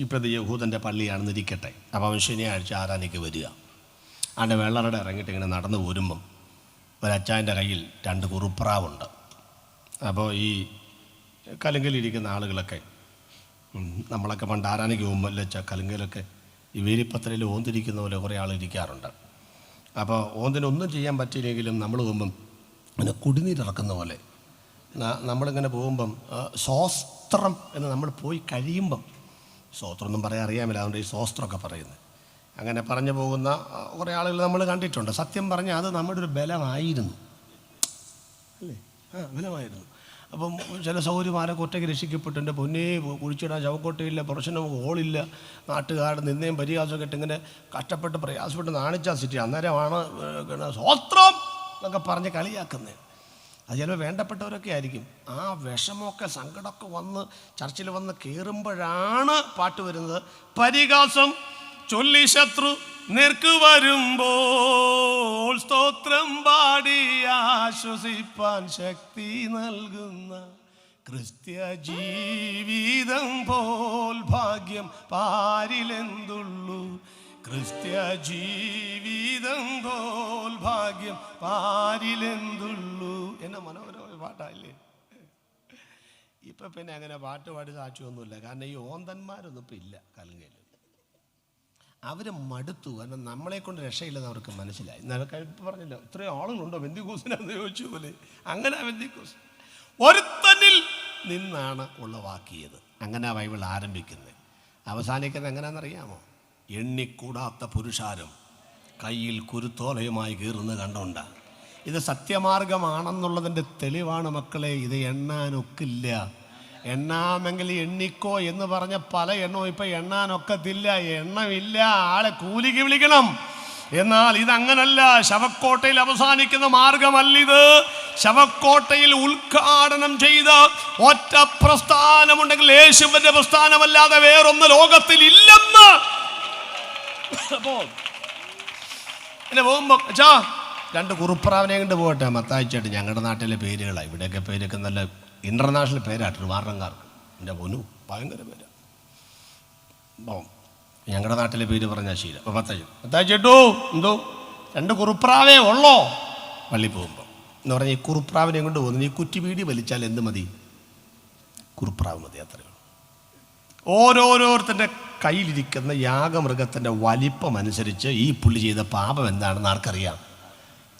A: ഇപ്പോൾ ഇത് യഹൂദൻ്റെ പള്ളിയാണെന്ന് ഇരിക്കട്ടെ. അപ്പോൾ അവൻ ശനിയാഴ്ച ആരാധനയ്ക്ക് വരിക. അവൻ്റെ വെള്ളറടെ ഇറങ്ങിയിട്ട് ഇങ്ങനെ നടന്നു പോരുമ്പം ഒരച്ചായൻ്റെ കയ്യിൽ 2 കുറുപ്രാവുണ്ട്. അപ്പോൾ ഈ കലുങ്കലിരിക്കുന്ന ആളുകളൊക്കെ, നമ്മളൊക്കെ പണ്ട് ആരാധനയ്ക്ക് പോകുമ്പോൾ കലുങ്കലൊക്കെ ഈ വേലിപ്പത്തലയിൽ ഓന്തിരിക്കുന്ന പോലെ കുറേ ആൾ ഇരിക്കാറുണ്ട്. അപ്പോൾ ഓന്തിനൊന്നും ചെയ്യാൻ പറ്റിയില്ലെങ്കിലും നമ്മൾ പോകുമ്പം അങ്ങനെ കുടിനീരിറക്കുന്ന പോലെ നമ്മളിങ്ങനെ പോകുമ്പം സ്വസ്ത്രം എന്ന് നമ്മൾ പോയി കഴിയുമ്പം, സ്വസ്ത്രമൊന്നും പറയാൻ അറിയാമില്ല, അതുകൊണ്ട് ഈ സ്വസ്ത്രമൊക്കെ പറയുന്നത്, അങ്ങനെ പറഞ്ഞു പോകുന്ന കുറേ ആളുകൾ നമ്മൾ കണ്ടിട്ടുണ്ട്. സത്യം പറഞ്ഞാൽ അത് നമ്മുടെ ഒരു ബലമായിരുന്നു, അല്ലേ? ബലമായിരുന്നു. അപ്പം ചില സൗകര്യമാരൊക്കെ ഒറ്റയ്ക്ക് രക്ഷിക്കപ്പെട്ടു. എൻ്റെ പൊന്നേ, കുഴിച്ചിടാൻ ശവക്കോട്ടയില്ല, പ്രശ്നം ഹോളില്ല, നാട്ടുകാരുടെ നിന്നയും പരിഹാസമൊക്കെ ഇട്ട് ഇങ്ങനെ കഷ്ടപ്പെട്ട് പ്രയാസപ്പെട്ട് നാണിച്ചാൽ സിറ്റി. അന്നേരമാണ് സ്വസ്ത്രം എന്നൊക്കെ പറഞ്ഞ് കളിയാക്കുന്നത്. അത് ചിലപ്പോൾ വേണ്ടപ്പെട്ടവരൊക്കെ ആയിരിക്കും. ആ വിഷമമൊക്കെ സങ്കടമൊക്കെ വന്ന് ചർച്ചിൽ വന്ന് കയറുമ്പോഴാണ് പാട്ട് വരുന്നത്. പരിഹാസം ചൊല്ലി ശത്രു നേർക്ക് വരുമ്പോൾ സ്തോത്രം പാടി ആശ്വസിപ്പാൻ ശക്തി നൽകുന്ന ക്രിസ്ത്യ ജീവിതം പോൽ ഭാഗ്യം പാരിലെന്തുള്ളൂ. ക്രിസ്ത്യ ജീവിതം പോൽ ഭാഗ്യം പാരിലെന്തുള്ളൂ. എന്നെ മനോഹരമായ പാട്ടല്ലേ. ഇപ്പം പിന്നെ അങ്ങനെ പാട്ട് പാടി സാക്ഷിയൊന്നുമില്ല. കാരണം ഈ ഓന്തന്മാരൊന്നും ഇപ്പം ഇല്ല കലുങ്കയിൽ. അവർ മടുത്തു. കാരണം നമ്മളെ കൊണ്ട് രക്ഷയില്ലെന്ന് അവർക്ക് മനസ്സിലായി. ഇപ്പം പറഞ്ഞല്ലോ, ഇത്രയും ആളുകളുണ്ടോ ബെന്തിക്കോസിനെന്ന് ചോദിച്ചു പോലെ. അങ്ങനെ ബെന്തിക്കോസ് ഒരുത്തനിൽ നിന്നാണ് ഉളവാക്കിയത്. അങ്ങനെ ബൈബിൾ ആരംഭിക്കുന്നത്. അവസാനിക്കുന്നത് എങ്ങനെയാണെന്നറിയാമോ? എണ്ണിക്കൂടാത്ത പുരുഷാരം കയ്യിൽ കുരുത്തോലയുമായി കീറുന്നത് കണ്ടുകൊണ്ടാണ്. ഇത് സത്യമാർഗമാണെന്നുള്ളതിൻ്റെ തെളിവാണ് മക്കളെ. ഇത് എണ്ണാനൊക്കില്ല. എണ്ണാമെങ്കിൽ എണ്ണിക്കോ എന്ന് പറഞ്ഞ പല എണ്ണവും ഇപ്പം എണ്ണാനൊക്കത്തില്ല. എണ്ണമില്ല, ആളെ കൂലിക്ക് വിളിക്കണം. എന്നാൽ ഇതങ്ങനല്ല. ശവക്കോട്ടയിൽ അവസാനിക്കുന്ന മാർഗമല്ലിത്. ശവക്കോട്ടയിൽ ഉദ്ഘാടനം ചെയ്ത ഒറ്റ പ്രസ്ഥാനമുണ്ടെങ്കിൽ യേശുവിൻ്റെ പ്രസ്ഥാനമല്ലാതെ വേറൊന്ന് ലോകത്തിൽ ഇല്ലെന്ന് അപ്പോൾ പിന്നെ പോകുമ്പോൾ അച്ഛാ 2 കുറുപ്രാവിനെ കൊണ്ട് പോകട്ടെ മത്തായിച്ചായിട്ട്. ഞങ്ങളുടെ നാട്ടിലെ പേരുകളാണ്, ഇവിടെയൊക്കെ പേരൊക്കെ നല്ല ഇൻ്റർനാഷണൽ പേരായിട്ട് വാരണങ്കാർക്ക്. എൻ്റെ പൊന്നു ഭയങ്കര പേരാണ്. അപ്പോൾ ഞങ്ങളുടെ നാട്ടിലെ പേര് പറഞ്ഞാൽ ശീലം. അപ്പോൾ മത്തായിച്ചേട്ടു എന്തോ 2 കുറുപ്രാവേ ഉള്ളോ പള്ളി പോകുമ്പോൾ എന്ന് പറഞ്ഞാൽ ഈ കുറുപ്രാവിനെ കൊണ്ട് പോകുന്നത് ഈ കുറ്റി വീടി വലിച്ചാൽ എന്ത് മതി? കുറുപ്രാവ് മതി, അത്രയേ ഉള്ളൂ. ഓരോരുത്തരുടെ കയ്യിലിരിക്കുന്ന യാഗമൃഗത്തിൻ്റെ വലിപ്പം അനുസരിച്ച് ഈ പുള്ളി ചെയ്ത പാപം എന്താണെന്ന് ആർക്കറിയാം?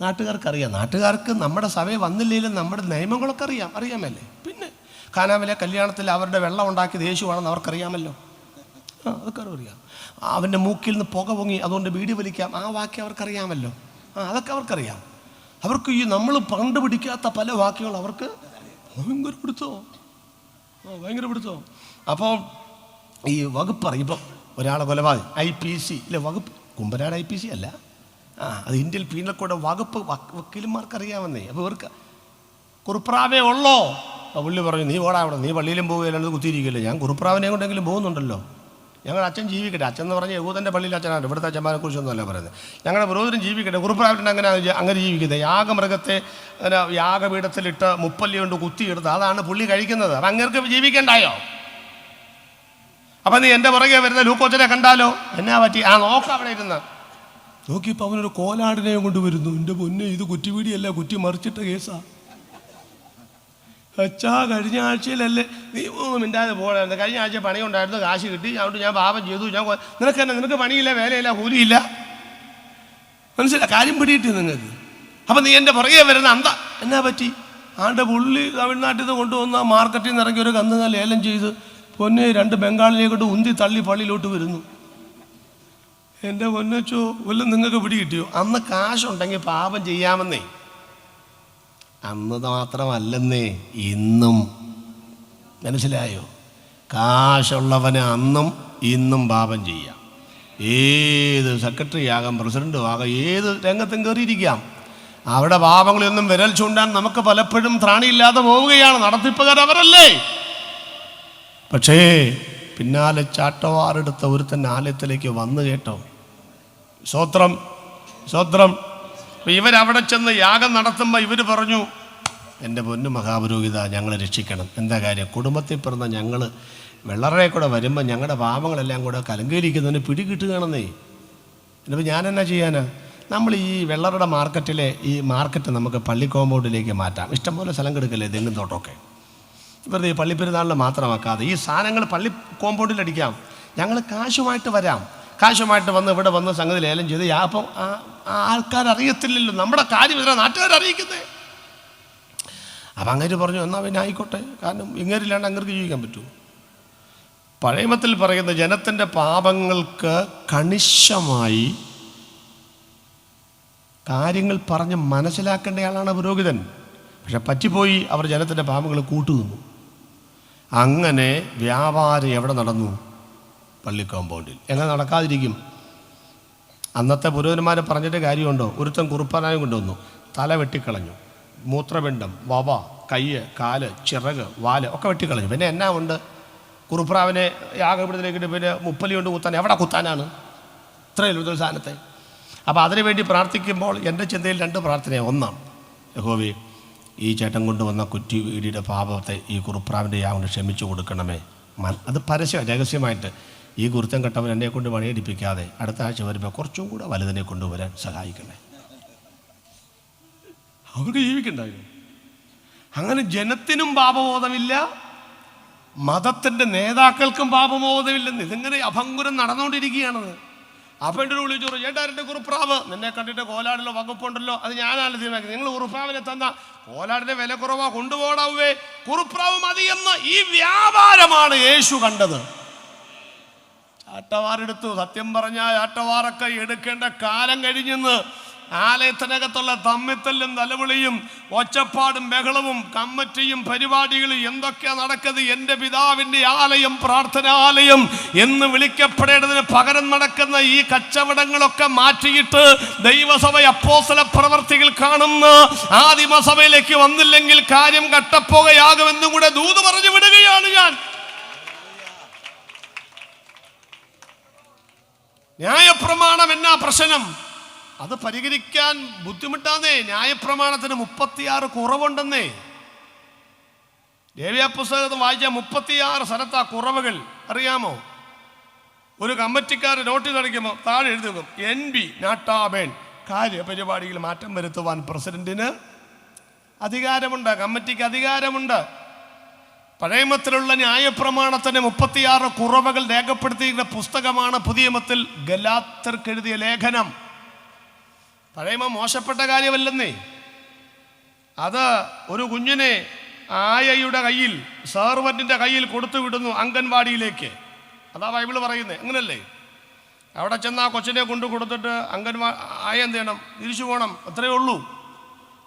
A: നാട്ടുകാർക്കറിയാം. നാട്ടുകാർക്ക് നമ്മുടെ സഭയിൽ വന്നില്ലെങ്കിലും നമ്മുടെ നിയമങ്ങളൊക്കെ അറിയാമല്ലേ. പിന്നെ കാനാവിലെ കല്യാണത്തിൽ അവരുടെ വെള്ളം ഉണ്ടാക്കിയത് യേശുവാണെന്ന് അവർക്കറിയാമല്ലോ. അതൊക്കെ അറിയാം. അവൻ്റെ മൂക്കിൽ നിന്ന് പുക പൊങ്ങി അതുകൊണ്ട് വീടി വലിക്കാം, ആ വാക്യം അവർക്കറിയാമല്ലോ. അതൊക്കെ അവർക്കറിയാം. അവർക്ക് ഈ നമ്മൾ കണ്ടുപിടിക്കാത്ത പല വാക്യങ്ങൾ അവർക്ക് ഭയങ്കര പിടുത്തോ. അപ്പോൾ ഈ വകുപ്പ് അറിയുമ്പം ഒരാളെ കൊലപാതകം IPC ഇല്ലേ വകുപ്പ്, കുമ്പനാട് IPC അല്ല, അത് ഇന്ത്യൻ പീനൽ കോഡ് വകുപ്പ് വക്കീലന്മാർക്കറിയാമെന്നേ. അപ്പോൾ ഇവർക്ക് കുറുപ്രാവേ ഉള്ളോ? പുള്ളി പറഞ്ഞു നീ ഓടാ അവിടെ, നീ പള്ളിയിലും പോവുകയല്ലാണ്ട് കുത്തിയിരിക്കില്ല. ഞാൻ കുറുപ്രാവിനെ കൊണ്ടെങ്കിലും പോകുന്നുണ്ടല്ലോ, ഞങ്ങളുടെ അച്ഛൻ ജീവിക്കട്ടെ. അച്ഛൻ എന്ന് പറഞ്ഞാൽ യഹൂദൻ്റെ പള്ളിയിൽ അച്ഛനാണ്, ഇവിടുത്തെ അച്ഛന്മാരെ കുറിച്ചൊന്നും അല്ല പറയുന്നത്. ഞങ്ങളുടെ പുരോഹിതനും ജീവിക്കട്ടെ. കുറുപ്രാവിൻ്റെ അങ്ങനെ ജീവിക്കുന്നത് യാഗമൃഗത്തെ യാഗപീഠത്തിലിട്ട് മുപ്പല്ലി കൊണ്ട് കുത്തിയെടുത്ത് അതാണ് പുള്ളി കഴിക്കുന്നത്. അപ്പം അങ്ങേർക്ക് ജീവിക്കണ്ടായോ? അപ്പം നീ എൻ്റെ പുറകെ വരുന്ന ലൂക്കോച്ചനെ കണ്ടാലോ? എന്നാ പറ്റി? നോക്കാം അവിടെ ഇരുന്ന് നോക്കിയപ്പോൾ അവനൊരു കോലാടിനെ കൊണ്ടുവരുന്നു. എൻ്റെ പൊന്നെ, ഇത് കുറ്റിവീടിയല്ല, കുറ്റി മറിച്ചിട്ട കേസാ. അച്ഛാ കഴിഞ്ഞ ആഴ്ചയിലല്ലേ നീ മിണ്ടാതെ പോകണമായിരുന്നു. കഴിഞ്ഞ ആഴ്ച പണി ഉണ്ടായിരുന്നു, കാശ് കിട്ടി, അതുകൊണ്ട് ഞാൻ പാപം ചെയ്തു. നിനക്ക് പണിയില്ല, വേലയില്ല, കൂലിയില്ല, മനസ്സിലാ കാര്യം പിടിയിട്ട് നിങ്ങൾക്ക്. അപ്പം നീ എൻ്റെ പുറകെ വരുന്ന എന്നാ പറ്റി? പുള്ളി തമിഴ്നാട്ടിൽ നിന്ന് കൊണ്ടുവന്ന മാർക്കറ്റിൽ നിന്ന് ഇറങ്ങി ഒരു കന്നുകാലി ലേലം ചെയ്ത് പൊന്നെ 2 ബംഗാളിനെ കൊണ്ട് ഉന്തി തള്ളി പള്ളിയിലോട്ട് വരുന്നു. എൻ്റെ പൊന്നച്ചോ വല്ലതും നിങ്ങൾക്ക് പിടി കിട്ടിയോ? അന്ന് കാശുണ്ടെങ്കിൽ പാപം ചെയ്യാമെന്നേ. അന്ന് മാത്രമല്ലെന്നേ, ഇന്നും. മനസ്സിലായോ? കാശുള്ളവന് അന്നും ഇന്നും പാപം ചെയ്യാം. ഏത് സെക്രട്ടറി ആകാം, പ്രസിഡൻറ്റും ആകാം, ഏത് രംഗത്തും കയറിയിരിക്കാം. അവിടെ പാപങ്ങളൊന്നും വിരൽ ചൂണ്ടാൻ നമുക്ക് പലപ്പോഴും ത്രാണിയില്ലാതെ പോവുകയാണ്. നടത്തിപ്പുകാരവരല്ലേ. പക്ഷേ പിന്നാലെ ചാട്ടവാറെടുത്ത ഒരുത്തൻ ആലയത്തിലേക്ക് വന്നു കേട്ടോ. സ്വത്രം. ഇവരവിടെ ചെന്ന് യാഗം നടത്തുമ്പോൾ ഇവർ പറഞ്ഞു എൻ്റെ പൊന്നു മഹാപുരോഹിത ഞങ്ങളെ രക്ഷിക്കണം. എന്താ കാര്യം? കുടുംബത്തിൽ പിറന്ന ഞങ്ങൾ വെള്ളറെ കൂടെ വരുമ്പോൾ ഞങ്ങളുടെ പാപങ്ങളെല്ലാം കൂടെ കലങ്കേലിക്കുന്നതിന് പിടികിട്ടുകയാണെന്നേ. എന്നിപ്പോൾ ഞാനെന്നാ ചെയ്യാനാ? നമ്മൾ ഈ വെള്ളറുടെ മാർക്കറ്റിലെ ഈ മാർക്കറ്റ് നമുക്ക് പള്ളി കോമ്പൗണ്ടിലേക്ക് മാറ്റാം. ഇഷ്ടംപോലെ സ്ഥലം കിടക്കല്ലേ തെങ്ങും തോട്ടമൊക്കെ. വെറുതെ ഈ പള്ളിപ്പെരുന്നാളിൽ മാത്രമാക്കാതെ ഈ സാധനങ്ങൾ പള്ളി കോമ്പൗണ്ടിലടിക്കാം. ഞങ്ങൾ കാശുമായിട്ട് വരാം. കാശുമായിട്ട് വന്ന് ഇവിടെ വന്ന് സംഗതി ലേലം ചെയ്ത് അപ്പം ആൾക്കാരറിയത്തില്ലല്ലോ നമ്മുടെ കാര്യം. ഇതിനെ നാട്ടുകാരറിയിക്കുന്നേ. അപ്പം അങ്ങേര് പറഞ്ഞു എന്നാൽ പിന്നെ ആയിക്കോട്ടെ, കാരണം ഇങ്ങേരില്ലാണ്ട് അങ്ങേർക്ക് ജീവിക്കാൻ പറ്റുമോ? പഴയമത്തിൽ പറയുന്ന ജനത്തിൻ്റെ പാപങ്ങൾക്ക് കണിശമായി കാര്യങ്ങൾ പറഞ്ഞ് മനസ്സിലാക്കേണ്ടയാളാണ് പുരോഹിതൻ. പക്ഷെ പറ്റിപ്പോയി അവർ ജനത്തിൻ്റെ പാപങ്ങൾ കൂട്ടുനിന്നു. അങ്ങനെ വ്യാപാരം എവിടെ നടന്നു? പള്ളി കോമ്പൗണ്ടിൽ. എങ്ങനെ നടക്കാതിരിക്കും? അന്നത്തെ പുരോഹിതന്മാരെ പറഞ്ഞിട്ട് കാര്യമുണ്ടോ? ഒരുത്തൻ കുറുപ്പനായും കൊണ്ടുവന്നു, തല വെട്ടിക്കളഞ്ഞു, മൂത്രപിണ്ഡം, വവ, കയ്യ്, കാല്, ചിറക്, വാല് ഒക്കെ വെട്ടിക്കളഞ്ഞു. പിന്നെ എന്നാ ഉണ്ട്? കുറുപ്രാവിനെ യാഗപീഠത്തിലേക്കിട്ട് പിന്നെ മുപ്പലി കൊണ്ട് കുത്താൻ എവിടെ കുത്താനാണ്? ഇത്രയല്ലോ ഒരു സാധനത്തെ. അപ്പോൾ അതിനു വേണ്ടി പ്രാർത്ഥിക്കുമ്പോൾ എൻ്റെ ചിന്തയിൽ 2 പ്രാർത്ഥനയാണ്. ഒന്നാം, യഹോവേ ഈ ചേട്ടൻ കൊണ്ടുവന്ന കുറ്റി വീടിയുടെ പാപത്തെ ഈ കുറുപ്രാവിൻ്റെ യാഗം ക്ഷമിച്ചു കൊടുക്കണമേ. അത് രഹസ്യമായിട്ട് ഈ കുരുത്തം കെട്ടവൻ എന്നെ കൊണ്ട് പണിയടിപ്പിക്കാതെ അടുത്ത ആഴ്ച വരുമ്പോൾ കുറച്ചും കൂടെ വലുതിനെ കൊണ്ടുവരാൻ സഹായിക്കണേ. അവർക്ക് ജീവിക്കണ്ടായിരുന്നു. അങ്ങനെ ജനത്തിനും പാപബോധമില്ല, മതത്തിൻ്റെ നേതാക്കൾക്കും പാപബോധമില്ലെന്ന് ഇതിങ്ങനെ അഭംഗുരം നടന്നുകൊണ്ടിരിക്കുകയാണത്. അപ്പം എൻ്റെ വിളിച്ചു പറഞ്ഞു, ചേട്ടാ എൻ്റെ കുറുപ്രാവ് നിന്നെ കണ്ടിട്ട് കോലാടിലോ വകുപ്പുണ്ടല്ലോ, അത് ഞാനാണ് തീരുമാനിക്കുന്നത്. നിങ്ങൾ കുറുപ്രാവിനെ തന്ന കോലാടിൻ്റെ വില കുറവാ, കൊണ്ടുപോടാവേ, കുറുപ്രാവ് മതിയെന്ന് ഈ വ്യാപാരമാണ് യേശു കണ്ടത്. ചാട്ടവാറെടുത്തു. സത്യം പറഞ്ഞാൽ ചാട്ടവാറൊക്കെ എടുക്കേണ്ട കാലം കഴിഞ്ഞെന്ന്. ആലയത്തിനകത്തുള്ള തമ്മിത്തല്ലും തലവിളിയും ഒച്ചപ്പാടും ബഹളവും കമ്മിറ്റിയും പരിപാടികളും എന്തൊക്കെയാ നടക്കുന്നത്? എൻ്റെ പിതാവിൻ്റെ ആലയം, പ്രാർത്ഥനാലയം എന്ന് വിളിക്കപ്പെടേണ്ടതിന് പകരം നടക്കുന്ന ഈ കച്ചവടങ്ങളൊക്കെ മാറ്റിയിട്ട് ദൈവസഭ അപ്പോസ്തല പ്രവർത്തികൾ കാണുന്ന ആദിമസഭയിലേക്ക് വന്നില്ലെങ്കിൽ കാര്യം കട്ടപ്പോകയാകുമെന്നും കൂടെ ദൂത് പറഞ്ഞു വിടുകയാണ് ഞാൻ. ന്യായപ്രമാണം എന്നാ പ്രശ്നം? അത് പരിഹരിക്കാൻ ബുദ്ധിമുട്ടാന്നേ. ന്യായപ്രമാണത്തിന് 36 കുറവുണ്ടെന്നേ. ലേവ്യ പുസ്തകത്തിൽ വായിച്ചാൽ 36 സ്ഥലത്താ കുറവുകൾ. അറിയാമോ? ഒരു കമ്മിറ്റിക്കാർ നോട്ടീസ് അടിക്കുമ്പോൾ താഴെ എഴുതി വെക്കും NB നാട്ടാബേൺ. കാര്യപരിപാടിയിൽ മാറ്റം വരുത്തുവാൻ പ്രസിഡന്റിന് അധികാരമുണ്ട്, കമ്മിറ്റിക്ക് അധികാരമുണ്ട്. പഴയമത്തിലുള്ള ന്യായപ്രമാണത്തിന് 36 കുറവുകൾ രേഖപ്പെടുത്തിയിരുന്ന പുസ്തകമാണ് പുതിയമത്തിൽ ഗലാത്യർക്ക് എഴുതിയ ലേഖനം. പഴയമ മോശപ്പെട്ട കാര്യമല്ലെന്നേ. അത് ഒരു കുഞ്ഞിനെ ആയയുടെ കയ്യിൽ, സെർവന്റിന്റെ കയ്യിൽ കൊടുത്തു വിടുന്നു അംഗൻവാടിയിലേക്ക്. അതാ ബൈബിൾ പറയുന്നത്. അങ്ങനല്ലേ? അവിടെ ചെന്ന് ആ കൊച്ചിനെ കൊണ്ടു കൊടുത്തിട്ട് ആയ എന്ത് ചെയ്യണം? തിരിച്ചു പോകണം. അത്രയേ ഉള്ളൂ.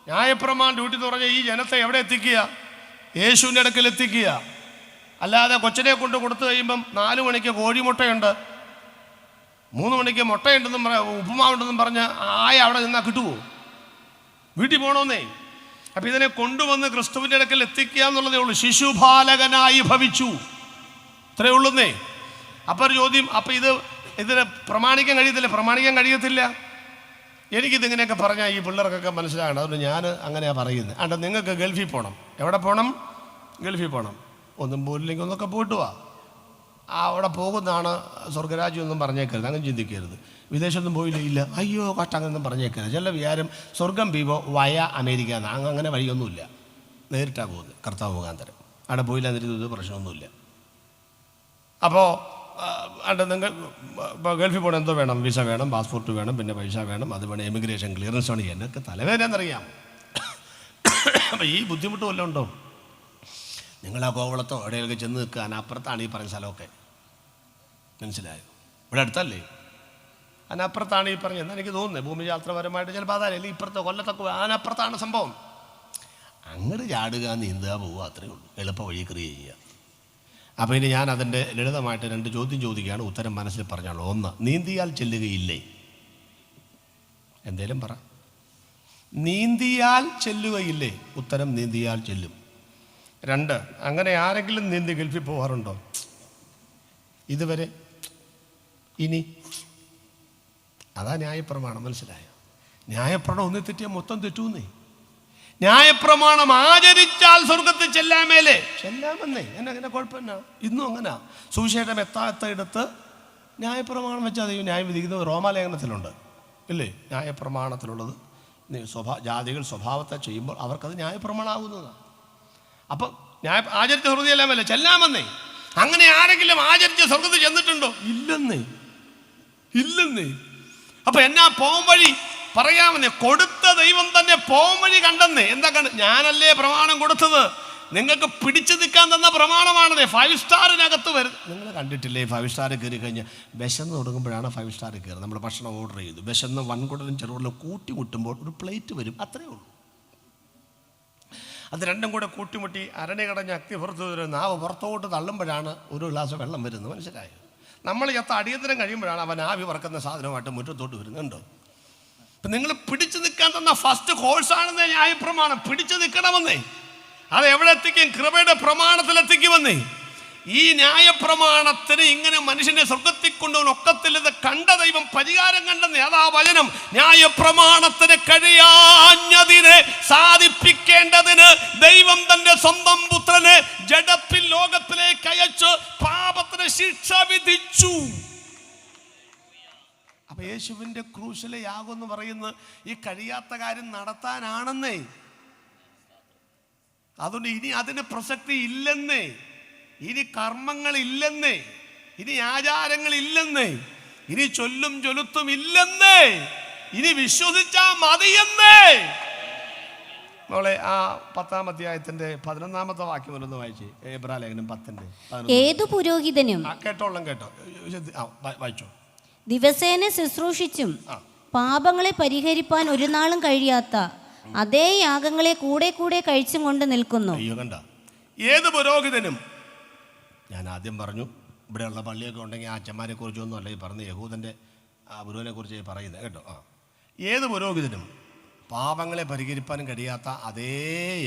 A: ന്യായപ്രമാണം ഡ്യൂട്ടി എന്ന് പറഞ്ഞാൽ ഈ ജനത്തെ എവിടെ എത്തിക്കുക? യേശുവിൻ്റെ അടുക്കൽ എത്തിക്കുക. അല്ലാതെ കൊച്ചിനെ കൊണ്ട് കൊടുത്തു കഴിയുമ്പം 4 മണിക്ക് കോഴിമുട്ടയുണ്ട്, 3 മണിക്ക് മുട്ടയുണ്ടെന്നും ഉപ്പുമാവുണ്ടെന്നും പറഞ്ഞ് ആയ അവിടെ നിന്നാൽ കിട്ടുമോ? വീട്ടിൽ പോകണമെന്നേ. അപ്പം ഇതിനെ കൊണ്ടുവന്ന് ക്രിസ്തുവിൻ്റെ അടുക്കൽ എത്തിക്കുക എന്നുള്ളതേ ഉള്ളൂ. ശിശുപാലകനായി ഭവിച്ചു, ഇത്രയേ ഉള്ളൂന്നേ. അപ്പം ഒരു ചോദ്യം, അപ്പം ഇതിനെ പ്രമാണിക്കാൻ കഴിയത്തില്ല? പ്രമാണിക്കാൻ കഴിയത്തില്ല. എനിക്കിതിങ്ങനെയൊക്കെ പറഞ്ഞാൽ ഈ പിള്ളേർക്കൊക്കെ മനസ്സിലാകണം. അതുകൊണ്ട് ഞാൻ അങ്ങനെയാണ് പറയുന്നത്. അണ്ട നിങ്ങൾക്ക് ഗൾഫിൽ പോകണം. എവിടെ പോകണം? ഗൾഫിൽ പോകണം. ഒന്നും പോയില്ലെങ്കിൽ ഒന്നൊക്കെ പോയിട്ട് വാ. അവിടെ പോകുന്നതാണ് സ്വർഗരാജ്യം ഒന്നും പറഞ്ഞേക്കരുത്, അങ്ങനെ ചിന്തിക്കരുത്. വിദേശത്തൊന്നും പോയില്ല, ഇല്ല, അയ്യോ കഷ്ട, അങ്ങനെയൊന്നും പറഞ്ഞേക്കരുത്. ചില വിചാരം സ്വർഗം പീവോ വയ അമേരിക്ക എന്നാണ്. അങ്ങനെ വഴിയൊന്നുമില്ല, നേരിട്ടാണ് പോകുന്നത് കർത്താവ് മുഖാന്തരം. അവിടെ പോയില്ല എന്നിട്ട് പ്രശ്നമൊന്നുമില്ല. അപ്പോൾ നിങ്ങൾ ഇപ്പോൾ ഗൾഫിൽ പോകണം, എന്തോ വേണം? വിസ വേണം, പാസ്പോർട്ട് വേണം, പിന്നെ പൈസ വേണം, അത് വേണം, എമിഗ്രേഷൻ ക്ലിയറൻസ് വേണം. എന്നൊക്കെ തലവേദനയെന്നറിയാം. അപ്പം ഈ ബുദ്ധിമുട്ട് വല്ലതും ഉണ്ടോ? നിങ്ങൾ ആ കോവളത്തോ എവിടെയൊക്കെ ചെന്ന് നിൽക്കുക, അതിനപ്പുറത്താണ് ഈ പറഞ്ഞ സ്ഥലമൊക്കെ. മനസ്സിലായോ? ഇവിടെ അടുത്തല്ലേ? അതിനപ്പുറത്താണ് ഈ പറഞ്ഞത്. എന്നാൽ എനിക്ക് തോന്നുന്നത് ഭൂമിശാസ്ത്രപരമായിട്ട് ചിലപ്പോൾ അതല്ലേ ഇപ്പുറത്തെ കൊല്ലത്തൊക്കെ അതിനപ്പുറത്താണ് സംഭവം. അങ്ങോട്ട് ചാടുക, നീന്തുക, പോവുക, അത്രയേ ഉള്ളൂ. എളുപ്പ വഴി ക്രിയേറ്റ് ചെയ്യുക. അപ്പോൾ ഇനി ഞാൻ അതിൻ്റെ ലളിതമായിട്ട് 2 ചോദ്യം ചോദിക്കുകയാണ്, ഉത്തരം മനസ്സിൽ പറഞ്ഞോളൂ. 1, നീന്തിയാൽ ചെല്ലുകയില്ലേ? എന്തേലും പറ. നീന്തിയാൽ ചെല്ലുകയില്ലേ? ഉത്തരം നീന്തിയാൽ ചെല്ലും. 2, അങ്ങനെ ആരെങ്കിലും നീന്തി ഗൾഫിൽ പോകാറുണ്ടോ ഇതുവരെ? ഇനി അതാ ന്യായപ്രമാണം. മനസ്സിലായോ? ന്യായപ്രമാണം ഒന്ന് തെറ്റിയാൽ മൊത്തം തെറ്റൂന്നേ. ന്യായപ്രമാണം ആചരിച്ചാൽ സ്വർഗത്തിൽ ചെല്ലാമേലേ? ചെല്ലാമെന്നേ. എന്നെ കുഴപ്പമില്ല. ഇന്നും അങ്ങനെ സുവിശേഷം എത്താത്തയിടത്ത് ന്യായപ്രമാണം വെച്ചാൽ ദൈവം ന്യായം വിധിക്കുന്നത് റോമാലേഖനത്തിലുണ്ട്, ഇല്ലേ? ന്യായപ്രമാണത്തിലുള്ളത് ജാതികൾ സ്വഭാവത്തെ ചെയ്യുമ്പോൾ അവർക്കത് ന്യായപ്രമാണമാകുന്നതാണ്. അപ്പം ആചരിച്ച സ്വർഗത്തിൽ ചെല്ലാമല്ലേ? ചെല്ലാമെന്നേ. അങ്ങനെ ആരെങ്കിലും ആചരിച്ച സ്വർഗത്തിൽ ചെന്നിട്ടുണ്ടോ? ഇല്ലെന്നേ, ഇല്ലെന്നേ. അപ്പൊ എന്നാ പോം വഴി പറയാമെന്നേ. കൊടുത്ത ദൈവം തന്നെ പോം വഴി കണ്ടെന്നേ. എന്താ ഞാനല്ലേ പ്രമാണം കൊടുത്തത്? നിങ്ങൾക്ക് പിടിച്ചു നിൽക്കാൻ തന്ന പ്രമാണമാണെന്നേ. 5 സ്റ്റാറിനകത്ത് വരും. നിങ്ങൾ കണ്ടിട്ടില്ലേ 5 സ്റ്റാർ കയറി കഴിഞ്ഞാൽ വിശന്ന് തുടങ്ങുമ്പോഴാണ് 5 സ്റ്റാർ കയറുന്നത്. നമ്മൾ ഭക്ഷണം ഓർഡർ ചെയ്തു, വിശന്ന് വൻകുടലും ചെറുകുടലും കൂട്ടിമുട്ടുമ്പോൾ ഒരു പ്ലേറ്റ് വരും, അത്രയേ ഉള്ളൂ. അത് രണ്ടും കൂടെ കൂട്ടിമുട്ടി അരണി കടഞ്ഞ് അഗ്നി പുറത്ത് വരും. നാവ് പുറത്തോട്ട് തള്ളുമ്പോഴാണ് ഒരു ഗ്ലാസ് വെള്ളം വരുന്നത്. മനസ്സിലായോ? നമ്മൾ അടിയന്തരം കഴിയുമ്പോഴാണ് അവൻ ആവി പറക്കുന്ന സാധനമായിട്ട് മുറ്റത്തോട്ട് വരുന്നുണ്ടോ? ഇപ്പം നിങ്ങൾ പിടിച്ചു നിൽക്കാൻ തന്ന ഫസ്റ്റ് കോഴ്സാണെന്നേ ന്യായപ്രമാണം. പിടിച്ചു നിൽക്കണമെന്നേ. അത് എവിടെ എത്തിക്കും? കൃപയുടെ പ്രമാണത്തിലെത്തിക്കുമെന്നേ. ഈ ന്യായപ്രമാണത്തിന് ഇങ്ങനെ മനുഷ്യനെ സ്വർഗത്തിൽ കൊണ്ടുപോകാൻ ഒക്കത്തില്ലെന്ന് കണ്ട ദൈവം പരിഹാരം കണ്ടെന്നേ. അതാ വചനം. ന്യായപ്രമാണത്തിന് കഴിയാഞ്ഞതിനെ സാധിപ്പിക്കേണ്ടതിന് ദൈവം തന്റെ സ്വന്തം പുത്രനെ ജഡത്തിൽ ലോകത്തിലേക്ക് അയച്ച് പാപത്തിന് ശിക്ഷ വിധിച്ചു. അപ്പൊ യേശുവിന്റെ ക്രൂശിലെ യാഗം എന്ന് പറയുന്നത് ഈ കഴിയാത്ത കാര്യം നടത്താനാണെന്നേ. അതുകൊണ്ട് ഇനി അതിന് പ്രസക്തി ഇല്ലെന്നേ. ഇനി കർമ്മങ്ങൾ ഇല്ലെന്നേ. ഇനി ആചാരങ്ങൾ ഇല്ലെന്നേ. ഇനി ചൊല്ലും ചൊലുത്തും ഇല്ലെന്നേ. ഇനി വിശ്വസിച്ചാ മതിയെന്നേ. മോളെ ആ 10-ാം അധ്യായത്തിന്റെ 11-ാമത്തെ വാക്യം ഒന്ന് വായിച്ചേ. എബ്രായലേഖനം 10-ന്റെ
B: ഏതു പുരോഹിതനും
A: കേട്ടോളം കേട്ടോ, വായിച്ചോ.
B: ദിവസേന ശുശ്രൂഷിച്ചും പാപങ്ങളെ പരിഹരിപ്പാൻ ഒരു നാളും കഴിയാത്ത അതേ യാഗങ്ങളെ കൂടെ കൂടെ കഴിച്ചും കൊണ്ട് നിൽക്കുന്നു.
A: അയ്യോ കണ്ട, ഏത് പുരോഹിതനും. ഞാൻ ആദ്യം പറഞ്ഞു ഇവിടെയുള്ള പള്ളിയൊക്കെ ഉണ്ടെങ്കിൽ ആ അച്ഛന്മാരെ കുറിച്ചൊന്നും അല്ല ഈ പറഞ്ഞ യഹൂദൻ്റെ ആ ഗുരുവിനെ കുറിച്ച് പറയുന്നത് കേട്ടോ. ഏത് പുരോഹിതനും പാപങ്ങളെ പരിഹരിപ്പാനും കഴിയാത്ത അതേ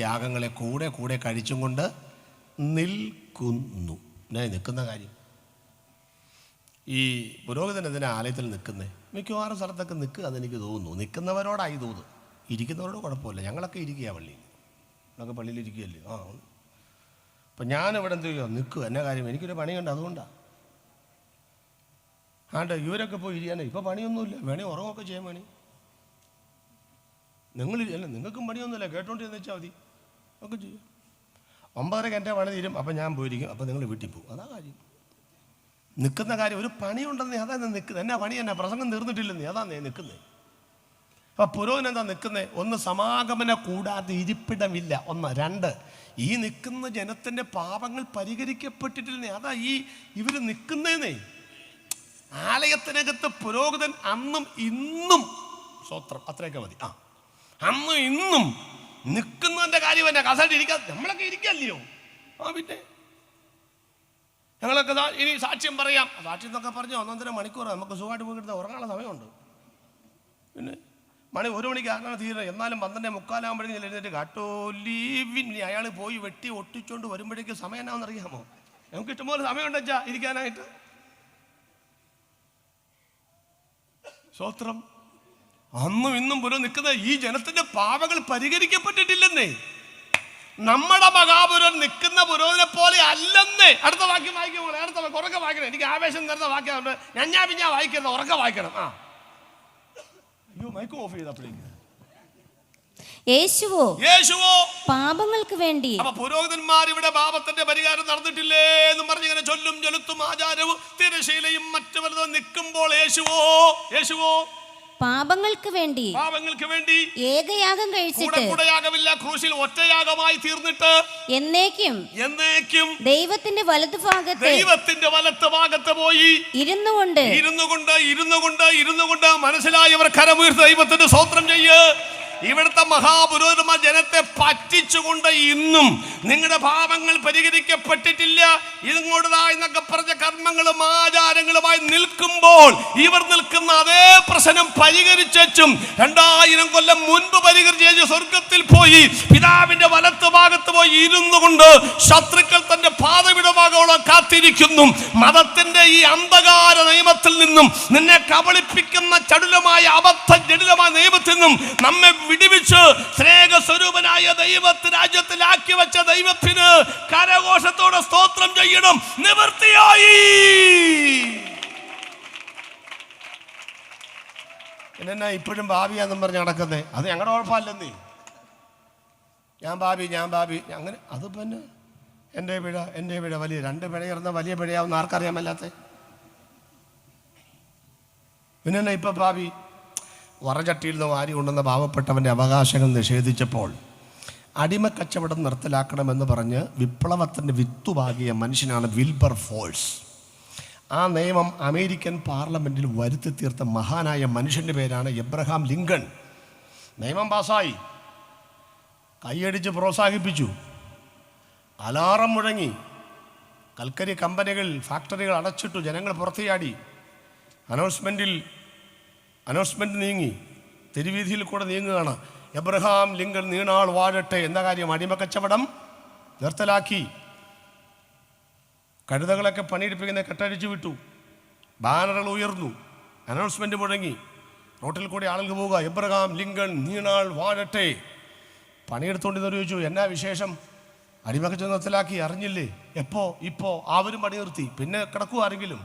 A: യാഗങ്ങളെ കൂടെ കൂടെ കഴിച്ചും കൊണ്ട് നിൽക്കുന്നു. നിൽക്കുന്ന കാര്യം ഈ പുരോഹിതൻ എന്തിനാ ആലയത്തിൽ നിൽക്കുന്നത്? മിക്കവാറും സ്ഥലത്തൊക്കെ നിൽക്കുക അതെനിക്ക് തോന്നുന്നു. നിൽക്കുന്നവരോടായി തോന്നും, ഇരിക്കുന്നവരോട് കുഴപ്പമില്ല. ഞങ്ങളൊക്കെ ഇരിക്കുക പള്ളിയിൽ, ഞങ്ങളൊക്കെ പള്ളിയിൽ ഇരിക്കുകയല്ലേ. അപ്പം ഞാനിവിടെ എന്ത് ചെയ്യുക, നിൽക്കുക. എന്നാ കാര്യം, എനിക്കൊരു പണിയുണ്ട്, അതുകൊണ്ടാണ്. ഇവരൊക്കെ പോയി ഇരിയാനേ, ഇപ്പം പണിയൊന്നുമില്ല. വേണേ ഉറങ്ങൊക്കെ ചെയ്യാൻ വേണി. നിങ്ങൾക്കും പണിയൊന്നുമില്ല, കേട്ടോണ്ടിരുന്ന് വെച്ചാൽ മതി, ഒക്കെ ചെയ്യും. 9:30 എൻ്റെ പണി തീരും, അപ്പം ഞാൻ പോയിരിക്കും. അപ്പം നിങ്ങൾ വീട്ടിൽ പോകും. അതാ കാര്യം. നിൽക്കുന്ന കാര്യം ഒരു പണിയുണ്ടെന്നേ, അതാ നിൽക്കുന്നത്. എന്നാ പണി, എന്നാ പ്രസംഗം തീർന്നിട്ടില്ലെന്നേ, അതാ നിൽക്കുന്നത്. അപ്പം പുരോഹിതൻ എന്താ നിൽക്കുന്നത്? ഒന്ന്, സമാഗമന കൂടാതെ ഇരിപ്പിടമില്ല. 1. 2, ഈ നിൽക്കുന്ന ജനത്തിൻ്റെ പാപങ്ങൾ പരിഹരിക്കപ്പെട്ടിട്ടില്ലേ, അതാ ഇവർ നിൽക്കുന്നേന്നേ. ആലയത്തിനകത്ത് പുരോഹിതൻ അന്നും ഇന്നും, സ്തോത്രം, അത്രയൊക്കെ മതി. അന്നും ഇന്നും നിൽക്കുന്നതിൻ്റെ കാര്യം തന്നെ. കസേരയിൽ ഇരിക്കാതെ നമ്മളൊക്കെ ഇരിക്കല്ലയോ? പിന്നെ ഞങ്ങളൊക്കെ ഇനി സാക്ഷ്യം പറയാം. സാക്ഷ്യം എന്നൊക്കെ പറഞ്ഞ് 1.5 മണിക്കൂർ നമുക്ക് സുഖമായിട്ട് പോയിട്ട് ഉറങ്ങാനുള്ള സമയമുണ്ട്. പിന്നെ 1 മണിക്ക് ആകാൻ തീരുന്നത്. എന്നാലും 12:45 എഴുന്നേറ്റ് കാട്ടോലീവിൻ അയാൾ പോയി വെട്ടി ഒട്ടിച്ചുകൊണ്ട് വരുമ്പോഴേക്ക് സമയം എന്നാന്ന് അറിയാമോ? നമുക്ക് ഇഷ്ടംപോലെ സമയമുണ്ട് വെച്ചാൽ ഇരിക്കാനായിട്ട്. സ്തോത്രം. അന്നും ഇന്നും പുരം നിൽക്കുന്ന ഈ ജനത്തിന്റെ പാപങ്ങൾ പരിഹരിക്കപ്പെട്ടിട്ടില്ലെന്നേ. നമ്മുടെ മഹാപുരം നിൽക്കുന്ന പുരോഹിതനെ പോലെ അല്ലെന്നേ. അടുത്ത വാക്യം വായിക്കുമ്പോൾ, അടുത്ത ഉറക്കെ വായിക്കണം. എനിക്ക് ആവേശം നേരത്തെ വാക്യമുണ്ട്, ഞാൻ വായിക്കുന്നത് ഉറക്കെ വായിക്കണം. അയ്യോ, മൈക്ക് ഓഫ് ചെയ്തപ്പോഴേക്ക്.
B: യേശുവോ പാപങ്ങൾക്ക് വേണ്ടി.
A: അപ്പൊ പുരോഹിതന്മാർ ഇവിടെ പാപത്തിന്റെ പരിഹാരം നടന്നിട്ടില്ലേ എന്ന് പറഞ്ഞ് ഇങ്ങനെ ചൊല്ലും ചൊലുത്തും ആചാരവും തിരശീലയും മറ്റു പലതും നിൽക്കുമ്പോൾ യേശുവോ
B: പാപങ്ങൾക്ക് വേണ്ടി ഏകയാഗം കഴിച്ചിട്ട്
A: കൂടെയാകമില്ല, ക്രൂശിൽ ഒറ്റയാഗമായി തീർന്നിട്ട് എന്നേക്കും
B: ദൈവത്തിന്റെ വലത്തുഭാഗത്ത് പോയി ഇരുന്നു കൊണ്ട് മനസ്സിലായവർ കരമുയർത്തി ദൈവത്തിന്റെ സ്തോത്രം ചെയ്യ്. ഇവിടുത്തെ മഹാപുരോഹിതന്മാർ ജനത്തെ പറ്റിച്ചുകൊണ്ട് ഇന്നും നിങ്ങളുടെ പാപങ്ങൾ പരിഹരിക്കപ്പെട്ടിട്ടില്ല, ഇങ്ങോട്ടതായെന്നൊക്കെ പറഞ്ഞ കർമ്മങ്ങളും ആചാരങ്ങളുമായി നിൽക്കുമ്പോൾ ഇവർ നിൽക്കുന്ന അതേ പ്രശ്നം പരിഹരിച്ചും 2000 കൊല്ലം മുൻപ് പരിഹരിച്ച് സ്വർഗത്തിൽ പോയി പിതാവിന്റെ വലത്ത് ഭാഗത്ത് പോയി ഇരുന്നു കൊണ്ട് ശത്രുക്കൾ തന്റെ പാതവിടമാകോളം കാത്തിരിക്കുന്നു. മതത്തിന്റെ ഈ അന്ധകാര നിയമത്തിൽ നിന്നും, നിന്നെ കബളിപ്പിക്കുന്ന ചടുലമായ അബദ്ധ ജടിലമായ നിയമത്തിൽ നിന്നും നമ്മെ വിടിവിച്ച് സ്നേഹസ്വരൂപനായ ദൈവത്തെ രാജ്യത്തിലാക്കി വെച്ച ദൈവത്തിന് കരഘോഷത്തോടെ സ്തോത്രം ചെയ്യണം. നിവൃത്തിയായി. എന്നാ ഇപ്പോഴും ഭാവിയാന്നും പറഞ്ഞ് നടക്കുന്നേ? അത് ഞങ്ങളുടെ കുഴപ്പമില്ലെന്നേ. ഞാൻ ഭാവി അങ്ങനെ. അത് പിന്നെ എൻ്റെ പിഴ വലിയ 2 പിഴയിരുന്ന വലിയ പിഴയാവുന്ന ആർക്കറിയാമല്ലാത്ത. പിന്നെ ഇപ്പൊ ഭാവി വറചട്ടിയിൽ നിന്ന് വാരി കൊണ്ടുവന്ന പാവപ്പെട്ടവൻ്റെ അവകാശങ്ങൾ നിഷേധിച്ചപ്പോൾ അടിമക്കച്ചവടം നിർത്തലാക്കണമെന്ന് പറഞ്ഞ് വിപ്ലവത്തിൻ്റെ വിത്തുപാകിയ മനുഷ്യനാണ് വിൽബർ ഫോഴ്സ്. ആ നിയമം അമേരിക്കൻ പാർലമെൻറ്റിൽ വരുത്തി തീർത്ത മഹാനായ മനുഷ്യൻ്റെ പേരാണ് എബ്രഹാം ലിങ്കൺ. നിയമം പാസ്സായി, കൈയടിച്ച് പ്രോത്സാഹിപ്പിച്ചു, അലാറം മുഴങ്ങി, കൽക്കരി കമ്പനികൾ ഫാക്ടറികൾ അടച്ചിട്ടു, ജനങ്ങൾ പുറത്തുചാടി. അനൗൺസ്മെൻറ്റ് നീങ്ങി, തെരുവീതിയിൽ കൂടെ നീങ്ങുകയാണ്. എബ്രഹാം ലിങ്കൺ നീണാൾ വാഴട്ടെ. എന്താ കാര്യം? അടിമക്കച്ചവടം നിർത്തലാക്കി. കഴുതകളൊക്കെ പണിയെടുപ്പിക്കുന്ന കെട്ടഴിച്ചു വിട്ടു, ബാനറുകൾ ഉയർന്നു, അനൗൺസ്മെൻറ്റ് മുഴങ്ങി, റോട്ടിൽ കൂടി ആളുകൾ പോവുക, എബ്രഹാം ലിങ്കൺ നീണാൾ വാഴട്ടെ. പണിയെടുത്തുകൊണ്ടിരുന്നവർ ചോദിച്ചു, എന്നാ വിശേഷം? അടിമക്കച്ചവടം നിർത്തലാക്കി, അറിഞ്ഞില്ലേ? ഇപ്പോൾ അവരും പണി നിർത്തി, പിന്നെ കിടക്കുക ആരെങ്കിലും?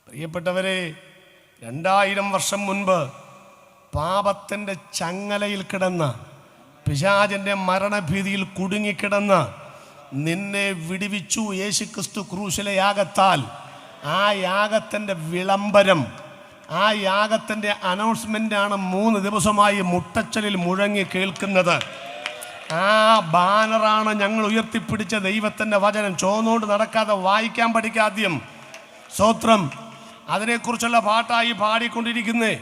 B: പ്രിയപ്പെട്ടവരെ, 2000 വർഷം മുൻപ് പാപത്തിൻ്റെ ചങ്ങലയിൽ കിടന്ന, പിശാചിൻ്റെ മരണഭീതിയിൽ കുടുങ്ങിക്കിടന്ന നിന്നെ വിടുവിച്ചു യേശുക്രിസ്തു ക്രൂശിലെ യാഗത്താൽ. ആ യാഗത്തിൻ്റെ വിളംബരം, ആ യാഗത്തിൻ്റെ അനൗൺസ്മെൻ്റാണ് 3 ദിവസമായി മുട്ടച്ചലിൽ മുഴങ്ങി കേൾക്കുന്നത്. ആ ബാനറാണ് ഞങ്ങൾ ഉയർത്തിപ്പിടിച്ച ദൈവത്തിൻ്റെ വചനം. ചോന്നുകൊണ്ട് നടക്കാതെ വായിക്കാൻ പഠിക്കാദ്യം. സ്തോത്രം. അതിനെക്കുറിച്ചുള്ള പാട്ടായി പാടിക്കൊണ്ടിരിക്കുന്നേ.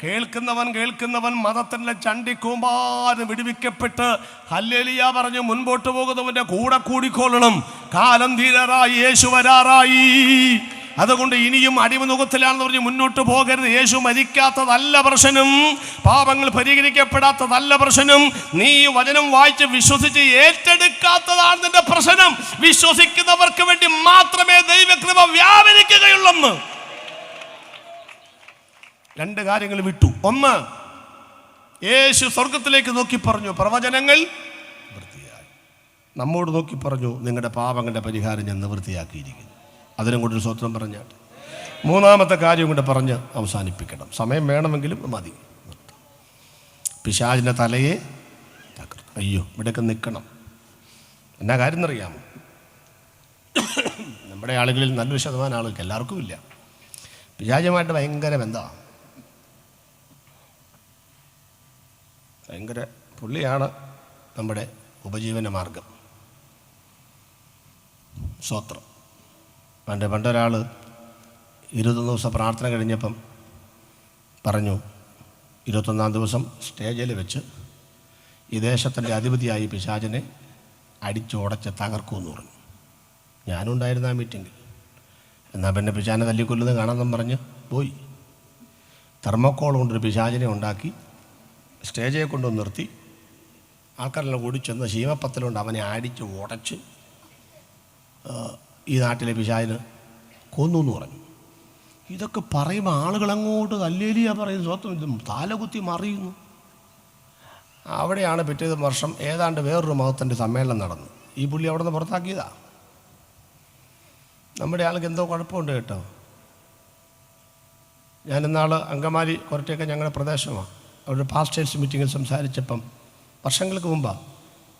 B: കേൾക്കുന്നവൻ മതത്തിൻ്റെ ചണ്ടിക്കൂമ്പാന് വിടുവിക്കപ്പെട്ട് ഹല്ലേലൂയ പറഞ്ഞ് മുൻപോട്ട് പോകുന്നവൻ്റെ കൂടെ കൂടിക്കൊള്ളണം. കാലം തീരാറായി, യേശു വരാറായി. അതുകൊണ്ട് ഇനിയും അടിമനുഖത്തിലാണെന്ന് പറഞ്ഞ് മുന്നോട്ട് പോകരുത്. യേശു മരിക്കാത്തതല്ല പ്രശ്നം, പാപങ്ങൾ പരിഹരിക്കപ്പെടാത്തതല്ല പ്രശ്നം, നീ വചനം വായിച്ച് വിശ്വസിച്ച് ഏറ്റെടുക്കാത്തതാണ് നിന്റെ പ്രശ്നം. വിശ്വസിക്കുന്നവർക്ക് വേണ്ടി മാത്രമേ ദൈവകൃപ വ്യാപരിക്കുകയുള്ളെന്ന് 2 കാര്യങ്ങൾ വിട്ടു. ഒന്ന്, യേശു സ്വർഗത്തിലേക്ക് നോക്കി പറഞ്ഞു പ്രവചനങ്ങൾ വൃത്തിയായി. നമ്മോട് നോക്കി പറഞ്ഞു നിങ്ങളുടെ പാപങ്ങളുടെ പരിഹാരം ഞാൻ നിവൃത്തിയാക്കിയിരിക്കുന്നു. അതിനും കൊണ്ടൊരു സ്വത്രം പറഞ്ഞാട്ട് 3-ാമത്തെ കാര്യം കൊണ്ട് പറഞ്ഞ് അവസാനിപ്പിക്കണം. സമയം വേണമെങ്കിലും മതി. പിശാചിൻ്റെ തലയെ തകർത്തു. അയ്യോ, ഇവിടെയൊക്കെ നിൽക്കണം. എന്നാ കാര്യം എന്നറിയാമോ? നമ്മുടെ ആളുകളിൽ നല്ലൊരു ശതമാനം ആളുകൾക്ക്, എല്ലാവർക്കും ഇല്ല, പിശാചുമായിട്ട് ഭയങ്കര ബന്ധമാണ്. ഭയങ്കര പുള്ളിയാണ് നമ്മുടെ ഉപജീവന മാർഗം. സ്വത്രം. പണ്ടൊരാൾ 21 ദിവസം പ്രാർത്ഥന കഴിഞ്ഞപ്പം പറഞ്ഞു 21-ാം ദിവസം സ്റ്റേജിൽ വെച്ച് ഈ ദേശത്തിൻ്റെ അധിപതിയായി പിശാചിനെ അടിച്ചുടച്ച് തകർക്കുമെന്ന് പറഞ്ഞു. ഞാനുണ്ടായിരുന്ന ആ മീറ്റിങ്ങിൽ. എന്നാൽ പിന്നെ പിശാചിനെ തല്ലിക്കൊല്ലുന്നത് കാണാമെന്നും പറഞ്ഞ് പോയി. തെർമോക്കോൾ കൊണ്ടൊരു പിശാചിനെ ഉണ്ടാക്കി സ്റ്റേജിൽ കൊണ്ടുവന്ന് നിർത്തി ആൾക്കാരെല്ലാം കൂടി ചെന്ന് ശീമപ്പത്തലുകൊണ്ട് അവനെ അടിച്ച് ഉടച്ച് ഈ നാട്ടിലെ പിശാചിനെ കൊന്നു എന്ന് പറഞ്ഞു. ഇതൊക്കെ പറയുമ്പോൾ ആളുകളങ്ങോട്ട് കല്ലേലിയാ പറയുന്നു, സ്വന്തം ഇതും താലകുത്തി മറിയുന്നു. അവിടെയാണ് പിറ്റേ വർഷം ഏതാണ്ട് വേറൊരു മതത്തിൻ്റെ സമ്മേളനം നടന്നു. ഈ പുള്ളി അവിടെ നിന്ന് പുറത്താക്കിയതാ. നമ്മുടെ ആൾക്ക് എന്തോ കുഴപ്പമുണ്ട് കേട്ടോ. ഞാനിന്നാൾ അങ്കമാലി കുറച്ചൊക്കെ ഞങ്ങളുടെ പ്രദേശമാണ്. അവിടെ പാസ്റ്റേഴ്സ് മീറ്റിങ്ങിൽ സംസാരിച്ചപ്പം വർഷങ്ങൾക്ക് മുമ്പാണ്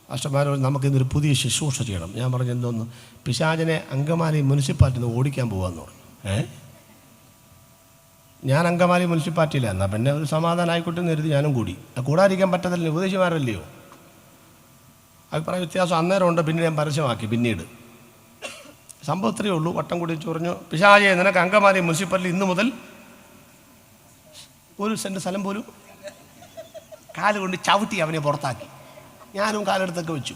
B: പാസ്റ്റർമാരോട് നമുക്കിന്നൊരു പുതിയ ശുശ്രൂഷ ചെയ്യണം. ഞാൻ പറഞ്ഞു എന്തോന്ന്, പിശാചിനെ അങ്കമാലി മുനിസിപ്പാലിറ്റിയിൽ നിന്ന് ഓടിക്കാൻ പോകാമെന്ന് പറഞ്ഞു. ഞാൻ അങ്കമാലി മുനിസിപ്പാലിറ്റിയില്ല. എന്നാൽ പിന്നെ ഒരു സമാധാനം ആയിക്കോട്ടെ എന്ന് കരുതി ഞാനും കൂടി. കൂടാതിരിക്കാൻ പറ്റത്തില്ല, ഉപദേശിമാരല്ലയോ. അഭിപ്രായ വ്യത്യാസം അന്നേരം ഉണ്ട്. പിന്നെ ഞാൻ പരസ്യമാക്കി. പിന്നീട് സംഭവം ഇത്രയേ ഉള്ളൂ. വട്ടം കൂടി പറഞ്ഞു, പിശാചേ നിനക്ക് അങ്കമാലി മുനിസിപ്പാലിറ്റി ഇന്ന് മുതൽ 1 സെൻറ്റ് സ്ഥലം പോലും കാലുകൊണ്ട് ചവിട്ടി അവനെ പുറത്താക്കി. ഞാനും കാലെടുത്തൊക്കെ വെച്ചു.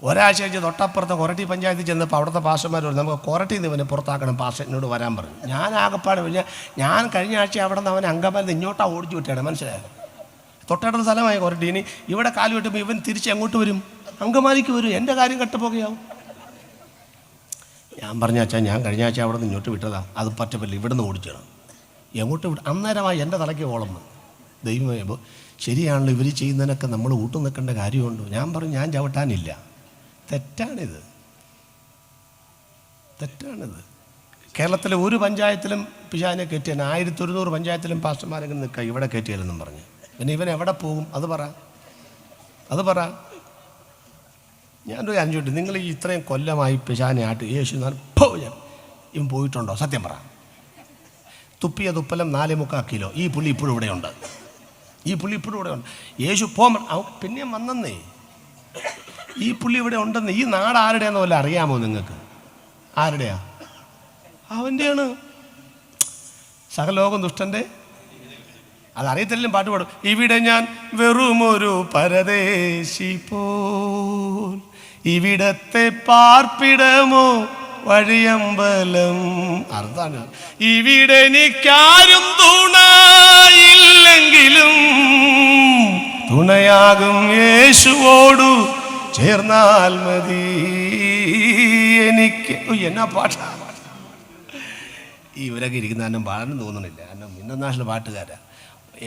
B: ഒരാഴ്ച കഴിഞ്ഞ് തൊട്ടപ്പുറത്തെ കൊരട്ടി പഞ്ചായത്തിൽ ചെന്നപ്പോൾ അവിടുത്തെ പാസ്റ്റർമാർ പറഞ്ഞു നമുക്ക് കൊരട്ടിയിൽ നിന്ന് ഇവനെ പുറത്താക്കണം, പാസ്റ്റർ എന്നോട് വരാൻ പറഞ്ഞു. ഞാൻ ആകെപ്പാട് ഞാൻ കഴിഞ്ഞ ആഴ്ച അവിടെ നിന്ന് അവനെ അങ്കമാലിൽ ഇങ്ങോട്ടാ ഓടിച്ചു വിട്ടാണ്. മനസ്സിലായത്? തൊട്ടടുത്ത സ്ഥലമായി കൊരട്ടി. ഇനി ഇവിടെ കാല് വെട്ടുമ്പോൾ ഇവൻ തിരിച്ച് എങ്ങോട്ട് വരും? അങ്കമാലിക്ക് വരും. എൻ്റെ കാര്യം കെട്ടുപോകുകയാവും. ഞാൻ പറഞ്ഞ അച്ഛാ, ഞാൻ കഴിഞ്ഞ ആഴ്ച അവിടെ നിന്ന് ഇങ്ങോട്ട് വിട്ടതാ, അത് പറ്റപ്പില്ല, ഇവിടെ നിന്ന് ഓടിച്ചണം. എങ്ങോട്ട് വിട്ടു? അന്നേരമായി എൻ്റെ തലയ്ക്ക് ഓളം വന്നു. ദൈവമേമ്പോൾ ശരിയാണല്ലോ, ഇവർ ചെയ്യുന്നതിനൊക്കെ നമ്മൾ ഊട്ടു നിൽക്കേണ്ട കാര്യമുണ്ടോ? ഞാൻ പറഞ്ഞു ഞാൻ ചവിട്ടാനില്ല. തെറ്റാണിത്. കേരളത്തിലെ ഒരു പഞ്ചായത്തിലും പിശാചിനെ കയറ്റിയാൽ 1100 പഞ്ചായത്തിലും പാസ്റ്റർമാരെങ്കിലും നിൽക്കുക, ഇവിടെ കയറ്റിയാലെന്നും പറഞ്ഞു. പിന്നെ ഇവൻ എവിടെ പോകും? അത് പറ. ഞാനൊരു അഞ്ചോട്ട്, നിങ്ങൾ ഈ ഇത്രയും കൊല്ലമായി പിശാചിനെ ആട്ട് യേശു ഇവൻ പോയിട്ടുണ്ടോ? സത്യം പറ. തുപ്പിയ തുപ്പലം 4.25 കിലോ. ഈ പുള്ളി ഇപ്പോഴും ഇവിടെയുണ്ട്. യേശു പിന്നെയും വന്നേ. ഈ പുള്ളി ഇവിടെ ഉണ്ടെന്ന്. ഈ നാട് ആരുടെയാന്ന് വല്ല അറിയാമോ നിങ്ങൾക്ക്? ആരുടെയാ? അവൻ്റെയാണ്. സകലോകം ദുഷ്ടൻ്റെ. അതറിയത്തില്ലും പാട്ട് പാടും. ഇവിടെ ഞാൻ വെറുമൊരു പരദേശി പോൽ, ഇവിടത്തെ പാർപ്പിടമോ വഴിയമ്പലം. അർത്ഥാണ്. ഇവിടെ എനിക്കാരും തുണയില്ലെങ്കിലും തുണയാകും യേശുവോടു ചേർന്നാൽ മതി എനിക്ക്. എന്നാ പാട്ടാ! ഇവരൊക്കെ ഇരിക്കുന്നതിനും പാടാനും തോന്നണില്ല. കാരണം ഇന്റർനാഷണൽ പാട്ടുകാരാ.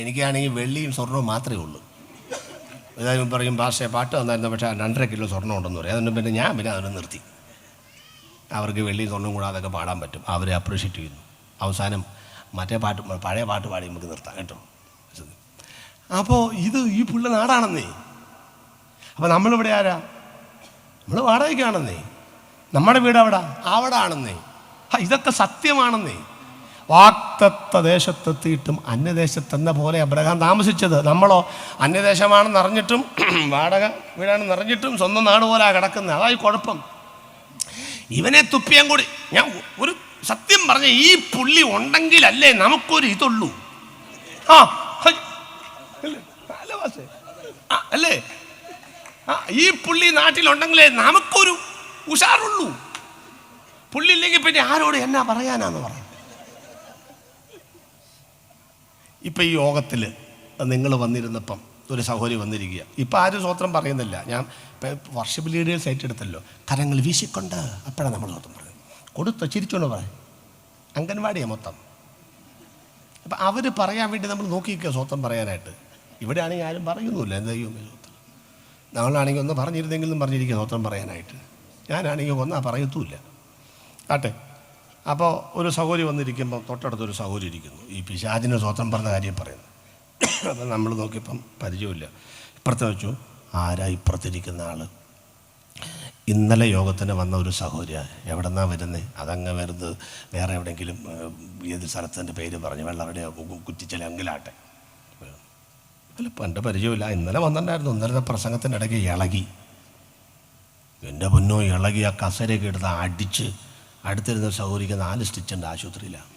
B: എനിക്കാണെങ്കിൽ വെള്ളിയും സ്വർണവും മാത്രമേ ഉള്ളൂ. ഏതായാലും പറയും ഭാഷയെ പാട്ട് വന്നായിരുന്നു, പക്ഷേ 2.5 കിലോ സ്വർണ്ണം ഉണ്ടെന്ന് പറയും. അതുകൊണ്ട് പിന്നെ അതിനെ നിർത്തി. അവർക്ക് വെള്ളിയും സ്വർണ്ണവും കൂടെ അതൊക്കെ പാടാൻ പറ്റും. അവരെ അപ്രീഷിയേറ്റ് ചെയ്യുന്നു. അവസാനം പഴയ പാട്ട് പാടി നമുക്ക് നിർത്താം കേട്ടോ. അപ്പോൾ ഈ പുള്ള നാടാണെന്നേ. അപ്പോൾ നമ്മളിവിടെ ആരാ? നമ്മൾ വാടകയ്ക്കാണെന്നേ. നമ്മുടെ വീട് അവിടെ ആണെന്നേ. ഇതൊക്കെ സത്യമാണെന്നേ. വാഗ്ദത്ത ദേശത്തെത്തിയിട്ടും അന്യദേശത്തെന്ന പോലെ അബ്രഹാം താമസിച്ചത്. നമ്മളോ അന്യദേശമാണെന്ന് അറിഞ്ഞിട്ടും വാടക വീടാണെന്ന് അറിഞ്ഞിട്ടും സ്വന്തം നാട് പോലെ കിടക്കുന്നത്. അതായി കുഴപ്പം. ഇവനെ തുപ്പിയാൻ കൂടി ഞാൻ ഒരു സത്യം പറഞ്ഞ, ഈ പുള്ളി ഉണ്ടെങ്കിലല്ലേ നമുക്കൊരു ഇതുള്ളൂ. അല്ലേ? ഈ പുള്ളി നാട്ടിലുണ്ടെങ്കിലേ നമുക്കൊരു ഉഷാറുള്ളൂ. പുള്ളി ഇല്ലെങ്കിൽ പിന്നെ ആരോട് എന്നാ പറയാനാന്ന് പറയാം. ഇപ്പം ഈ യോഗത്തിൽ നിങ്ങൾ വന്നിരുന്നപ്പം ഒരു സഹോദരി വന്നിരിക്കുക. ഇപ്പം ആരും സ്വത്രം പറയുന്നില്ല. ഞാൻ വർഷിപ്പ് ലീഡേഴ്സ് ഏറ്റെടുത്തല്ലോ. കരങ്ങൾ വീശിക്കൊണ്ട് അപ്പോഴാണ് നമ്മൾ സ്വത്രം പറയും. കൊടുത്ത് ചിരിച്ചോണ്ട് പറയാം. അംഗൻവാടിയാണ് മൊത്തം.
A: അപ്പം അവർ പറയാൻ വേണ്ടി നമ്മൾ നോക്കിയിരിക്കുക സ്വത്രം പറയാനായിട്ട്. ഇവിടെ ആണെങ്കിൽ ആരും പറയുന്നില്ല എന്താ ദൈവമേ സ്വത്രം. ഞങ്ങളാണെങ്കിൽ ഒന്ന് പറഞ്ഞിരുന്നെങ്കിലും പറഞ്ഞിരിക്കുക സ്വത്രം പറയാനായിട്ട്. ഞാനാണെങ്കിൽ ഒന്നാ പറയത്തുമില്ല. ആട്ടെ, അപ്പോൾ ഒരു സഹോദരി വന്നിരിക്കുമ്പോൾ തൊട്ടടുത്തൊരു സഹോദരി ഇരിക്കുന്നു, ഈ പിശാചിന് സ്വത്രം പറഞ്ഞ കാര്യം പറയുന്നു. അപ്പം നമ്മൾ നോക്കിയപ്പം പരിചയമില്ല. ഇപ്പുറത്തെ വെച്ചു, ആരാ ഇപ്പുറത്തിരിക്കുന്ന ആൾ? ഇന്നലെ യോഗത്തിന് വന്ന ഒരു സഹോദരിയാണ്. എവിടെ നിന്നാണ് വരുന്നത്? അതങ്ങ് വരുന്നത് വേറെ എവിടെയെങ്കിലും ഏത് സ്ഥലത്തിൻ്റെ പേര് പറഞ്ഞ് വെള്ളറുടെ കുറ്റിച്ചിലെങ്കിലാട്ടെ. അല്ല, ഇപ്പം എൻ്റെ പരിചയമില്ല. ഇന്നലെ വന്നിട്ടുണ്ടായിരുന്നു. ഇന്നലത്തെ പ്രസംഗത്തിൻ്റെ ഇടയ്ക്ക് ഇളകി, എൻ്റെ പൊന്നോ ഇളകി. ആ കസരയൊക്കെ എടുത്ത് അടിച്ച് അടുത്തിരുന്ന സഹോദരിക്ക് 4 സ്റ്റിച്ചുണ്ട് ആശുപത്രിയിലാണ്.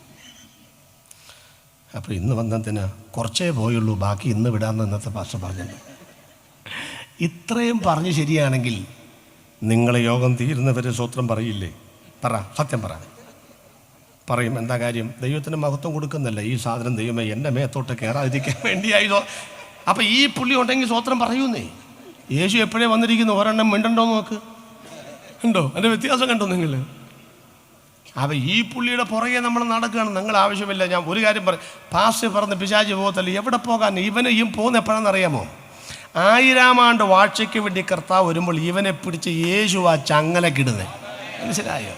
A: അപ്പോൾ ഇന്ന് വന്നതിന് കുറച്ചേ പോയുള്ളൂ, ബാക്കി ഇന്ന് വിടാമെന്ന് ഇന്നത്തെ പാസ്റ്റർ പറഞ്ഞിട്ടുണ്ട്. ഇത്രയും പറഞ്ഞ് ശരിയാണെങ്കിൽ നിങ്ങൾ യോഗം തീരുന്നവരെ സ്വത്രം പറയില്ലേ? പറ, സത്യം പറയും. എന്താ കാര്യം? ദൈവത്തിന് മഹത്വം കൊടുക്കുന്നില്ല. ഈ സാധനം ദൈവമേ എൻ്റെ മേത്തോട്ട് കയറാതിരിക്കാൻ വേണ്ടിയായതോ. അപ്പം ഈ പുള്ളി ഉണ്ടെങ്കിൽ സ്വത്രം പറയൂന്നേ. യേശു എപ്പോഴേ വന്നിരിക്കുന്നു, ഒരെണ്ണം മിണ്ടണ്ടോ നോക്ക്. ഉണ്ടോ? അതിൻ്റെ വ്യത്യാസം കണ്ടോ നിങ്ങൾ? അപ്പം ഈ പുള്ളിയുടെ പുറകെ നമ്മൾ നടക്കുകയാണ്. നിങ്ങൾ ആവശ്യമില്ല. ഞാൻ ഒരു കാര്യം പറയും, പാസ്റ്റർ പറഞ്ഞ് പിശാചി പോകത്തല്ല. എവിടെ പോകാൻ? ഇവന് ഈ പോകുന്ന എപ്പോഴാണെന്ന് അറിയാമോ? 1000-ാം ആണ്ട് വാഴ്ചയ്ക്ക് വേണ്ടി കർത്താവ് വരുമ്പോൾ ഇവനെ പിടിച്ച് യേശു ആ ചങ്ങലക്കിടുന്നത്. മനസ്സിലായോ?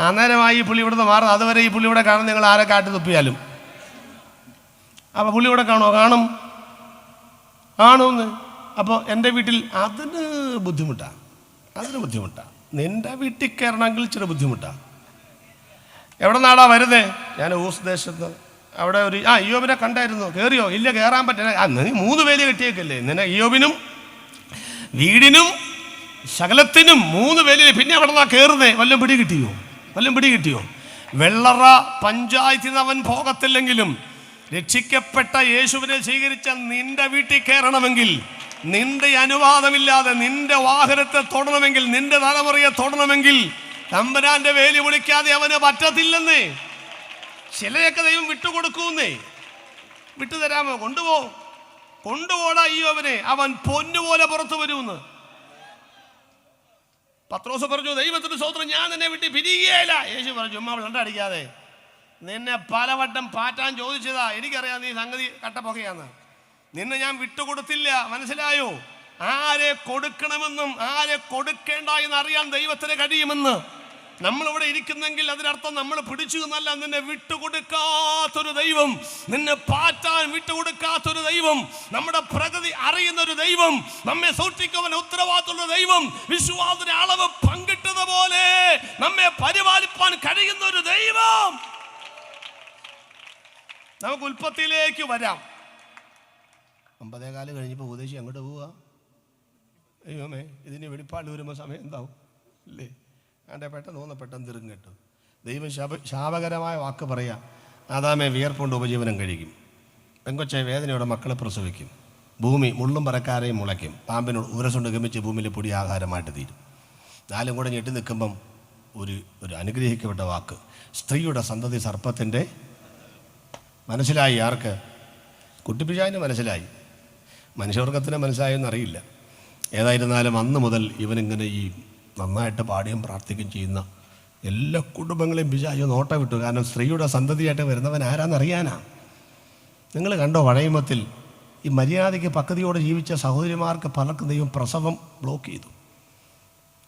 A: അന്നേരമായി ഈ പുള്ളി ഇവിടുന്ന് മാറും. അതുവരെ ഈ പുള്ളി ഇവിടെ കാണും. നിങ്ങൾ ആരെ കാട്ടി തുപ്പിയാലും. അപ്പോൾ പുള്ളി ഇവിടെ കാണുമെന്ന്. അപ്പോൾ എൻ്റെ വീട്ടിൽ അതിന് ബുദ്ധിമുട്ടാണ്. നിൻ്റെ വീട്ടിൽ കയറണമെങ്കിൽ ഇച്ചിരി ബുദ്ധിമുട്ടാണ്. എവിടെ നാടാ വരുന്നേ? ഞാൻ ഊസ് ദേശത്ത്. അവിടെ ഒരു ഇയ്യോബിനെ കണ്ടായിരുന്നു. കയറിയോ? ഇല്ല, കയറാൻ പറ്റില്ല. നീ 3 വേലി കെട്ടിയേക്കല്ലേ നിന്നെ? ഇയ്യോബിനും വീടിനും ശകലത്തിനും 3 വേലി. പിന്നെ അവിടെ നിന്നാ കയറുന്നേ? വല്ലതും പിടി കിട്ടിയോ? വെള്ളറ പഞ്ചായത്തിൽ നിന്ന് അവൻ പോകത്തില്ലെങ്കിലും രക്ഷിക്കപ്പെട്ട യേശുവിനെ സ്വീകരിച്ച നിന്റെ വീട്ടിൽ കയറണമെങ്കിൽ, നിന്റെ അനുവാദമില്ലാതെ നിന്റെ വാഹനത്തെ തൊടണമെങ്കിൽ, നിന്റെ തലമുറയെ തൊടണമെങ്കിൽ തമ്പുരാന്റെ വേലി വിളിക്കാതെ അവന് പറ്റത്തില്ലെന്നേ. ചിലയൊക്കെ ദൈവം വിട്ടുകൊടുക്കൂന്നേ. വിട്ടുതരാമോ? കൊണ്ടുപോടാ അയ്യോവനെ, അവൻ പൊന്നുപോലെ പുറത്തു വരുമെന്ന്. പത്രോസ് പറഞ്ഞു, ദൈവത്തിന് സ്തോത്രം, ഞാൻ നിന്നെ വിട്ട് പിരിയുകയില്ല. യേശു പറഞ്ഞു, ചുമ്മാ വെള്ളടിക്കാതെ. നിന്നെ പലവട്ടം പാറ്റാൻ ചോദിച്ചതാ. എനിക്കറിയാം നീ സംഗതി കട്ടപ്പൊക്കെയാന്ന്. നിന്നെ ഞാൻ വിട്ടുകൊടുത്തില്ല. മനസ്സിലായോ? ആരെ കൊടുക്കണമെന്നും ആരെ കൊടുക്കേണ്ട എന്നറിയാൻ ദൈവത്തിന് കഴിയുമെന്ന്. നമ്മളിവിടെ ഇരിക്കുന്നെങ്കിൽ അതിനർത്ഥം നമ്മൾ പിടിച്ചു എന്നല്ല. നിന്നെ വിട്ടുകൊടുക്കാത്തൊരു ദൈവം, നിന്നെ പാറ്റാൻ വിട്ടുകൊടുക്കാത്തൊരു ദൈവം, നമ്മുടെ പ്രകൃതി അറിയുന്നൊരു ദൈവം, നമ്മെ സൂക്ഷിക്കുവാൻ ഉത്തരവാദിത്തമുള്ള ദൈവം, വിശ്വാസത്തിന്റെ അളവ് പങ്കിട്ടതുപോലെ നമ്മെ പരിപാലിപ്പാൻ കഴിയുന്ന ഒരു ദൈവം. നമുക്ക് ഉൽപ്പത്തിയിലേക്ക് വരാം. 9:15 കഴിഞ്ഞപ്പോൾ ഉപദേശി അങ്ങോട്ട് പോവുക. അയ്യോമേ, ഇതിന് വെളിപ്പാട് വരുമ്പോൾ സമയം എന്താവും ഇല്ലേ? അതിൻ്റെ പെട്ടെന്ന് തിരുങ്ങ് കേട്ടു. ദൈവം ശാപകരമായ വാക്ക് പറയാം. ആദാമേ വിയർപ്പുകൊണ്ട് ഉപജീവനം കഴിക്കും, പെങ്കൊച്ചെ വേദനയോടെ മക്കളെ പ്രസവിക്കും, ഭൂമി മുള്ളും പറക്കാരെയും മുളയ്ക്കും, പാമ്പിനോട് ഉരസുണ്ട് ഗമിച്ച് ഭൂമിയിലെ പൊടി ആഹാരമായിട്ട് തീരും. 4 കൂടെ ഞെട്ടി നിൽക്കുമ്പം ഒരു അനുഗ്രഹിക്കപ്പെട്ട വാക്ക്, സ്ത്രീയുടെ സന്തതി സർപ്പത്തിൻ്റെ. മനസ്സിലായി ആർക്ക്? കുട്ടിപ്പിശാചിന് മനസ്സിലായി, മനുഷ്യവർഗത്തിന് മനസ്സിലായെന്നറിയില്ല. ഏതായിരുന്നാലും അന്ന് മുതൽ ഇവനിങ്ങനെ ഈ നന്നായിട്ട് പാടുകയും പ്രാർത്ഥിക്കുകയും ചെയ്യുന്ന എല്ലാ കുടുംബങ്ങളെയും പിശാച് നോട്ട വിട്ടു. കാരണം സ്ത്രീയുടെ സന്തതിയായിട്ട് വരുന്നവൻ ആരാന്നറിയാനാ. നിങ്ങൾ കണ്ടോ വഴയുമത്തിൽ ഈ മര്യാദയ്ക്ക് പക്വതയോടെ ജീവിച്ച സഹോദരിമാർക്ക് പലർക്കും ദൈവം പ്രസവം ബ്ലോക്ക് ചെയ്തു.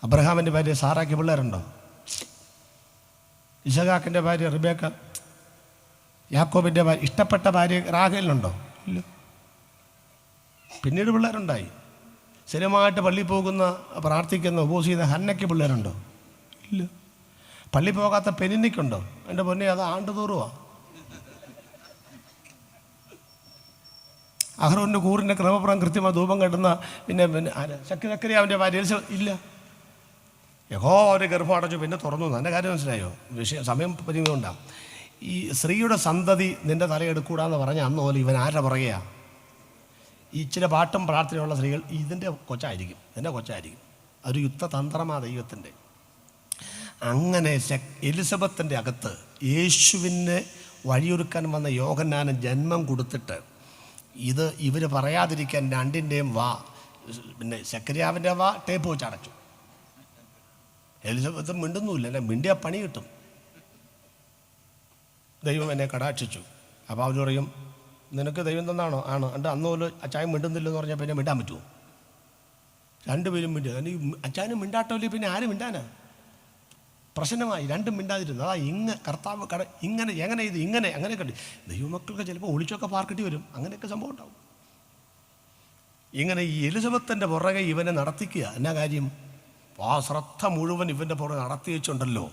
A: അബ്രഹാമിൻ്റെ ഭാര്യ സാറാക്ക് പിള്ളേരുണ്ടോ? ഇസഹാക്കിൻ്റെ ഭാര്യ റിബേക്ക, യാക്കോബിൻ്റെ ഭാര്യ ഇഷ്ടപ്പെട്ട ഭാര്യ റാഹേലിനുണ്ടോ? ഇല്ല. പിന്നീട് പിള്ളേരുണ്ടായി. സ്ഥിരമായിട്ട് പള്ളി പോകുന്ന പ്രാർത്ഥിക്കുന്ന ഉപവസിക്കുന്ന ഹന്നയ്ക്ക് പിള്ളേരുണ്ടോ? ഇല്ല. പള്ളി പോകാത്ത പെനിന്നിക്കുണ്ടോ? എൻ്റെ പൊന്നെ, അത് ആണ്ടുതോറുവാ. അഹ്റോൻ്റെ കൂറിൻ്റെ ക്രമപ്രകാരം കൃത്യമായി ധൂപം കെട്ടുന്ന പിന്നെ സക്കരിയാവിൻ്റെ ഭാര്യ ഇല്ല. യഹോവ അവരെ ഗർഭം അടച്ചു, പിന്നെ തുറന്നു. എൻ്റെ കാര്യം മനസ്സിലായോ? സമയം പരിമിതി കൊണ്ടാണ്. ഈ സ്ത്രീയുടെ സന്തതി നിൻ്റെ തലയെടുക്കൂടാന്ന് പറഞ്ഞാൽ അന്ന് പോലെ ഇവൻ ആരുടെ പുറകെയാണ്? ഈ ഇച്ചിരി പാട്ടും പ്രാർത്ഥനയുള്ള സ്ത്രീകൾ ഇതിൻ്റെ കൊച്ചായിരിക്കും. അതൊരു യുദ്ധതന്ത്രമാണ് ദൈവത്തിൻ്റെ. അങ്ങനെ എലിസബത്തിൻ്റെ അകത്ത് യേശുവിനെ വഴിയൊരുക്കാൻ വന്ന യോഹന്നാന് ജന്മം കൊടുത്തിട്ട് ഇവർ പറയാതിരിക്കാൻ രണ്ടിൻ്റെയും പിന്നെ സക്കരിയാവിൻ്റെ ടേപ്പ് വെച്ച് അടച്ചു. എലിസബത്ത് മിണ്ടുന്നുമില്ല. അല്ലെ, മിണ്ടിയ പണി കിട്ടും. ദൈവം എന്നെ കടാക്ഷിച്ചു. അപ്പോൾ അവർ പറയും നിനക്ക് ദൈവം തന്നാണോ? ആണ്. എന്നിട്ട് അന്ന് പോലും അച്ചായൻ മിണ്ടുന്നില്ലെന്ന് പറഞ്ഞാൽ പിന്നെ മിണ്ടാൻ പറ്റുമോ? രണ്ടുപേരും മിണ്ടുക. അച്ചായനും മിണ്ടാട്ടമില്ലേ പിന്നെ ആരും മിണ്ടാനാ? പ്രശ്നമായി. രണ്ടും മിണ്ടാതിരുന്നു. അതാ കർത്താവ് ഇങ്ങനെ എങ്ങനെ ഇത് ഇങ്ങനെ അങ്ങനെയൊക്കെ ഉണ്ട്. ദൈവമക്കൾക്ക് ചിലപ്പോൾ ഒളിച്ചൊക്കെ പാർക്കിട്ടി വരും. അങ്ങനെയൊക്കെ സംഭവം ഉണ്ടാവും. ഇങ്ങനെ ഈ എലിസബത്തിൻ്റെ പുറകെ ഇവനെ നടത്തിക്കുക. എന്നാ കാര്യം? ആ ശ്രദ്ധ മുഴുവൻ ഇവൻ്റെ പുറകെ നടത്തി വെച്ചുണ്ടല്ലോ.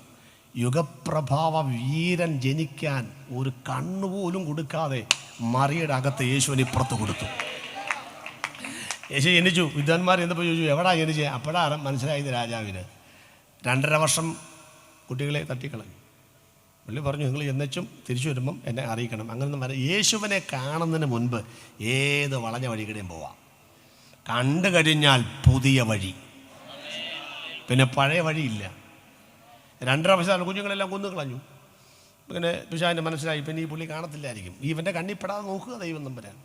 A: യുഗപ്രഭാവ വീരൻ ജനിക്കാൻ ഒരു കണ്ണുപോലും കൊടുക്കാതെ മറിയുടെ അകത്ത് യേശുവിനെ ഇപ്പുറത്ത് കൊടുത്തു. യേശു ജനിച്ചു. വിദ്വാൻമാർ എന്നപ്പോൾ ചോദിച്ചു എവിടാ ജനിച്ചേ? അപ്പോഴാണ് മനസ്സിലായത് രാജാവിന്. 2.5 വർഷം കുട്ടികളെ തട്ടിക്കളഞ്ഞു. പുള്ളി പറഞ്ഞു നിങ്ങൾ എന്നുവെച്ചും തിരിച്ചു വരുമ്പം എന്നെ അറിയിക്കണം. അങ്ങനൊന്നും യേശുവിനെ കാണുന്നതിന് മുൻപ് ഏത് വളഞ്ഞ വഴികടെയും പോവാം. കണ്ടു കഴിഞ്ഞാൽ പുതിയ വഴി, പിന്നെ പഴയ വഴിയില്ല. 2.5 വർഷം കുഞ്ഞുങ്ങളെല്ലാം കൊന്നു കളഞ്ഞു. പിന്നെ പിശാചിന് മനസ്സിലായി പിന്നെ ഈ പുള്ളി കാണത്തില്ലായിരിക്കും. ഇവൻ്റെ കണ്ണിപ്പെടാതെ നോക്കുക ദൈവം നമ്പരാൻ.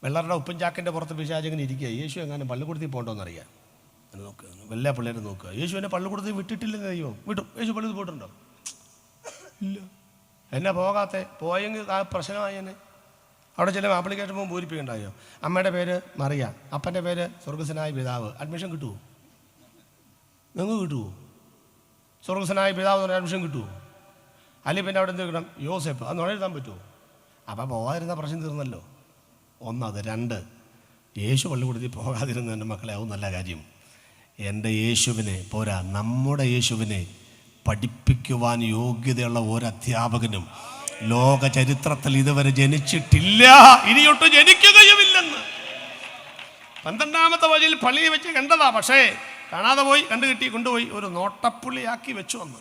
A: വെള്ളറുടെ ഉപ്പും ചാക്കിൻ്റെ പുറത്ത് പിശാചിങ്ങനെ ഇരിക്കുക. യേശു എങ്ങാനും പള്ളിക്കൂടത്തിൽ പോകണ്ടോന്നറിയാം. നോക്കുക, എല്ലാ പിള്ളേരും നോക്കുക. യേശുവിനെ പള്ളിക്കൂടത്തിൽ വിട്ടിട്ടില്ലെന്ന് ദൈവം വിട്ടു. യേശു പള്ളിയിൽ പോയിട്ടുണ്ടോ? ഇല്ല. എന്നാ പോകാത്തെ? പോയെങ്കിൽ ആ പ്രശ്നമായി തന്നെ. അവിടെ ചില ആപ്ലിക്കേഷൻ പോകുമ്പോൾ പൂരിപ്പിക്കണ്ടായോ? അമ്മയുടെ പേര് മറിയ, അപ്പൻ്റെ പേര് സ്വർഗസ്വനായ പിതാവ്. അഡ്മിഷൻ കിട്ടുമോ? നിങ്ങൾക്ക് കിട്ടുമോ? സ്വർഗസ്വനായ പിതാവ് എന്ന് പറഞ്ഞാൽ അഡ്മിഷൻ കിട്ടുമോ? അല്ലെങ്കിൽ പിന്നെ അവിടെ എന്ത് കിട്ടണം? യോസെഫ്. അത് എഴുതാൻ പറ്റുമോ? അപ്പം പോകാതിരുന്ന പ്രശ്നം തീർന്നല്ലോ. ഒന്നത്. 2, യേശു പള്ളിക്കൂടത്തിൽ പോകാതിരുന്ന എൻ്റെ മക്കളെ ആവും നല്ല കാര്യം. എൻ്റെ യേശുവിനെ പോരാ, നമ്മുടെ യേശുവിനെ പഠിപ്പിക്കുവാൻ യോഗ്യതയുള്ള ഒരു അധ്യാപകനും ലോക ചരിത്രത്തിൽ ഇതുവരെ ജനിച്ചിട്ടില്ല, ഇനിയൊട്ട് ജനിക്കുകയുമില്ലെന്ന് 12ാമത്തെ വഴിയിൽ പള്ളിയിൽ വെച്ച് കണ്ടതാ. പക്ഷേ കാണാതെ പോയി, കണ്ടു കിട്ടി, കൊണ്ടുപോയി ഒരു നോട്ടപ്പുള്ളിയാക്കി വെച്ചു വന്ന്.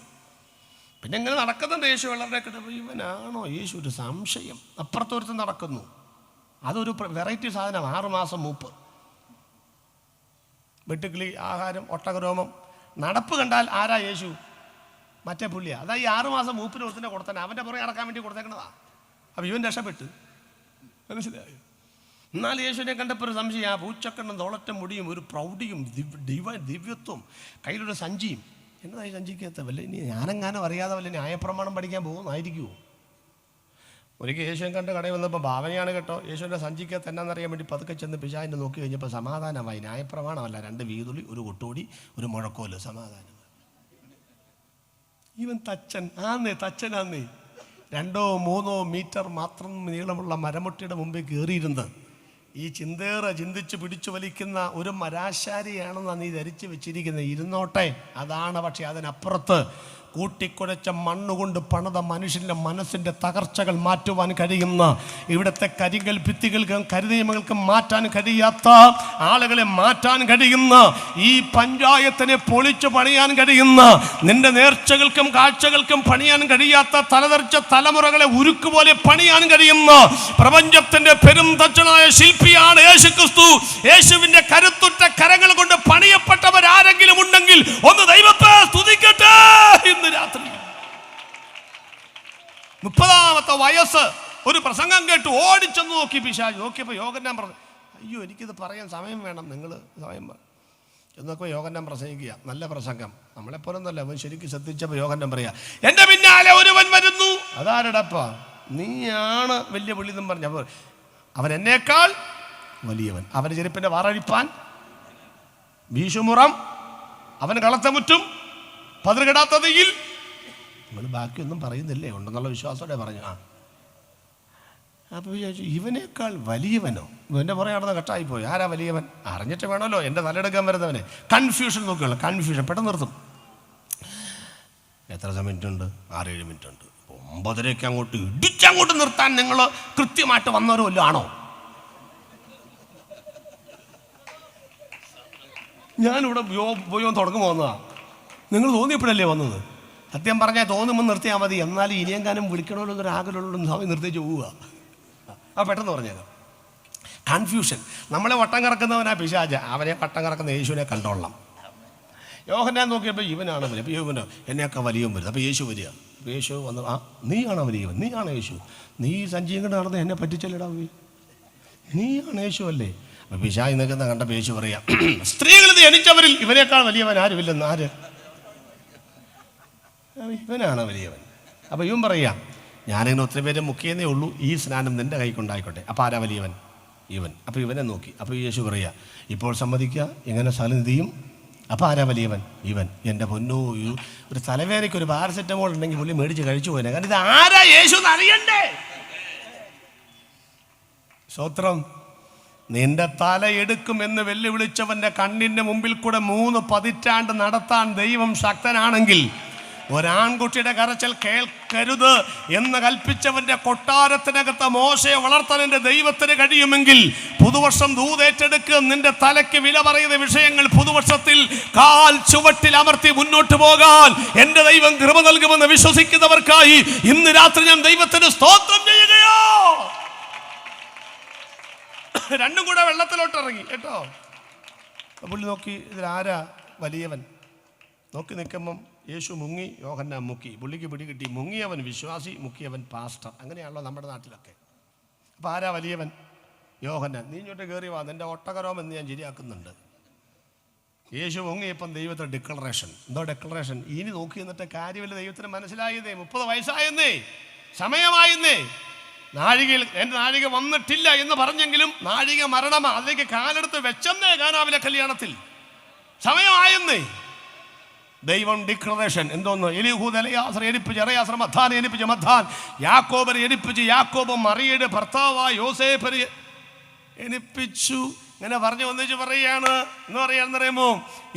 A: പിന്നെ ഇങ്ങനെ നടക്കുന്നുണ്ട് യേശു വെള്ളരുടെ കിട്ടുമ്പോൾ ഇവനാണോ യേശു? ഒരു സംശയം. അപ്പുറത്തൊരുത്ത് നടക്കുന്നു. അതൊരു വെറൈറ്റി സാധനം. 6 മാസം മൂപ്പ്, വെട്ടുക്കിളി, ആഹാരം, ഒട്ടകരോമം. നടപ്പ് കണ്ടാൽ ആരാ യേശു? മറ്റേ പുള്ളിയാ. അതാ ഈ 6 മാസം മൂപ്പിന് ഒരുത്തിനെ കൊടുത്തന്നെ അവൻ്റെ പുറകെ നടക്കാൻ വേണ്ടി കൊടുത്തേക്കണതാ. അപ്പം ഇവൻ രക്ഷപ്പെട്ട്. മനസ്സിലായോ? എന്നാൽ യേശുവിനെ കണ്ടപ്പോൾ ഒരു സംശയം. ആ പൂച്ചക്കണ്ണും തോളറ്റ മുടിയും ഒരു പ്രൗഢിയും ദിവ്യത്വം, കയ്യിലൊരു സഞ്ചിയും. എന്നതായി സഞ്ചിക്കകത്ത് വല്ല ഇനി ഞാനെങ്ങാനും അറിയാതെ വല്ല ന്യായപ്രമാണം പഠിക്കാൻ പോകുന്നായിരിക്കുമോ? ഒരിക്കൽ യേശുവിനെ കണ്ട് കടയിൽ വന്നപ്പോൾ ഭാവനയാണ് കേട്ടോ. യേശുവിൻ്റെ സഞ്ചിക്കകത്ത് എന്നാന്നറിയാൻ വേണ്ടി പതുക്കെ ചെന്ന് പിശാചിനെ നോക്കി കഴിഞ്ഞപ്പോൾ സമാധാനമായി. ന്യായപ്രമാണമല്ല, 2 വീതുളി, ഒരു കൊട്ടുകൂടി, ഒരു മുഴക്കോല്, സമാധാനം. ഇവൻ തച്ചൻ ആന്നേ, തച്ചനാന്നേ. 2-3 മീറ്റർ മാത്രം നീളമുള്ള മരമുട്ടിയുടെ മുമ്പിൽ കയറിയിരുന്ന് ഈ ചിന്തിച്ച് പിടിച്ചു വലിക്കുന്ന ഒരു മരാശാരിയാണെന്നാണ് നീ ധരിച്ചു വെച്ചിരിക്കുന്നത്. ഇരുന്നോട്ടെ, അതാണ്. പക്ഷെ അതിനപ്പുറത്ത് കൂട്ടിക്കുഴച്ച മണ്ണുകൊണ്ട് പണിത മനുഷ്യൻ്റെ മനസ്സിൻ്റെ തകർച്ചകൾ മാറ്റുവാൻ കഴിയുന്ന, ഇവിടുത്തെ കരികൾ ഭിത്തികൾക്കും കരുനിയമങ്ങൾക്കും മാറ്റാൻ കഴിയാത്ത, ആളുകളെ മാറ്റാൻ കഴിയുന്ന, ഈ പഞ്ചായത്തിനെ പൊളിച്ചു പണിയാൻ കഴിയുന്ന, നിന്റെ നേർച്ചകൾക്കും കാഴ്ചകൾക്കും പണിയാൻ കഴിയാത്ത തലതെറിച്ച തലമുറകളെ ഉരുക്കുപോലെ പണിയാൻ കഴിയുന്ന പ്രപഞ്ചത്തിന്റെ പെരും തച്ചനായ ശില്പിയാണ് യേശുക്രിസ്തു. യേശുവിന്റെ കരുത്തുറ്റ കരങ്ങൾ കൊണ്ട് പണിയപ്പെട്ടവരാരെങ്കിലും ഉണ്ടെങ്കിൽ ഒന്ന് ദൈവത്തെ സ്തുതിക്കട്ടെ. ഇന്ന് രാത്രി 30ാമത്തെ വയസ്സ് ഒരു പ്രസംഗം കേട്ടു ഓടിച്ചെന്ന് നോക്കി പിശാച്. നോക്കിയപ്പോൾ യോഹന്നാൻ പറഞ്ഞു, അയ്യോ എനിക്കിത് പറയാൻ സമയം വേണം, നിങ്ങൾ സമയം എന്നൊക്കെ യോഹന്നാൻ പ്രസംഗിക്കുക. നല്ല പ്രസംഗം, നമ്മളെപ്പോലൊന്നല്ല. അവൻ ശരിക്കും ശ്രദ്ധിച്ചപ്പോൾ യോഹന്നാൻ പറയാ, എൻ്റെ പിന്നാലെ ഒരുവൻ വരുന്നു. അതാരടപ്പാ? നീയാണ് വലിയ പുള്ളി എന്നും പറഞ്ഞപ്പോൾ അവൻ എന്നേക്കാൾ വലിയവൻ. അവൻ്റെ ചെരുപ്പിൻ്റെ വാറഴിപ്പാൻ വീശുമുറം, അവൻ കളത്തമുറ്റും പതിർകിടാത്തതിൽ. നമ്മൾ ബാക്കിയൊന്നും പറയുന്നില്ലേ, ഉണ്ടെന്നുള്ള വിശ്വാസത്തോടെ പറഞ്ഞു. അപ്പോൾ വിചാരിച്ചു ഇവനേക്കാൾ വലിയവനോ? ഇവൻ്റെ പുറകെ നടന്ന കട്ടായിപ്പോയി. ആരാ വലിയവൻ? അറിഞ്ഞിട്ട് വേണമല്ലോ എൻ്റെ തലയെടുക്കാൻ വരുന്നവനെ. കൺഫ്യൂഷൻ നോക്കിയുള്ള കൺഫ്യൂഷൻ പെട്ടെന്ന് നിർത്തും. എത്ര മിനിറ്റ് ഉണ്ട്? 6-7 മിനിറ്റ് ഉണ്ട്. 9:30 അങ്ങോട്ട് ഇടിച്ചങ്ങോട്ട് നിർത്താൻ നിങ്ങൾ കൃത്യമായിട്ട് വന്നവരോ വല്ലതും ആണോ? ഞാനിവിടെ പോയി തുടങ്ങുമ്പോൾ വന്നതാ. നിങ്ങൾ തോന്നിയപ്പോഴല്ലേ വന്നത്? സത്യം പറഞ്ഞാൽ തോന്നുമ്പോൾ നിർത്തിയാൽ മതി. എന്നാലും ഇനിയെങ്ങാനും വിളിക്കണമല്ലോ എന്നൊരു ആഗ്രഹമുള്ള സമയം നിർത്തിച്ച് പോവുക. പെട്ടെന്ന് പറഞ്ഞേക്കാം. കൺഫ്യൂഷൻ. നമ്മളെ വട്ടം കറക്കുന്നവനാ പിശാച്, അവനെ വട്ടം കറക്കുന്ന യേശുവിനെ കണ്ടോളാം. യോഹന്നാൻ നോക്കിയപ്പോൾ ഇവനാണ് വലിയ. അപ്പോൾ യോഹനോ എന്നെയൊക്കെ വലിയവൻ വരുന്നത്. അപ്പോൾ യേശു വരിക. അപ്പോൾ യേശു വന്ന്, നീയാണോ വലിയവൻ? നീയാണ് യേശു. നീ സഞ്ചിയും കൊണ്ട് നടന്ന് എന്നെ പറ്റിച്ചല്ലടാ, നീയാണ് യേശു അല്ലേ? അപ്പോൾ പിശാച് നിൽക്കുന്ന കണ്ടപ്പോൾ യേശു പറയാം, സ്ത്രീകളിൽ ജനിച്ചവരിൽ ഇവനേക്കാൾ വലിയവൻ ആരുമില്ലെന്ന്. ആര്? ഇവനാണ് വലിയവൻ. അപ്പോൾ ഇവൻ പറയാം, ഞാനിങ്ങനെ ഒത്തിരി പേരെ മുക്കിയെന്നേ ഉള്ളൂ, ഈ സ്നാനം നിൻ്റെ കൈക്കൊണ്ടായിക്കോട്ടെ. അപ്പോൾ ആരാ വലിയവൻ? ഇവൻ. അപ്പോൾ ഇവനെ നോക്കി. അപ്പോൾ യേശു പറയുക, ഇപ്പോൾ സമ്മതിക്കുക, ഇങ്ങനെ സ്ഥലനിധിയും. അപ്പോൾ ആരാ വലിയവൻ? ഇവൻ. എൻ്റെ പൊന്നോ, ഒരു തലവേദനയ്ക്ക് ഒരു പാരസെറ്റമോൾ ഉണ്ടെങ്കിൽ പുള്ളി മേടിച്ച് കഴിച്ചു പോയനെ. കാരണം ഇത് ആരാ യേശു എന്നറിയണ്ടേ? സ്തോത്രം. നിന്റെ തല എടുക്കുമെന്ന് വെല്ലുവിളിച്ചവൻ്റെ കണ്ണിൻ്റെ മുമ്പിൽ കൂടെ 3 പതിറ്റാണ്ട് നടത്താൻ ദൈവം ശക്തനാണെങ്കിൽ, ഒരാൺകുട്ടിയുടെ കരച്ചൽ കേൾക്കരുത് എന്ന് കൽപ്പിച്ചവന്റെ കൊട്ടാരത്തിനകത്ത് മോശയെ വളർത്താൻ എൻ്റെ ദൈവത്തിന് കഴിയുമെങ്കിൽ, പുതുവർഷം ദൂതേറ്റെടുക്കുക, നിന്റെ തലയ്ക്ക് വില പറയുന്ന വിഷയങ്ങൾ പുതുവർഷത്തിൽ കാൽ ചുവട്ടിൽ അമർത്തി മുന്നോട്ട് പോകാൻ എൻ്റെ ദൈവം കൃപ നൽകുമെന്ന് വിശ്വസിക്കുന്നവർക്കായി ഇന്ന് രാത്രി ഞാൻ ദൈവത്തിന് സ്തോത്രം ചെയ്യുകയോ. രണ്ടും കൂടെ വെള്ളത്തിലോട്ട് ഇറങ്ങി കേട്ടോ. പുള്ളി നോക്കി, ഇതിലാരാ വലിയവൻ? നോക്കി നിൽക്കുമ്പം യേശു മുങ്ങി, യോഹന്നാൻ മുക്കി. പുള്ളിക്ക് പിടി കിട്ടി. മുങ്ങിയവൻ വിശ്വാസി, മുക്കിയവൻ പാസ്റ്റർ. അങ്ങനെയാണല്ലോ നമ്മുടെ നാട്ടിലൊക്കെ. അപ്പോൾ ആരാ വലിയവൻ? യോഹന്നാൻ. നീ ഇങ്ങോട്ട് കയറി വാ, നിൻ്റെ ഒട്ടകരോം എന്ന് ഞാൻ ശരിയാക്കുന്നുണ്ട്. യേശു മുങ്ങിയപ്പം ദൈവത്തിന് ഡിക്ലറേഷൻ. എന്തോ ഡിക്ലറേഷൻ? ഇനി നോക്കി നിന്നിട്ട് കാര്യമില്ല, ദൈവത്തിന് മനസ്സിലായതേ. 30 വയസ്സായെന്നേ, സമയമായെന്നേ. നാഴികയിൽ എൻ്റെ നാഴിക വന്നിട്ടില്ല എന്ന് പറഞ്ഞെങ്കിലും നാഴിക മരണമാ, അതിലേക്ക് കാലെടുത്ത് വെച്ചെന്നേ കാനാവിലെ കല്യാണത്തിൽ. സമയമായെന്നേ. ദൈവം ഡിക്ലറേഷൻ. എന്തോന്ന്? എലിഹൂദ് എലയാസർ എരിപ്പിച്ച് എറയാസർ മദ്ദാനെ എരിപ്പിച്ച് മദ്ദാൻ, യാക്കോബരെ എരിപ്പിച്ച് യാക്കോബ് മറിയയുടെ ഭർത്താവായ യോസേഫരെ എരിപ്പിച്ചു. ഇങ്ങനെ പറഞ്ഞു വന്നിച്ച് പറയുകയാണ്. എന്ന് പറയാണെന്നറിയുമോ?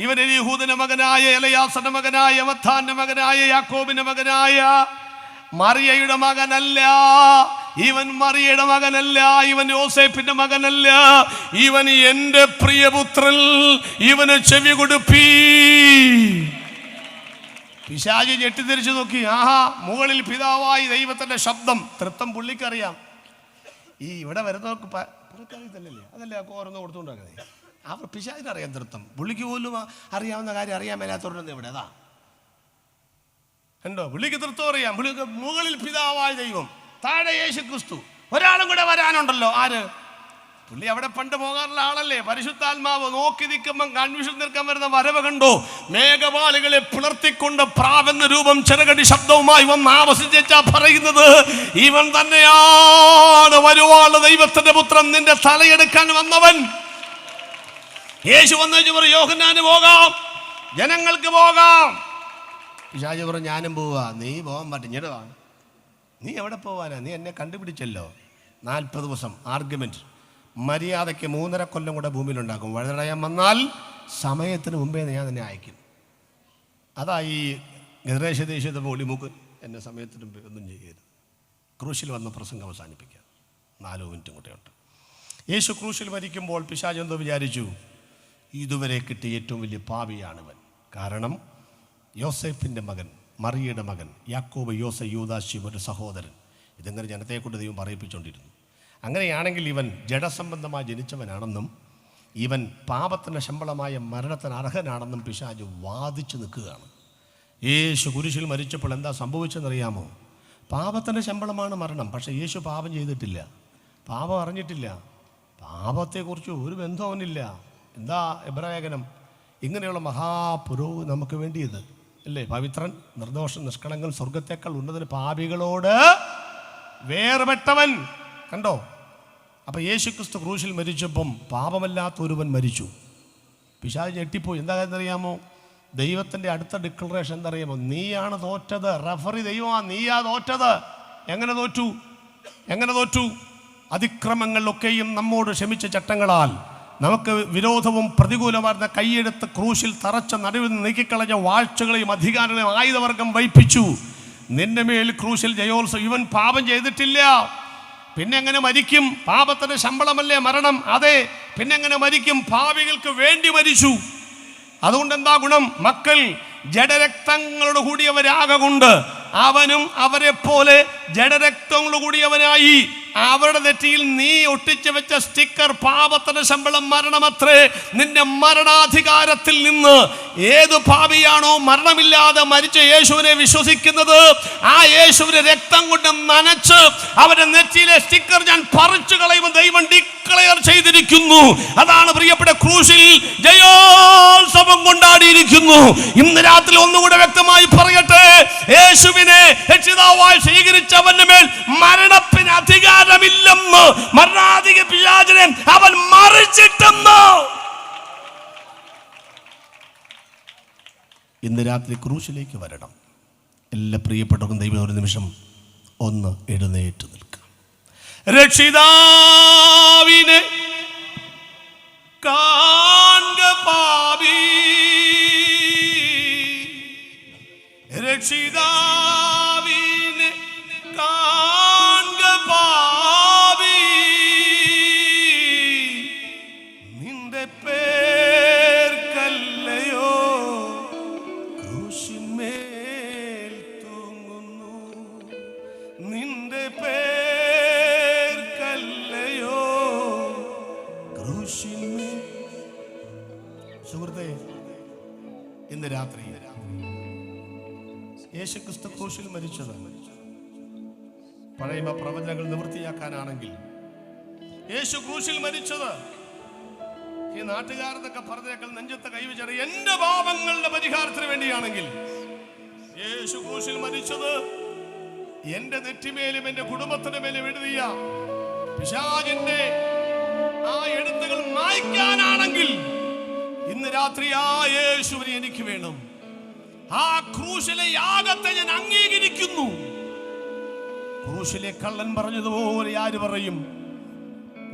A: ഇവൻ എലിഹൂദിന്റെ മകനായ എലയാസറിന്റെ മകനായ മദ്ദാന്റെ മകനായ യാക്കോബിന്റെ മകനായ മറിയയുടെ മകനല്ല. ഇവൻ മറിയയുടെ മകനല്ല. ഇവൻ യോസേഫിന്റെ മകനല്ല. ഇവൻ എൻ്റെ പ്രിയപുത്രൻ. ഇവന് ചെവി കൊടുപ്പീ. പിശാചി ഞെട്ടിത്തിരിച്ചു നോക്കി. ആഹാ, മുകളിൽ പിതാവായി ദൈവത്തിന്റെ ശബ്ദം. തൃത്വം പുള്ളിക്കറിയാം. ഈ ഇവിടെ വരുന്നവർക്ക് പുള്ളിക്കറിയത്തില്ലല്ലേ, അതല്ലേ ഓരോന്ന് കൊടുത്തുകൊണ്ടാക്കുന്നത്. അവർ പിശാചിനറിയാം തൃത്വം. പുള്ളിക്ക് പോലും അറിയാവുന്ന കാര്യം അറിയാൻ മേലാത്തവരൊന്നും ഇവിടെ. അതാ കണ്ടോ, പുള്ളിക്ക് തൃത്വം അറിയാം. പുള്ളിക്ക് മുകളിൽ പിതാവായ ദൈവം, താഴെ യേശു ക്രിസ്തു. ഒരാളും കൂടെ വരാനുണ്ടല്ലോ. ആര്? പുള്ളി അവിടെ പണ്ട് പോകാറുള്ള ആളല്ലേ. പരിശുദ്ധാത്മാവ് നോക്കി നിൽക്കുമ്പം കൺഫ്യൂഷൻ നിൽക്കാൻ വരുന്ന വരവ് കണ്ടോ? മേഘവാളികളെ പിളർത്തിക്കൊണ്ട് പ്രാവെന്ന രൂപം ചെറുകടി ശബ്ദവുമായി വന്ന് ആവസിച്ചാ പറയുന്നത്, ഇവൻ തന്നെയാണ് വരുവാനുള്ള ദൈവത്തിന്റെ പുത്രൻ, നിന്റെ തലയെടുക്കാൻ വന്നവൻ. യേശു വന്നു പറയും, യോഹന്നാന് പോകാം, ജനങ്ങൾക്ക് പോകാം. പിശാച് പറഞ്ഞു, ഞാനും പോവാ. നീ പോകാൻ പറ്റിഞ്ഞിടവാണ്. നീ എവിടെ പോവാനാ? നീ എന്നെ കണ്ടുപിടിച്ചല്ലോ. 40 ദിവസം ആർഗ്യുമെന്റ്. മര്യാദയ്ക്ക് 3.5 കൊല്ലം കൂടെ ഭൂമിയിലുണ്ടാക്കും. വഴുതടയാൻ വന്നാൽ സമയത്തിന് മുമ്പേ ഞാൻ തന്നെ അയക്കും. അതാ ഈ ഗദ്രേശ ദേശീയത ഒളിമുക്ക്. എന്നെ സമയത്തിന് മുമ്പേ ഒന്നും ചെയ്യരുത്. ക്രൂശിൽ വന്ന പ്രസംഗം അവസാനിപ്പിക്കുക. 4 മിനിറ്റും കൂടെയുണ്ട്. യേശു ക്രൂശിൽ മരിക്കുമ്പോൾ പിശാച് എന്തോ വിചാരിച്ചു, ഇതുവരെ കിട്ടിയ ഏറ്റവും വലിയ പാപിയാണിവൻ. കാരണം യോസേഫിൻ്റെ മകൻ, മറിയയുടെ മകൻ, യാക്കോബ്, യോസ, യൂദാശി, ഒരു സഹോദരൻ. ഇതെങ്ങനെ ജനത്തെക്കൊണ്ട് ദൈവം പറയിപ്പിച്ചുകൊണ്ടിരുന്നു. അങ്ങനെയാണെങ്കിൽ ഇവൻ ജഡസംബന്ധമായി ജനിച്ചവനാണെന്നും ഇവൻ പാപത്തിൻ്റെ ശമ്പളമായ മരണത്തിന് അർഹനാണെന്നും പിശാച് വാദിച്ചു നിൽക്കുകയാണ്. യേശു കുരിശിൽ മരിച്ചപ്പോൾ എന്താ സംഭവിച്ചെന്നറിയാമോ? പാപത്തിൻ്റെ ശമ്പളമാണ് മരണം. പക്ഷേ യേശു പാപം ചെയ്തിട്ടില്ല, പാപം അറിഞ്ഞിട്ടില്ല, പാപത്തെക്കുറിച്ച് ഒരു ബന്ധവുമില്ല. എന്താ എബ്രായലേഖനം? ഇങ്ങനെയുള്ള മഹാപുരോഹിതൻ നമുക്ക് വേണ്ടിയത് അല്ലേ? പവിത്രൻ, നിർദോഷൻ, നിഷ്കളങ്കൻ, സ്വർഗത്തേക്കാൾ ഉന്നതന് പാപികളോട് വേർപെട്ടവൻ. കണ്ടോ? അപ്പം യേശു ക്രിസ്തു ക്രൂശിൽ മരിച്ചപ്പം പാപമല്ലാത്ത ഒരുവൻ മരിച്ചു. പിശാച് ഞെട്ടിപ്പോയി. എന്താ കാര്യം അറിയാമോ? ദൈവത്തിൻ്റെ അടുത്ത ഡിക്ലറേഷൻ എന്താ അറിയാമോ? നീയാണ് തോറ്റത്. റഫറി ദൈവമാണ്, നീയാ തോറ്റത്. എങ്ങനെ തോറ്റു? അതിക്രമങ്ങളിലൊക്കെയും നമ്മോട് ക്ഷമിച്ച ചട്ടങ്ങളാൽ നമുക്ക് വിരോധവും പ്രതികൂലമായിരുന്ന കൈയെടുത്ത് ക്രൂശിൽ തറച്ച നടുവിൽ നീക്കിക്കളഞ്ഞ വാഴ്ചകളെയും അധികാരങ്ങളെയും ആയുധവർഗം വഹിപ്പിച്ചു. നിന്റെ മേൽ ക്രൂശിൽ ജയോത്സവം. ഇവൻ പാപം ചെയ്തിട്ടില്ല, പിന്നെ എങ്ങനെ മരിക്കും? പാപത്തിന് ശമ്പളമല്ലേ മരണം? അതെ, പിന്നെ എങ്ങനെ മരിക്കും? പാപികൾക്ക് വേണ്ടി മരിച്ചു. അതുകൊണ്ട് എന്താ ഗുണം? മക്കൾ ജഡരക്തങ്ങളോട് കൂടിയവരാകൊണ്ട് അവനും അവരെ പോലെ ജഡരക്തങ്ങളോട് കൂടിയവനായി
B: അവരുടെ നെറ്റിയിൽ നീ ഒട്ടിച്ചു വെച്ച സ്റ്റിക്കർ പാപത്തിന്റെ ശമ്പളം മരണമത്രേ. നിന്റെ മരണാധികാരത്തിൽ നിന്ന് ഏത് പാപിയാണോ മരണമില്ലാതെ മരിച്ച യേശുവിനെ വിശ്വസിക്കുന്നത്, ആ യേശുവിനെ രക്തം കൊണ്ട് നനച്ച് അവരുടെ നെറ്റിയിലെ സ്റ്റിക്കർ ഞാൻ പറിച്ചു കളയുമെന്ന് ദൈവം ഡിക്ലെയർ ചെയ്തിരിക്കുന്നു. അതാണ് പ്രിയപ്പെട്ട ക്രൂശിൽ ജയോത്സവം കൊണ്ടാടിയിരിക്കുന്നു. ഇന്ന് രാത്രി ഒന്നുകൂടെ വ്യക്തമായി പറയട്ടെ, യേശുവിനെ രക്ഷിതാവായി സ്വീകരിച്ചവന്റെ മേൽ മരണത്തിന് അധികാരമില്ലെന്ന്, മരണാധിക പിശാചിനെ അവൻ മറിച്ചിട്ടെന്ന്.
A: ഇന്ന് രാത്രി ക്രൂശിലേക്ക് വരണം. എല്ലാ പ്രിയപ്പെട്ടവർക്കും ദൈവം ഒരു നിമിഷം ഒന്ന് എഴുന്നേറ്റ് നിൽക്കാം.
B: രക്ഷിതാവിനെ കാൺക പാപി, രക്ഷിതാവിനെ കാൺക പാപി, നിന്റെ പേർക്കല്ലയോ ക്രൂശിന്മേൽ തൂങ്ങുന്നു, നിന്റെ പേർക്കല്ലയോ ക്രൂശിന്മേൽ.
A: സുഹൃത്തേ, ഇന്ന് രാത്രി യേശുക്രിസ്തു ക്രൂശിൽ മരിച്ചത് പഴയ പ്രവചനങ്ങൾ നിവൃത്തിയാക്കാനാണെങ്കിൽ, യേശു ക്രൂശിൽ മരിച്ചത് ഈ നാട്ടുകാരെന്നൊക്കെ പറഞ്ഞേക്കാൾ നെഞ്ചത്ത് കൈവച്ചാണ് എന്റെ പാപങ്ങളുടെ പരിഹാരത്തിന് വേണ്ടിയാണെങ്കിൽ, യേശു ക്രൂശിൽ മരിച്ചത് എന്റെ നെറ്റിമേലും എന്റെ കുടുംബത്തിന് മേലും എഴുതിയ പിശാചിന്റെ ആ എഴുത്തുകൾ മായ്ക്കാനാണെങ്കിൽ, ഇന്ന് രാത്രി ആ യേശുവിനെ എനിക്ക് വേണം. ആ ക്രൂശിലെ യാഗത്തെ ഞാൻ അംഗീകരിക്കുന്നു. ക്രൂശിലെ കള്ളൻ പറഞ്ഞതുപോലെ ആര് പറയും,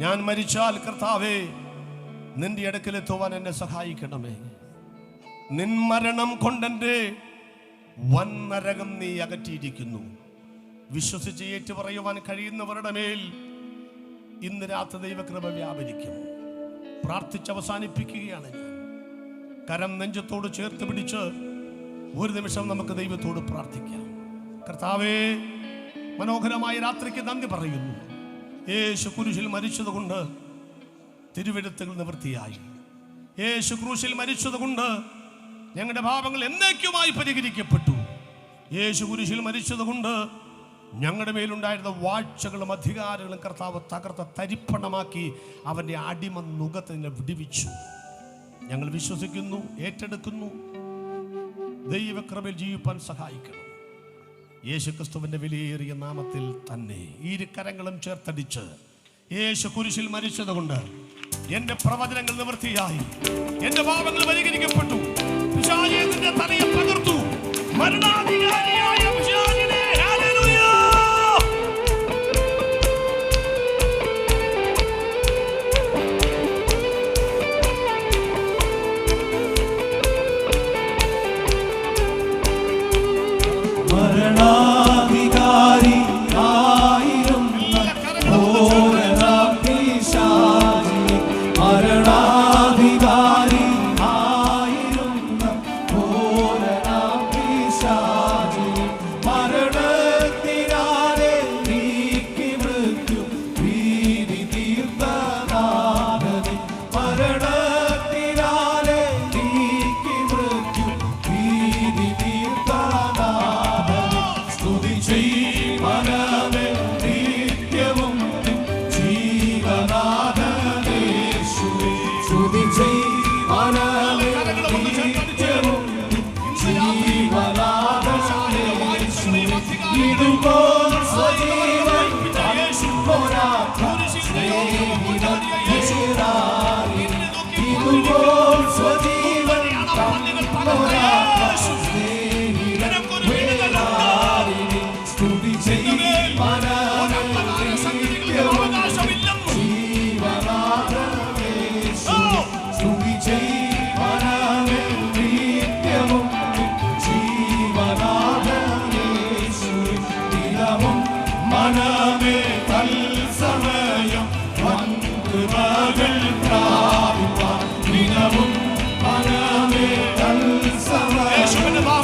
A: ഞാൻ മരിച്ചാൽ കർത്താവേ നിന്റെ അടുക്കലെത്തുവാൻ എന്നെ സഹായിക്കണമേ. നിൻ മരണം കൊണ്ടെന്റെ വൻ നരകം നീ അകറ്റിയിരിക്കുന്നു. വിശ്വസിച്ച് ഏറ്റു പറയുവാൻ കഴിയുന്നവരുടെ മേൽ ഇന്ന് രാത്രി ദൈവകൃപ വ്യാപരിക്കും. പ്രാർത്ഥിച്ച് അവസാനിപ്പിക്കുകയാണ് ഞാൻ. കരം നെഞ്ചത്തോട് ചേർത്ത് പിടിച്ച് ഒരു നിമിഷം നമുക്ക് ദൈവത്തോട് പ്രാർത്ഥിക്കാം. കർത്താവേ, മനോഹരമായ രാത്രിക്ക് നന്ദി പറയുന്നു. യേശു ക്രൂശിൽ മരിച്ചതുകൊണ്ട് തിരുവെഴുത്തുകൾ നിവൃത്തിയായി. യേശു ക്രൂശിൽ മരിച്ചതുകൊണ്ട് ഞങ്ങളുടെ പാപങ്ങൾ എന്നേക്കുമായി പരിഹരിക്കപ്പെട്ടു. യേശു കുരിശിൽ മരിച്ചതുകൊണ്ട് ഞങ്ങളുടെ മേലുണ്ടായിരുന്ന വാഴ്ചകളും അധികാരങ്ങളും കർത്താവ് തകർത്ത തരിപ്പണമാക്കി അവൻ്റെ അടിമ നുകത്തിനെ വിടുവിച്ചു. ഞങ്ങൾ വിശ്വസിക്കുന്നു, ഏറ്റെടുക്കുന്നു. ദൈവകൃപയിൽ ജീവിപ്പാൻ സഹായിക്കണം. യേശുക്രിസ്തുവിന്റെ വിലയേറിയ നാമത്തിൽ തന്നെ ഇരു കരങ്ങളും ചേർത്തടിച്ച്, യേശു കുരിശിൽ മരിച്ചതുകൊണ്ട് എന്റെ പ്രവചനങ്ങൾ നിവൃത്തിയായി, എന്റെ പാപങ്ങൾ പരിഹരിക്കപ്പെട്ടു. പിശാചിന്റെ തലയെ തകർത്തു. മരണാധികാരിയായ പിശാചിനെ ഹല്ലേലൂയ.
C: മരണാധികാരി ആയിരം മരണാധികാരി ആയിരം മരണത്തിനാലെ നീക്കി മൃത്യു ഭീതി തീർത്തനാഥനെ, മരണത്തിനാലെ നീക്കി മൃത്യു ഭീതി തീർത്തനാഥനെ. സ്തുതി ചെയ്യണമേ നിത്യവും ജീവനാഥനേശുവേ, സ്തുതി ചെയ്യണമേ നിത്യവും ജീവനാഥനേശുവേ. ഇതുപോൽ സ്വജീവൻ ഇതുപോൽ സ്വജീവൻ സ്തുതി ചെയ്യണമേ നിത്യവും ജീവനാഥനേശുവേ, സ്തുതി ചെയ്യണമേ നിത്യവും ജീവനാഥനേശുവേ. ദിനവും മനമേ തത്സമയം വൻകൃപകൾ പ്രാപിപ്പാൻ, ദിനവും മനമേ തത്സമയം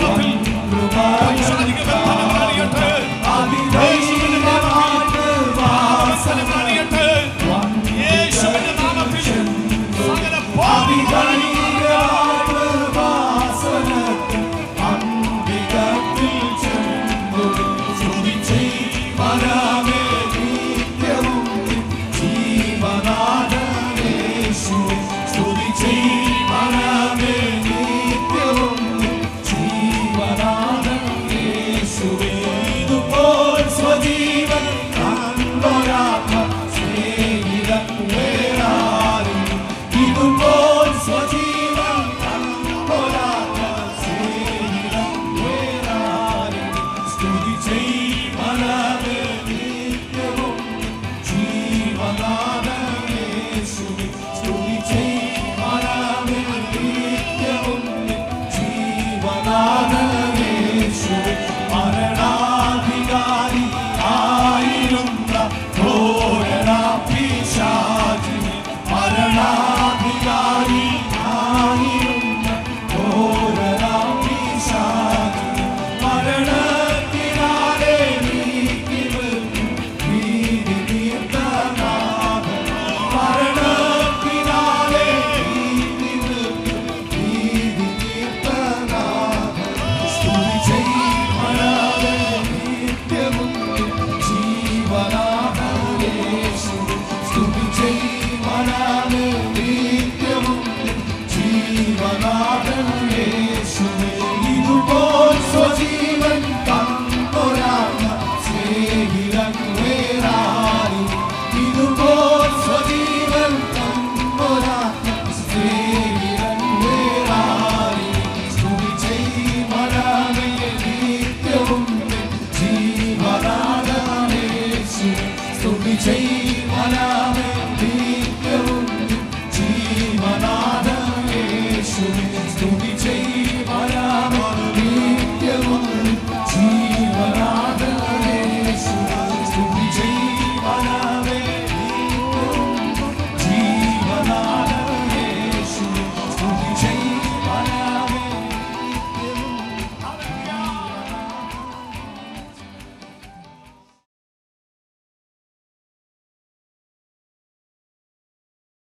C: വൻകൃപകൾ പ്രാപിപ്പാൻ. അതിദൈവമായിട്ട് വാസന യേശുവേ